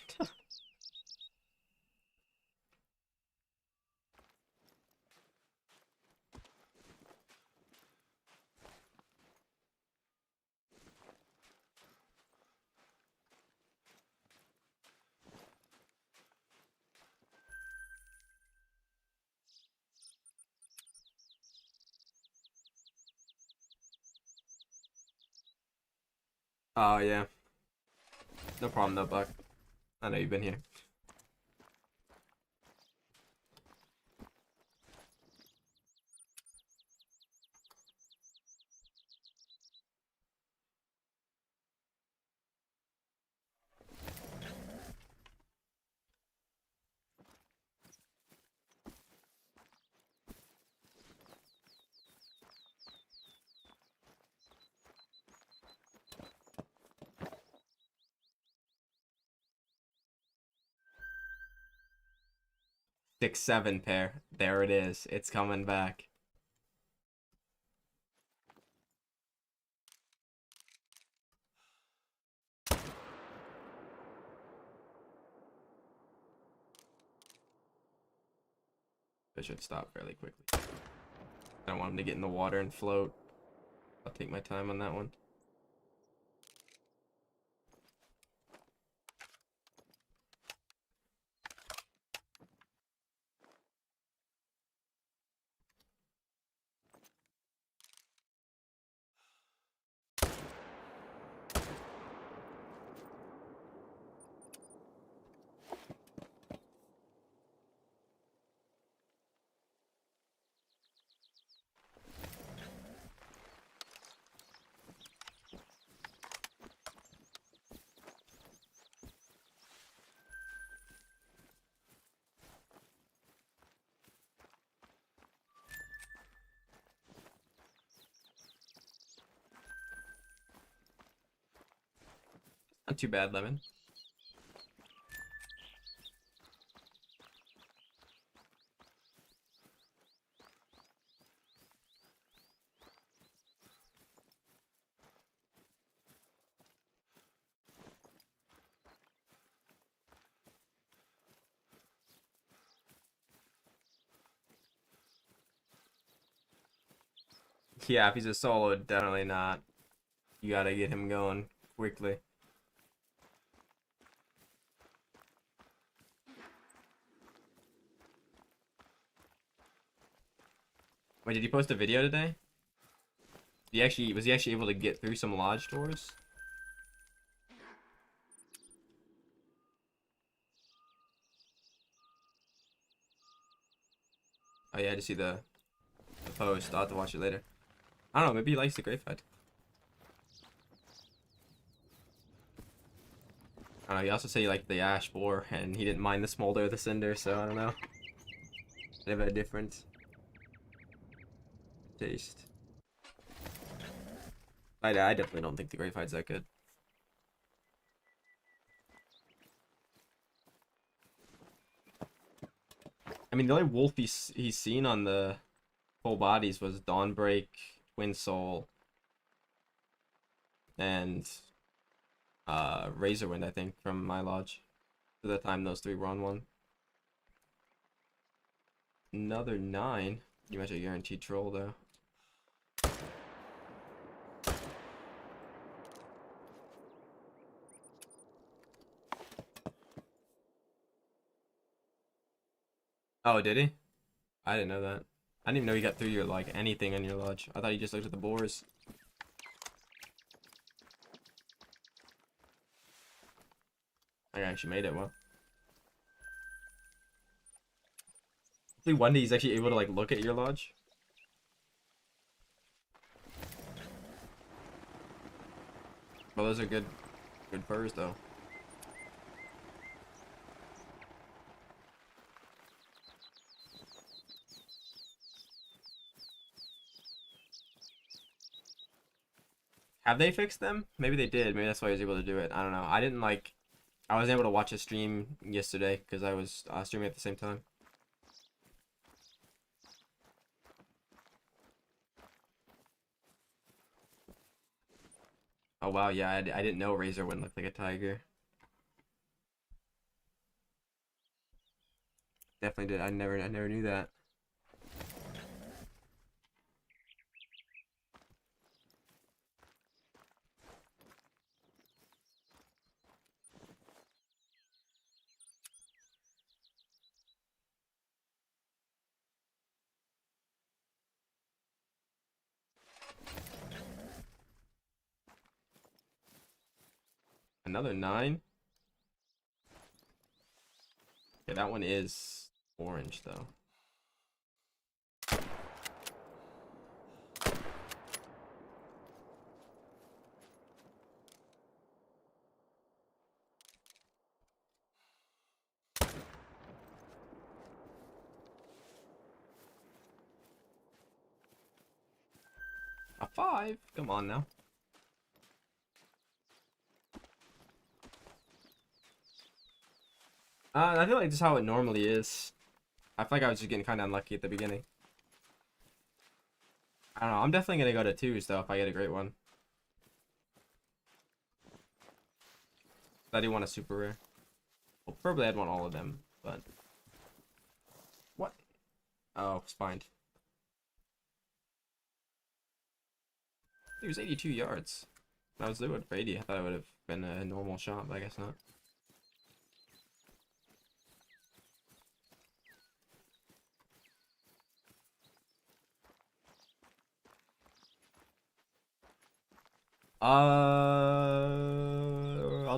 Oh, yeah. No problem, though, Buck. I know you've been here. Six, seven pair. There it is. It's coming back. I should stop fairly quickly. I don't want him to get in the water and float. I'll take my time on that one. Not too bad, Lemon. Yeah, if he's a solo, definitely not. You gotta get him going quickly. Wait, did you post a video today? Was he actually able to get through some lodge doors? Oh yeah, I just see the post. I'll have to watch it later. I don't know, maybe he likes the Grave Fight. I don't know, he also said he liked the Ash Boar, and he didn't mind the Smolder or the Cinder, so I don't know. They have a different taste. I definitely don't think the Grave Fight's that good. I mean, the only wolf he's seen on the full bodies was Dawnbreak, Twin Soul, and Razorwind, I think, from my lodge. For the time those three were on one. Another 9. You measure guaranteed troll though. Oh, did he? I didn't know that. I didn't even know you got through your, like, anything on your lodge. I thought you just looked at the boars. I actually made it, well. Hopefully one day he's actually able to, like, look at your lodge. Well, those are good furs, though. Have they fixed them? Maybe they did. Maybe that's why he was able to do it. I don't know. I wasn't able to watch a stream yesterday because I was streaming at the same time. Oh wow, yeah, I didn't know Razor wouldn't look like a tiger. Definitely did. I never knew that. Another 9. Yeah, that one is orange though. A 5? Come on now. I feel like this is how it normally is. I feel like I was just getting kind of unlucky at the beginning. I don't know. I'm definitely gonna go to 2s though if I get a great one. I do want a super rare. Well, probably I'd want all of them, but what? Oh, it's fine. It was 82 yards. I was doing for 80. I thought it would have been a normal shot, but I guess not. I'll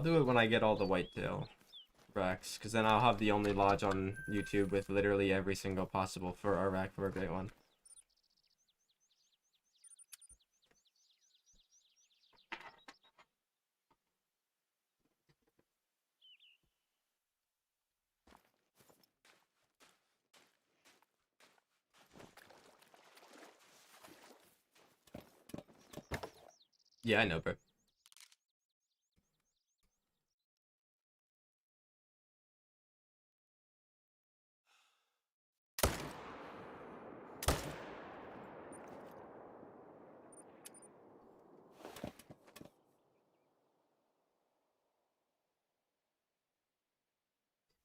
do it when I get all the whitetail racks, because then I'll have the only lodge on YouTube with literally every single possible for our rack for a great one. Yeah, I know, bro.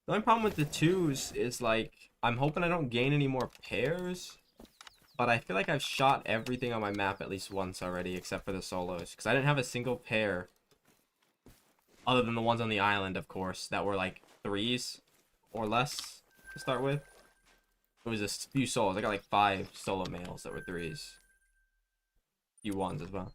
The only problem with the 2s is, like, I'm hoping I don't gain any more pairs, but I feel like I've shot everything on my map at least once already, except for the solos, because I didn't have a single pair, other than the ones on the island, of course, that were, like, 3s or less to start with. It was a few solos. I got, like, 5 solo males that were 3s. few ones as well.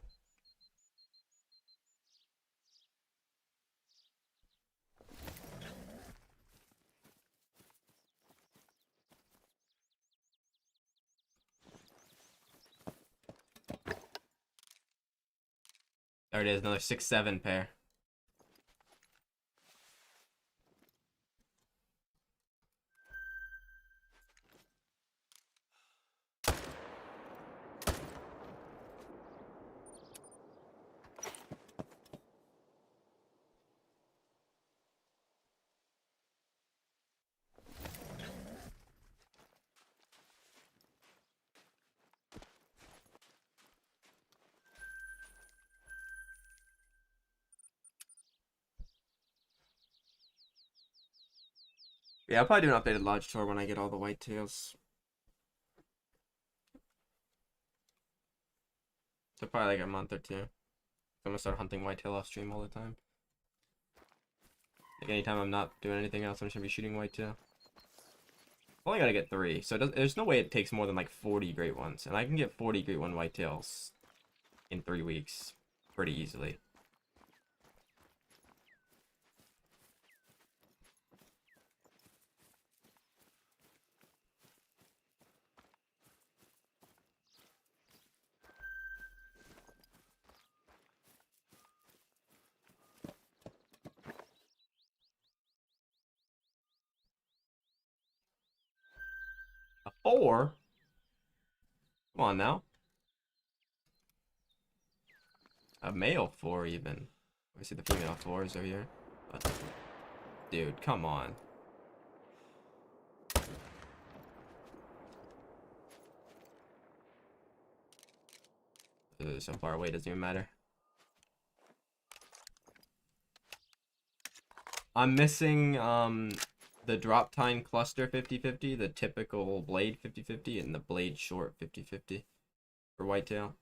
There it is, another 6-7 pair. Yeah, I'll probably do an updated lodge tour when I get all the whitetails. So probably like a month or two. I'm gonna start hunting whitetail off stream all the time. Like anytime I'm not doing anything else, I'm just gonna be shooting whitetail. I only gotta get 3, so there's no way it takes more than like 40 great ones, and I can get 40 great one whitetails in 3 weeks pretty easily. A 4? Come on now. A male 4 even. I see the female 4s over here. But, dude, come on. So far away, doesn't even matter. I'm missing the drop tine cluster 50-50, the typical blade 50-50, and the blade short 50-50 for whitetail.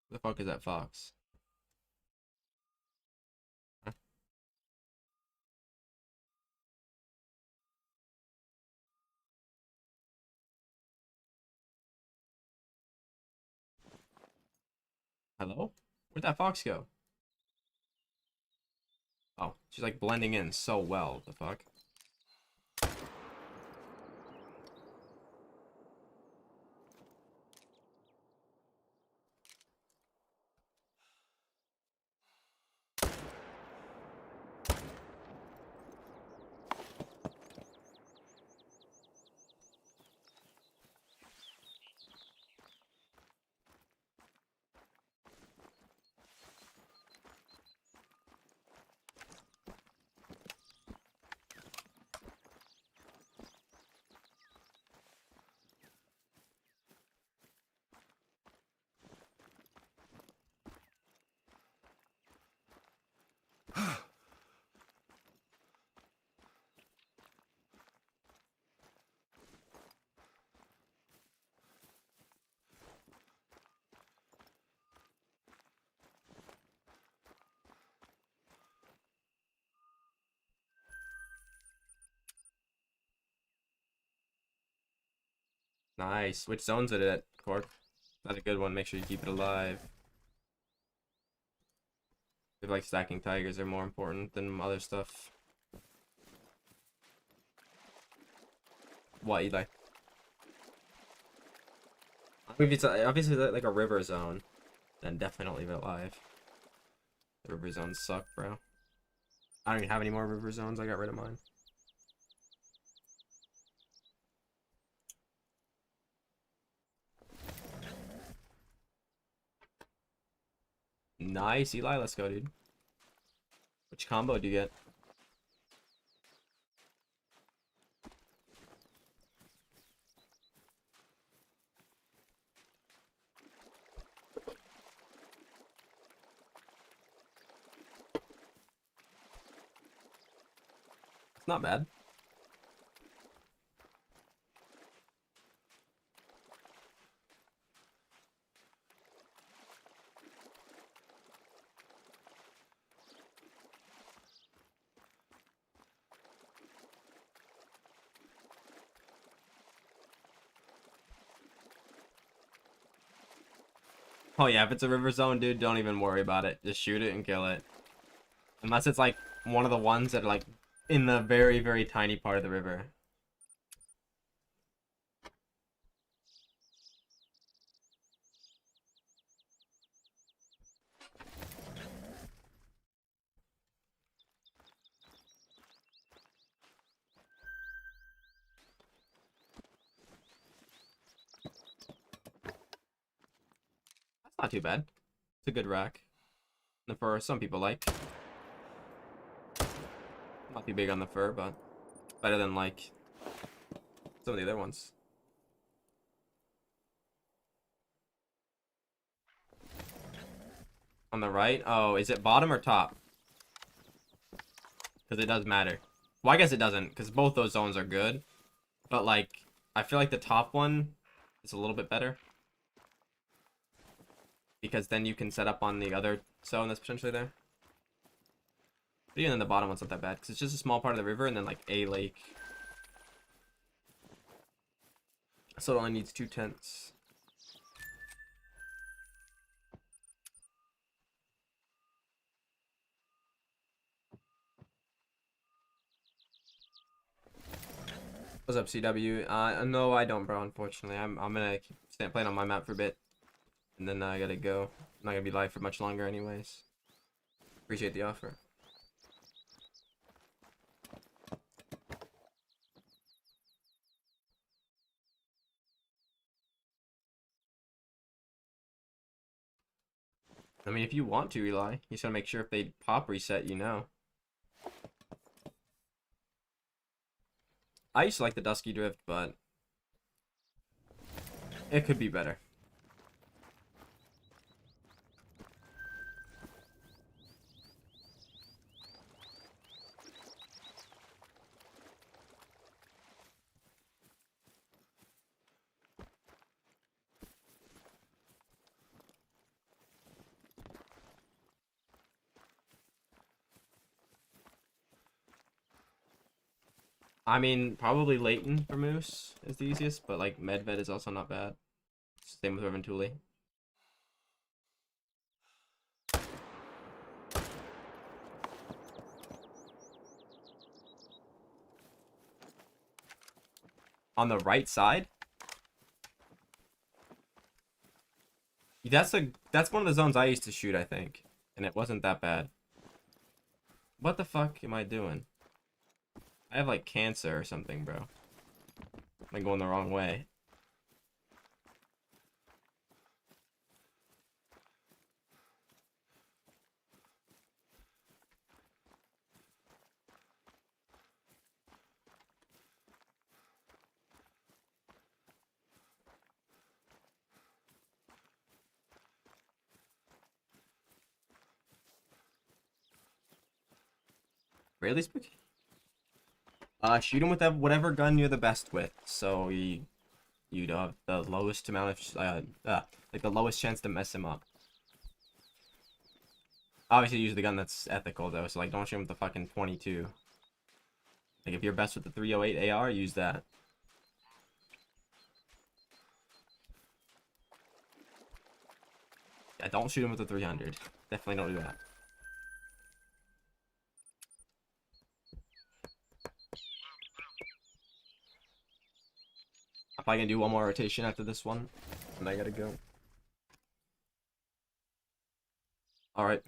The fuck is that fox? Huh? Hello? Where'd that fox go? Oh, she's like blending in so well. The fuck? Nice. Which zone's it at, Cork? That's a good one. Make sure you keep it alive. I feel like stacking tigers are more important than other stuff. What, Eli? If it's obviously like a river zone, then definitely don't leave it alive. The river zones suck, bro. I don't even have any more river zones. I got rid of mine. Nice, Eli. Let's go, dude. Which combo do you get? It's not bad. Oh yeah, if it's a river zone, dude, don't even worry about it. Just shoot it and kill it. Unless it's like one of the ones that are like in the very, very tiny part of the river. That's not too bad. It's a good rack. The fur, some people like. Not too big on the fur, but better than like some of the other ones. On the right? Oh, is it bottom or top? Because it does matter. Well, I guess it doesn't, because both those zones are good. But, like, I feel like the top one is a little bit better. Because then you can set up on the other zone that's potentially there. But even then, the bottom one's not that bad, because it's just a small part of the river and then, like, a lake. So it only needs 2 tents. What's up, CW? No, I don't, bro, unfortunately. I'm gonna keep playing on my map for a bit. And then I gotta go. I'm not gonna be live for much longer anyways. Appreciate the offer. I mean, if you want to, Eli, you just gotta make sure if they pop reset, you know. I used to like the Dusky Drift, but it could be better. I mean, probably Leighton for Moose is the easiest, but like Medved is also not bad. Same with Reventuli. On the right side? That's one of the zones I used to shoot, I think. And it wasn't that bad. What the fuck am I doing? I have like cancer or something, bro. I'm going the wrong way. Really spooky? Shoot him with whatever gun you're the best with. So you'd have the lowest amount of like the lowest chance to mess him up. Obviously, use the gun that's ethical though. So like, don't shoot him with the fucking 22. Like if you're best with the 308 AR, use that. Yeah, don't shoot him with the 300. Definitely don't do that. I'm probably gonna do one more rotation after this one, and I gotta go. All right.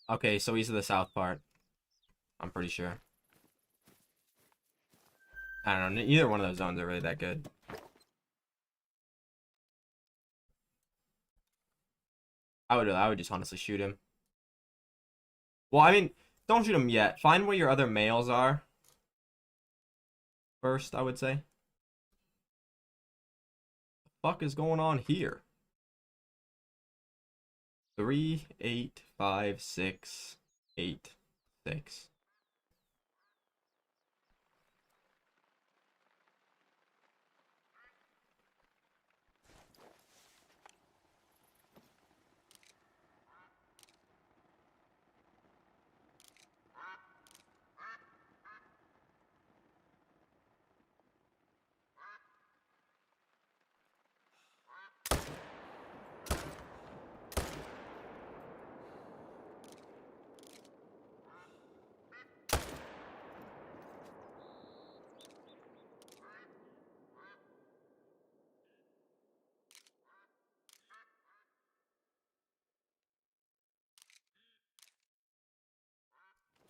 Okay, so he's to the south part. I'm pretty sure. I don't know. Either one of those zones are really that good. I would just honestly shoot him. Well, I mean, don't shoot him yet. Find where your other males are first, I would say. What the fuck is going on here? 3, 8, 5, 6, 8, 6.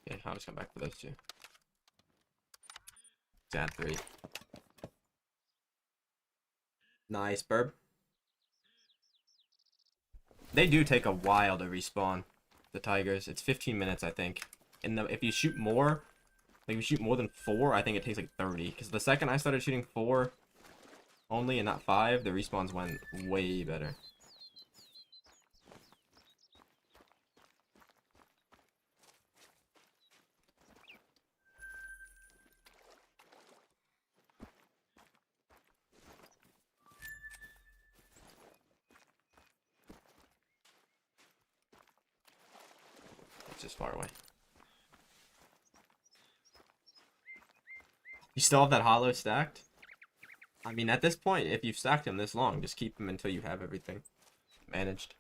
Okay, I'll just come back for those two. Let's add 3. Nice, Burb. They do take a while to respawn, the tigers. It's 15 minutes, I think. And if you shoot more, like if you shoot more than 4, I think it takes like 30. Because the second I started shooting 4 only and not 5, the respawns went way better. It's just far away. You still have that hollow stacked? I mean, at this point, if you've stacked him this long, just keep him until you have everything managed.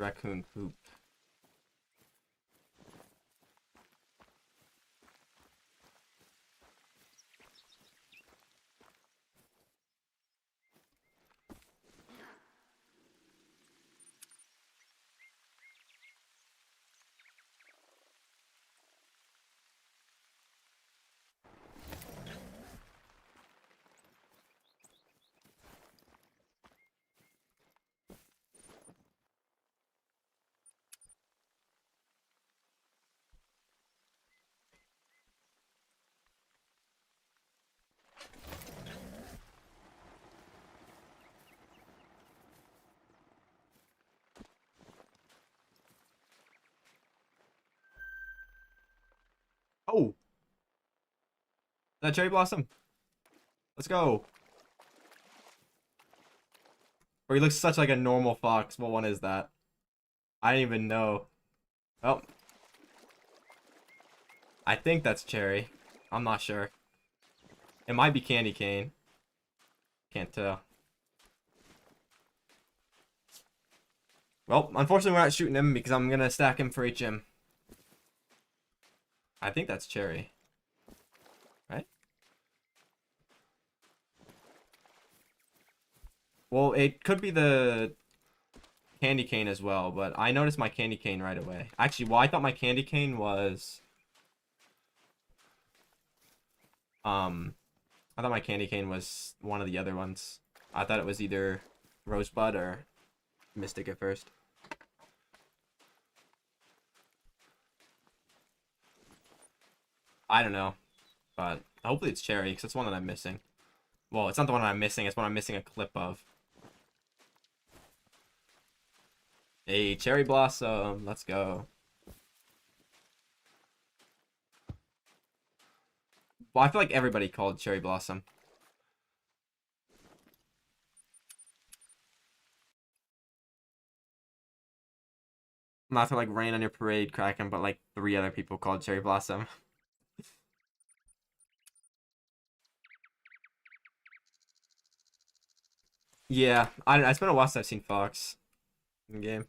Raccoon poop. Oh! That cherry blossom! Let's go! Or he looks such like a normal fox. What one is that? I didn't even know. Oh. I think that's cherry. I'm not sure. It might be candy cane. Can't tell. Well, unfortunately we're not shooting him because I'm gonna stack him for HM. I think that's cherry. Right? Well, it could be the candy cane as well, but I noticed my candy cane right away. Actually, well, I thought my candy cane was... I thought my candy cane was one of the other ones. I thought it was either Rosebud or Mystic at first. I don't know, but hopefully it's cherry, because it's one that I'm missing. Well, it's not the one I'm missing, it's one I'm missing a clip of. Hey, cherry blossom, let's go. Well, I feel like everybody called cherry blossom. Not to like rain on your parade, Kraken, but like 3 other people called cherry blossom. Yeah, it's been a while since I've seen Fox in game.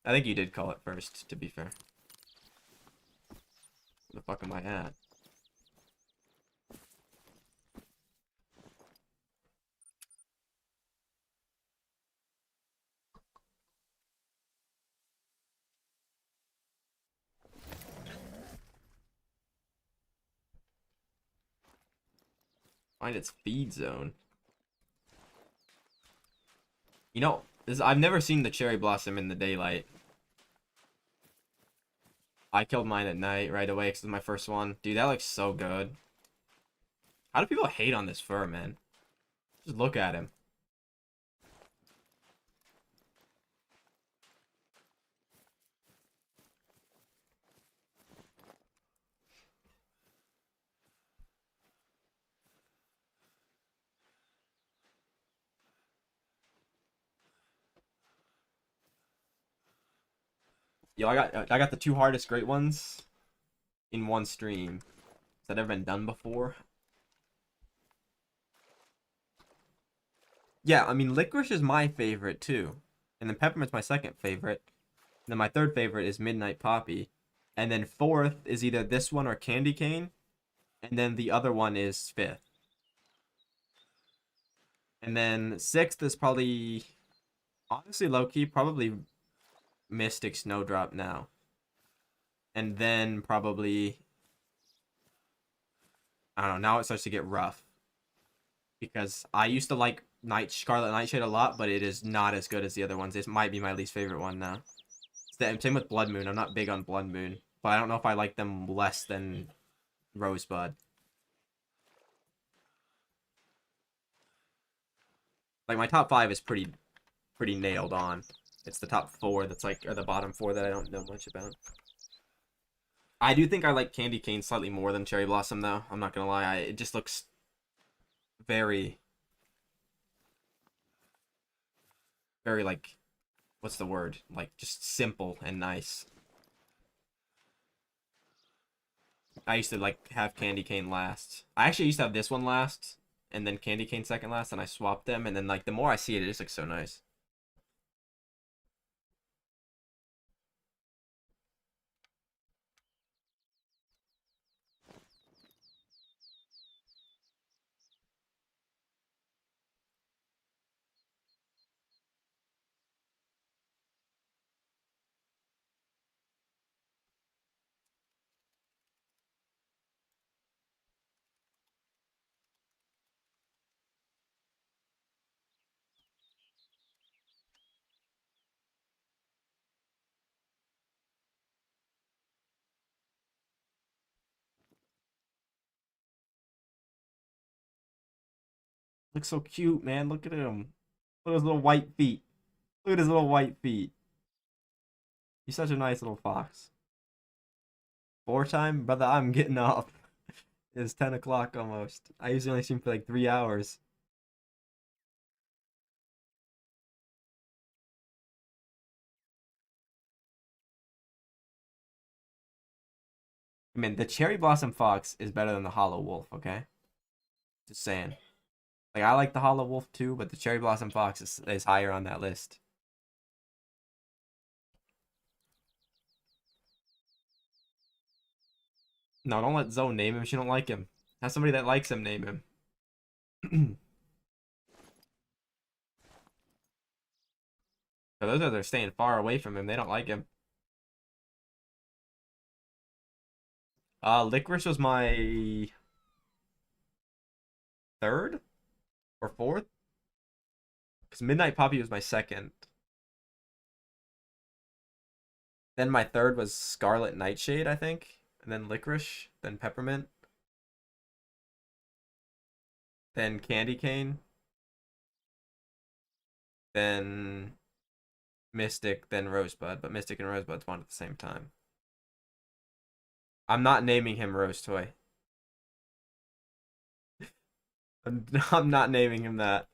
I think you did call it first, to be fair. Where the fuck am I at? Find its feed zone. You know, I've never seen the cherry blossom in the daylight. I killed mine at night right away because it was my first one. Dude, that looks so good. How do people hate on this fur, man? Just look at him. Yo, I got the two hardest great ones in one stream. Has that ever been done before? Yeah, I mean, licorice is my favorite too. And then peppermint's my second favorite. And then my third favorite is midnight poppy. And then fourth is either this one or candy cane. And then the other one is fifth. And then sixth is probably, honestly, low key, probably Mystic Snowdrop now. And then probably, I don't know, now it starts to get rough. Because I used to like Scarlet Nightshade a lot, but it is not as good as the other ones. It might be my least favorite one now. Same with Blood Moon. I'm not big on Blood Moon, but I don't know if I like them less than Rosebud. Like my top five is pretty nailed on. It's the top four that's like, or the bottom four that I don't know much about. I do think I like Candy Cane slightly more than Cherry Blossom though. I'm not gonna lie. It just looks very, very like, what's the word? Like just simple and nice. I used to like have Candy Cane last. I actually used to have this one last, and then Candy Cane second last, and I swapped them. And then like the more I see it, it just looks so nice. Looks so cute, man. Look at him. Look at his little white feet. Look at his little white feet. He's such a nice little fox. Floor time, brother. I'm getting up. It's 10 o'clock almost. I usually only stream for like 3 hours. I mean, the cherry blossom fox is better than the hollow wolf. Okay, just saying. Like I like the hollow wolf too, but the cherry blossom fox is higher on that list. No, don't let Zoe name him. She don't like him. Have somebody that likes him name him. For those that are staying far away from him, they don't like him. Licorice was my third or fourth, because Midnight Poppy was my second. Then my third was Scarlet Nightshade, I think, and then Licorice, then Peppermint, then Candy Cane, then Mystic, then Rosebud. But Mystic and Rosebud spawned at the same time. I'm not naming him Rose Toy. I'm not naming him that.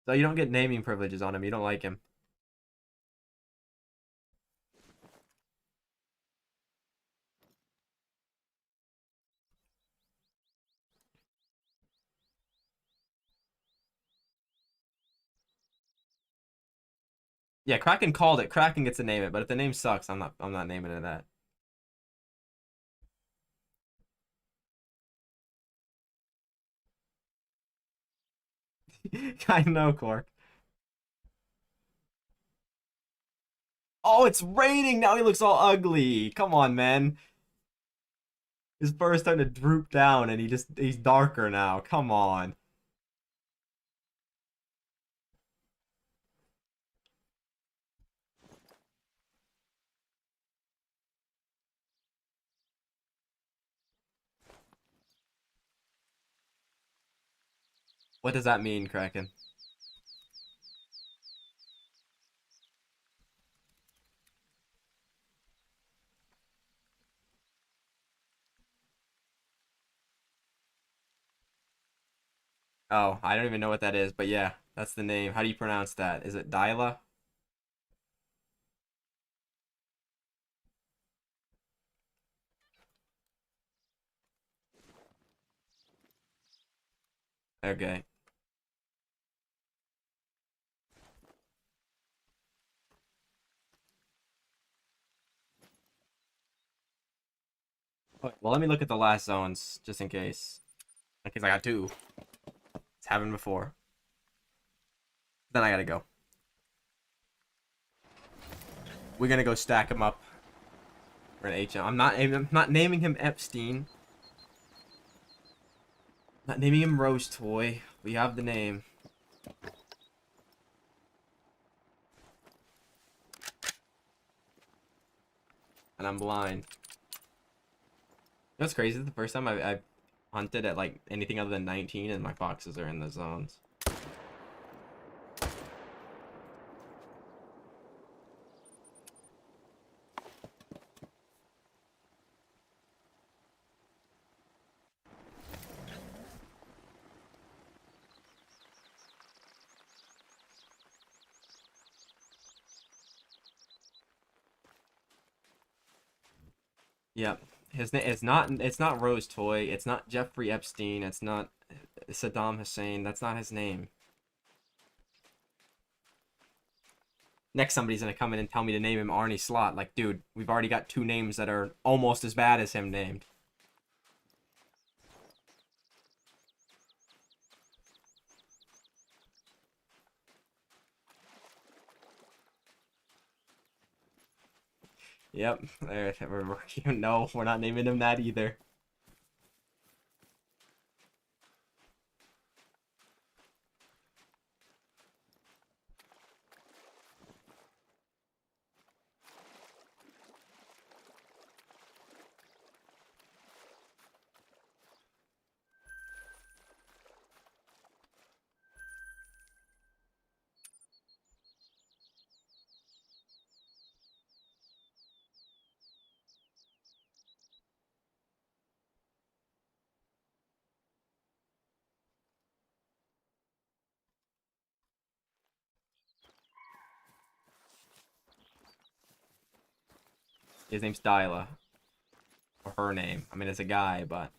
So you don't get naming privileges on him. You don't like him. Yeah, Kraken called it. Kraken gets to name it, but if the name sucks, I'm not naming it that. I know, Cork. Oh, it's raining! Now he looks all ugly! Come on, man. His fur is starting to droop down and he's darker now. Come on. What does that mean, Kraken? Oh, I don't even know what that is, but yeah, that's the name. How do you pronounce that? Is it Dyla? Okay. Okay, well, let me look at the last zones, just in case. In case I got two. It's happened before. Then I gotta go. We're gonna go stack him up. We're gonna HM. I'm not naming him Epstein. Not naming him Rose Toy. We have the name. And I'm blind. That's crazy. The first time I hunted at like anything other than 19 and my foxes are in the zones. Yep. His name it's not Rose Toy, it's not Jeffrey Epstein, it's not Saddam Hussein. That's not his name. Next somebody's gonna come in and tell me to name him Arnie Slot. Like, dude, we've already got two names that are almost as bad as him named. Yep. No, we're not naming him that either. His name's Dyla. Or her name. I mean, it's a guy, but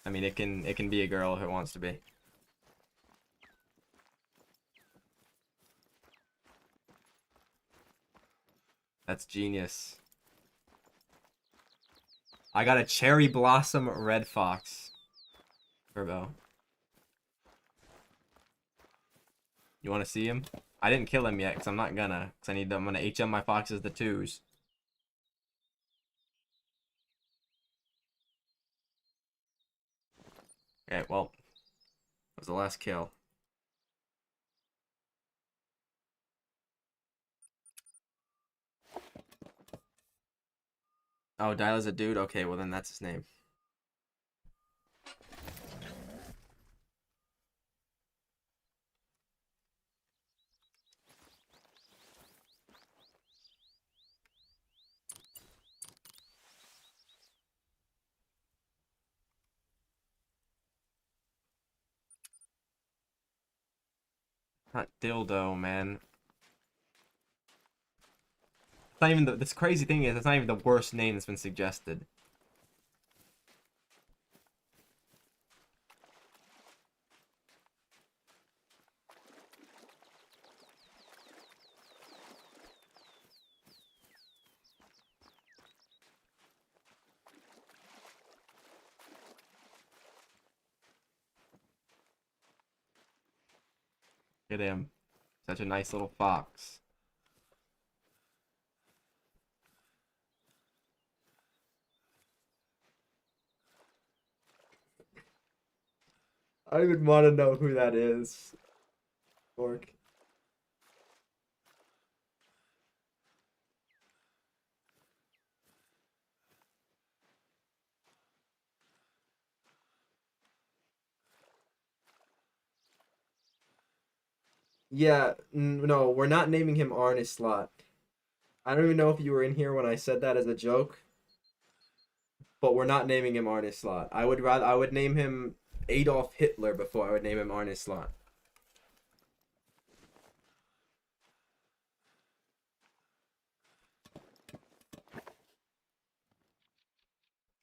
I mean, it can be a girl if it wants to be. That's genius. I got a cherry blossom red fox. Turbo. You want to see him? I didn't kill him yet, because I'm not gonna. Because I'm gonna HM my foxes the twos. Okay, well, that was the last kill. Oh, Diala's a dude? Okay, well then that's his name. Not dildo, man. It's not even this crazy thing is, it's not even the worst name that's been suggested. Look at him. Such a nice little fox. I would want to know who that is. Fork. Yeah, no, we're not naming him Arne Slot. I don't even know if you were in here when I said that as a joke, but we're not naming him Arne Slot. I would name him Adolf Hitler before I would name him Arne Slot.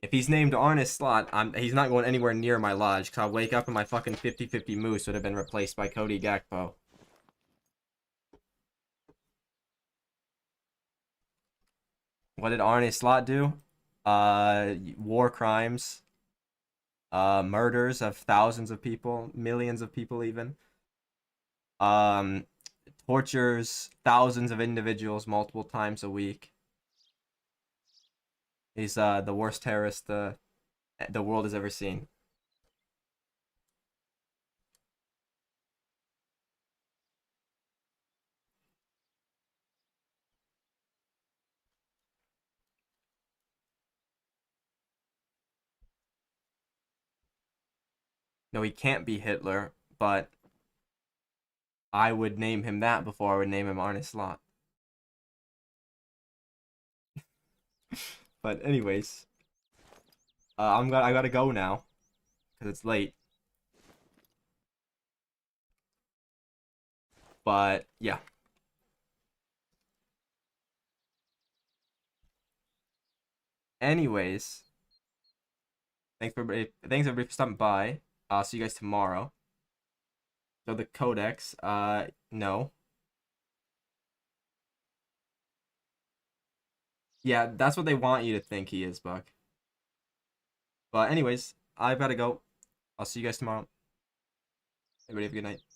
If he's named Arne Slot, he's not going anywhere near my lodge, because I'll wake up and my fucking 50-50 moose would have been replaced by Cody Gakpo. What did Arne Slot do? War crimes, murders of thousands of people, millions of people even. Um, Tortures thousands of individuals multiple times a week. He's the worst terrorist the world has ever seen. No, he can't be Hitler, but I would name him that before I would name him Arne Slot. But anyways, I gotta go now because it's late. But yeah. Anyways, thanks everybody for stopping by. I'll see you guys tomorrow. So the Codex, no. Yeah, that's what they want you to think he is, Buck. But anyways, I've gotta go. I'll see you guys tomorrow. Everybody have a good night.